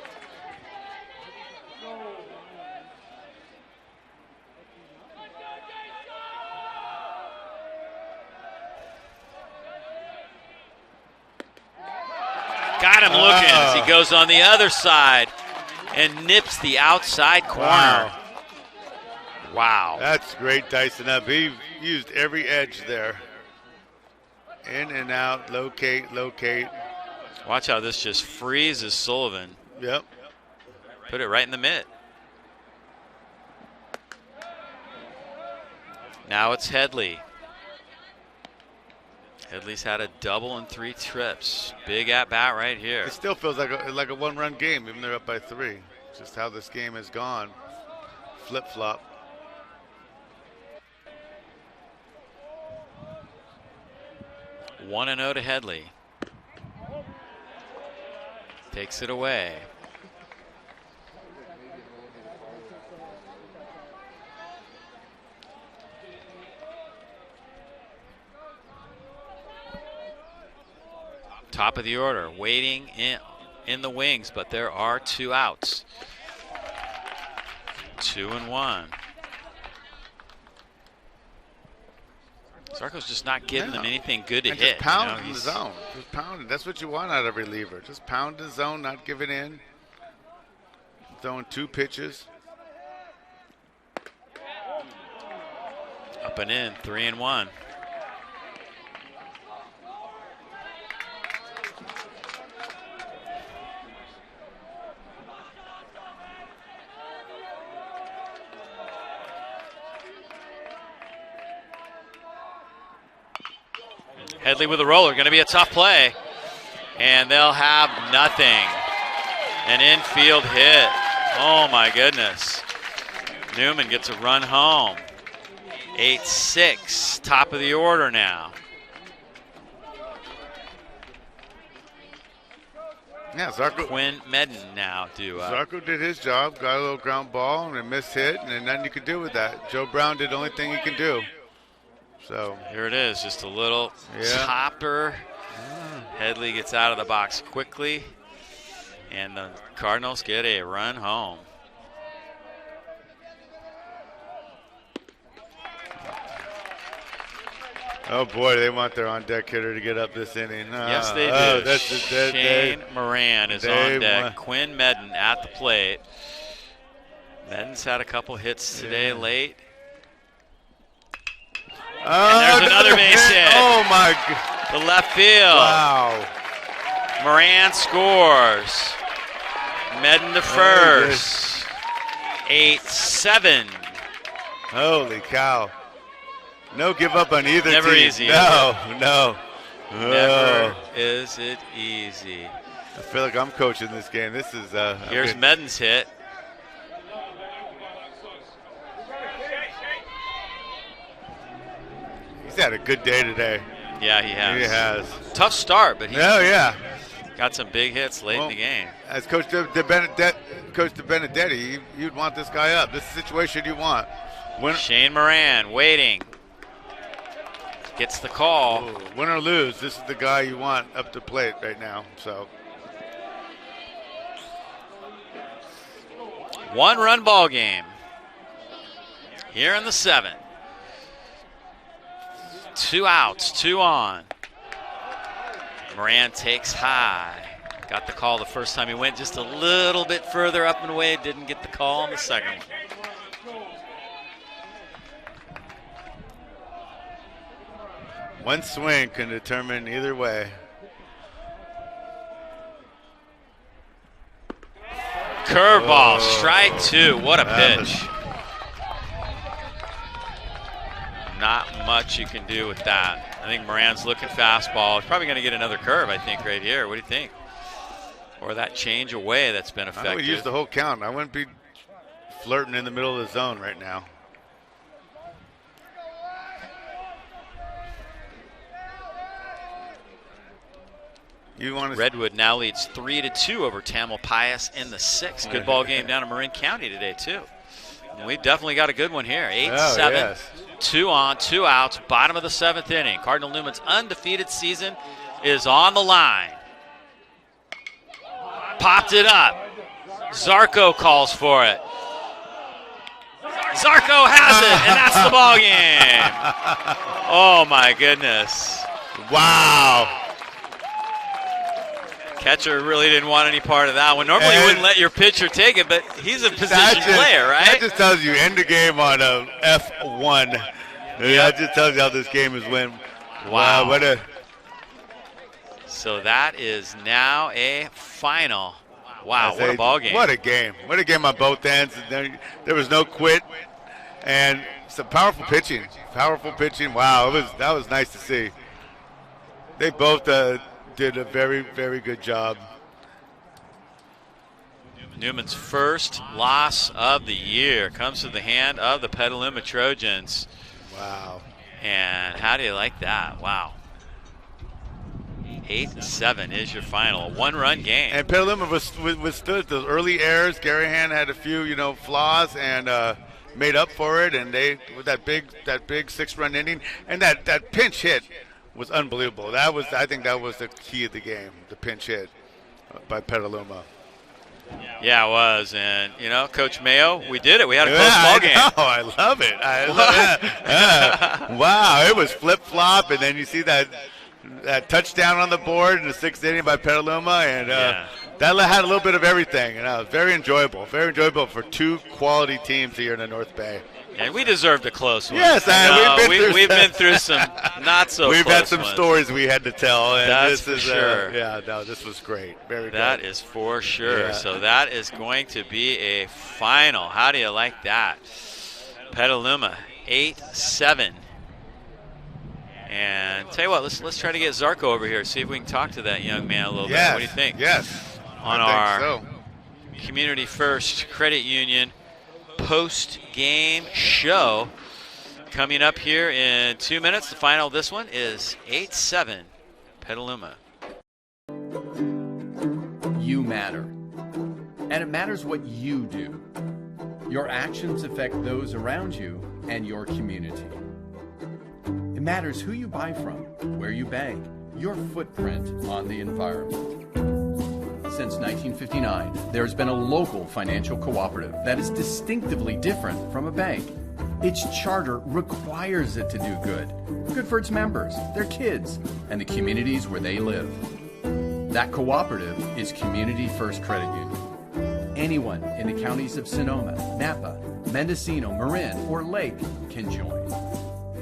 Got him looking as he goes on the other side and nips the outside corner. Wow. That's great dicing up. He used every edge there. In and out, locate. Watch how this just freezes Sullivan. Yep. Put it right in the mitt. Now it's Headley. Headley's had a double in 3 trips. Big at bat right here. It still feels like a one-run game, even though they're up by 3. Just how this game has gone. Flip-flop. One 1-0 to Headley. Takes it away. Top of the order, waiting in the wings, but there are 2 outs. 2-1. Zarco's just not giving them anything good to and hit. Just pound in the zone. Just pounding. That's what you want out of a reliever. Just pound the zone, not give it in. Throwing 2 pitches. Up and in, 3-1. Headley with a roller, going to be a tough play. And they'll have nothing. An infield hit. Oh my goodness. Newman gets a run home. 8-6, top of the order now. Yeah, Zarko. Quinn Medden now due up. Zarko did his job, got a little ground ball and a missed hit, and then nothing you could do with that. Joe Brown did the only thing he could do. So here it is, just a little topper. Headley gets out of the box quickly, and the Cardinals get a run home. Oh boy, they want their on-deck hitter to get up this inning. Yes, they do. Shane Dave Moran is on deck. Quinn Medden at the plate. Medden's had a couple hits today late. And there's another base hit. Oh my God. The left field. Wow. Moran scores. Medden to first. 8-7. Holy cow. No give up on either Never team. easy. No. Never is it easy. I feel like I'm coaching this game. This is here's Medden's hit. He's had a good day today. Yeah, he has. He has. Tough start, but he's got some big hits late in the game. As Coach DeBenedetti, you'd want this guy up. This is the situation you want. Shane Moran waiting. Gets the call. Ooh, win or lose, this is the guy you want up to plate right now. So, 1-run ball game. Here in the 7th. 2 outs, 2 on. Moran takes high. Got the call the first time he went just a little bit further up and away. Didn't get the call on the second one. One swing can determine either way. Curveball, strike 2. What a pitch. Not much you can do with that. I think Moran's looking fastball. He's probably going to get another curve, I think, right here. What do you think? Or that change away that's been effective. I would use the whole count. I wouldn't be flirting in the middle of the zone right now. Redwood now leads 3-2 over Tamalpais in the 6th. Good ball game down in Marin County today, too. And we've definitely got a good one here. 8-7, 2 on, 2 outs, bottom of the 7th inning. Cardinal Newman's undefeated season is on the line. Popped it up. Zarko calls for it. Zarko has it, and that's the ball game. Oh, my goodness. Wow. Catcher really didn't want any part of that one. Normally you wouldn't let your pitcher take it, but he's a position player, right? That just tells you end the game on a F1. That just tells you how this game is win. Wow. What a. So that is now a final. Wow, what a ball game. What a game. What a game on both ends. There was no quit. And some powerful pitching. Powerful pitching. Wow, that was nice to see. They both did a very, very good job. Newman's first loss of the year comes to the hand of the Petaluma Trojans. Wow. And how do you like that? Wow. 8-7 is your final. A 1-run game. And Petaluma withstood those early errors. Garahan had a few, flaws and made up for it. And they with that big 6-run inning and that pinch hit was unbelievable. I think that was the key of the game, the pinch hit by Petaluma. Yeah, it was. And, Coach Mayo, we did it. We had a close ball game. I love it. Wow, it was flip-flop, and then you see that touchdown on the board in the 6th inning by Petaluma, and that had a little bit of everything. And it was very enjoyable for 2 quality teams here in the North Bay. And we deserved a close one. Yes, we've been through some not so We've close had some ones. stories we had to tell. And That's this for is, sure. This was great. Very good. That is for sure. Yeah. So that is going to be a final. How do you like that? Petaluma, 8-7. And tell you what, let's try to get Zarko over here, see if we can talk to that young man a little bit. What do you think? Yes. On our Community First Credit Union post-game show coming up here in 2 minutes. The final of this one is 8-7 Petaluma. You matter. And it matters what you do. Your actions affect those around you and your community. It matters who you buy from, where you bank, your footprint on the environment. Since 1959, there's been a local financial cooperative that is distinctively different from a bank. Its charter requires it to do good. Good for its members, their kids, and the communities where they live. That cooperative is Community First Credit Union. Anyone in the counties of Sonoma, Napa, Mendocino, Marin, or Lake can join.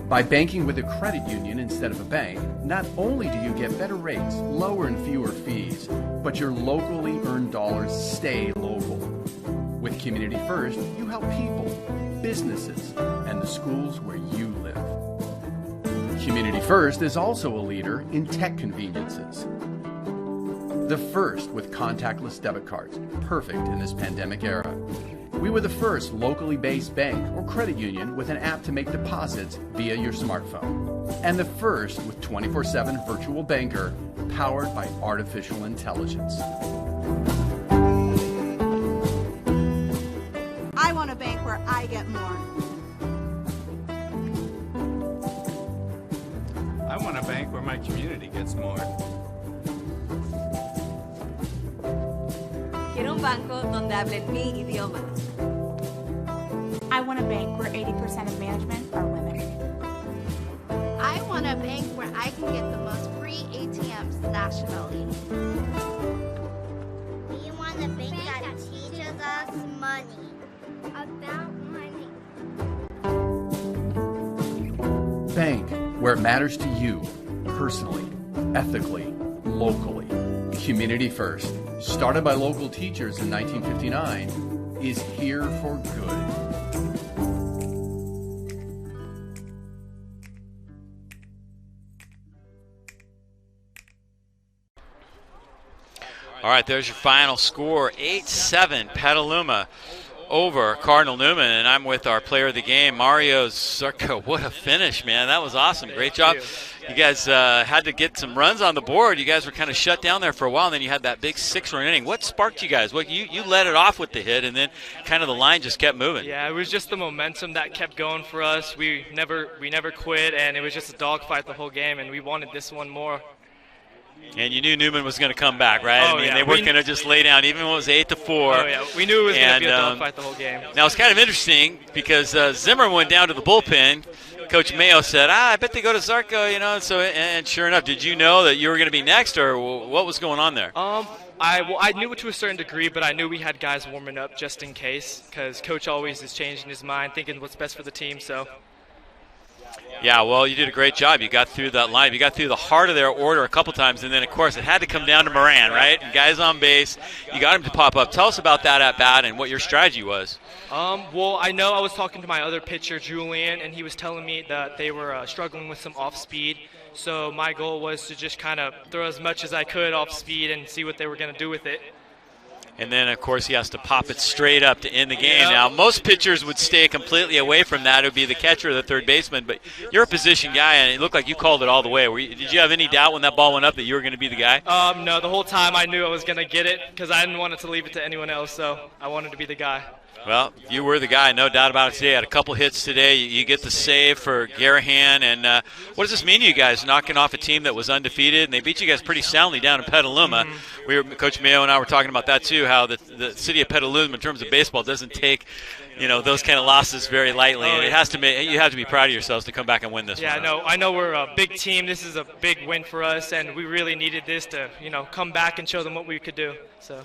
By banking with a credit union instead of a bank, not only do you get better rates, lower and fewer fees, but your locally earned dollars stay local. With Community First, you help people, businesses, and the schools where you live. Community First is also a leader in tech conveniences. The first with contactless debit cards, perfect in this pandemic era. We were the first locally based bank or credit union with an app to make deposits via your smartphone. And the first with 24/7 virtual banker powered by artificial intelligence. I want a bank where I get more. I want a bank where my community gets more. Quiero un banco donde hablen mi idioma. I want a bank where 80% of management are women. I want a bank where I can get the most free ATMs nationally. We want a bank that teaches us money. About money. Bank where it matters to you, personally, ethically, locally. Community First, started by local teachers in 1959, is here for good. All right, there's your final score, 8-7 Petaluma over Cardinal Newman, and I'm with our player of the game, Mario Zarco. What a finish, man. That was awesome. Great job. You guys had to get some runs on the board. You guys were kind of shut down there for a while, and then you had that big 6-run inning. What sparked you guys? What, you led it off with the hit, and then kind of the line just kept moving. Yeah, it was just the momentum that kept going for us. We never quit, and it was just a dogfight the whole game, and we wanted this one more. And you knew Newman was going to come back, right? Oh, I mean, yeah. they weren't going to just lay down, even when it was 8-4. Oh, yeah. We knew it was going to be a dogfight the whole game. Now, it's kind of interesting because Zimmer went down to the bullpen. Coach Mayo said, I bet they go to Zarco, you know. So, and sure enough, did you know that you were going to be next, or what was going on there? I knew it to a certain degree, but I knew we had guys warming up just in case, because Coach always is changing his mind, thinking what's best for the team. So. Yeah, well, you did a great job. You got through that line. You got through the heart of their order a couple times, and then, of course, it had to come down to Moran, right? And guys on base. You got him to pop up. Tell us about that at bat and what your strategy was. Well, I know I was talking to my other pitcher, Julian, and he was telling me that they were struggling with some off-speed. So my goal was to just kind of throw as much as I could off-speed and see what they were going to do with it. And then, of course, he has to pop it straight up to end the game. Yep. Now, most pitchers would stay completely away from that. It would be the catcher or the third baseman. But you're a position guy, and it looked like you called it all the way. Did you have any doubt when that ball went up that you were going to be the guy? No, the whole time I knew I was going to get it because I didn't want it to leave it to anyone else, so I wanted to be the guy. Well, you were the guy, no doubt about it today. Had a couple hits today. You get the save for Garahan. And what does this mean to you guys, knocking off a team that was undefeated? And they beat you guys pretty soundly down in Petaluma. Coach Mayo and I were talking about that, too, how the city of Petaluma, in terms of baseball, doesn't take those kind of losses very lightly. And you have to be proud of yourselves to come back and win this one. Yeah, I know we're a big team. This is a big win for us, and we really needed this to, come back and show them what we could do. So.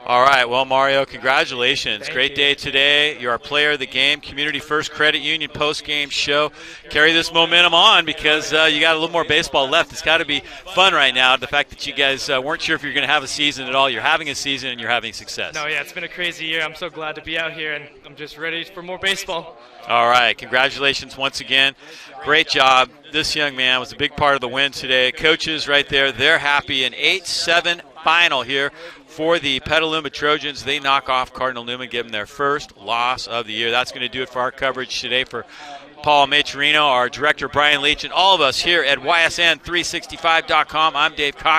All right, well, Mario, congratulations. Thank Great you. day today. You're our player of the game, Community First Credit Union post-game show. Carry this momentum on because you got a little more baseball left. It's got to be fun right now, the fact that you guys weren't sure if you're going to have a season at all. You're having a season and you're having success. No, yeah, it's been a crazy year. I'm so glad to be out here, and I'm just ready for more baseball. All right, congratulations once again. Great job. This young man was a big part of the win today. Coaches right there, they're happy. An 8-7 final here for the Petaluma Trojans. They knock off Cardinal Newman, give them their first loss of the year. That's going to do it for our coverage today for Paul Maytorena, our director Brian Leach, and all of us here at YSN365.com. I'm Dave Cox.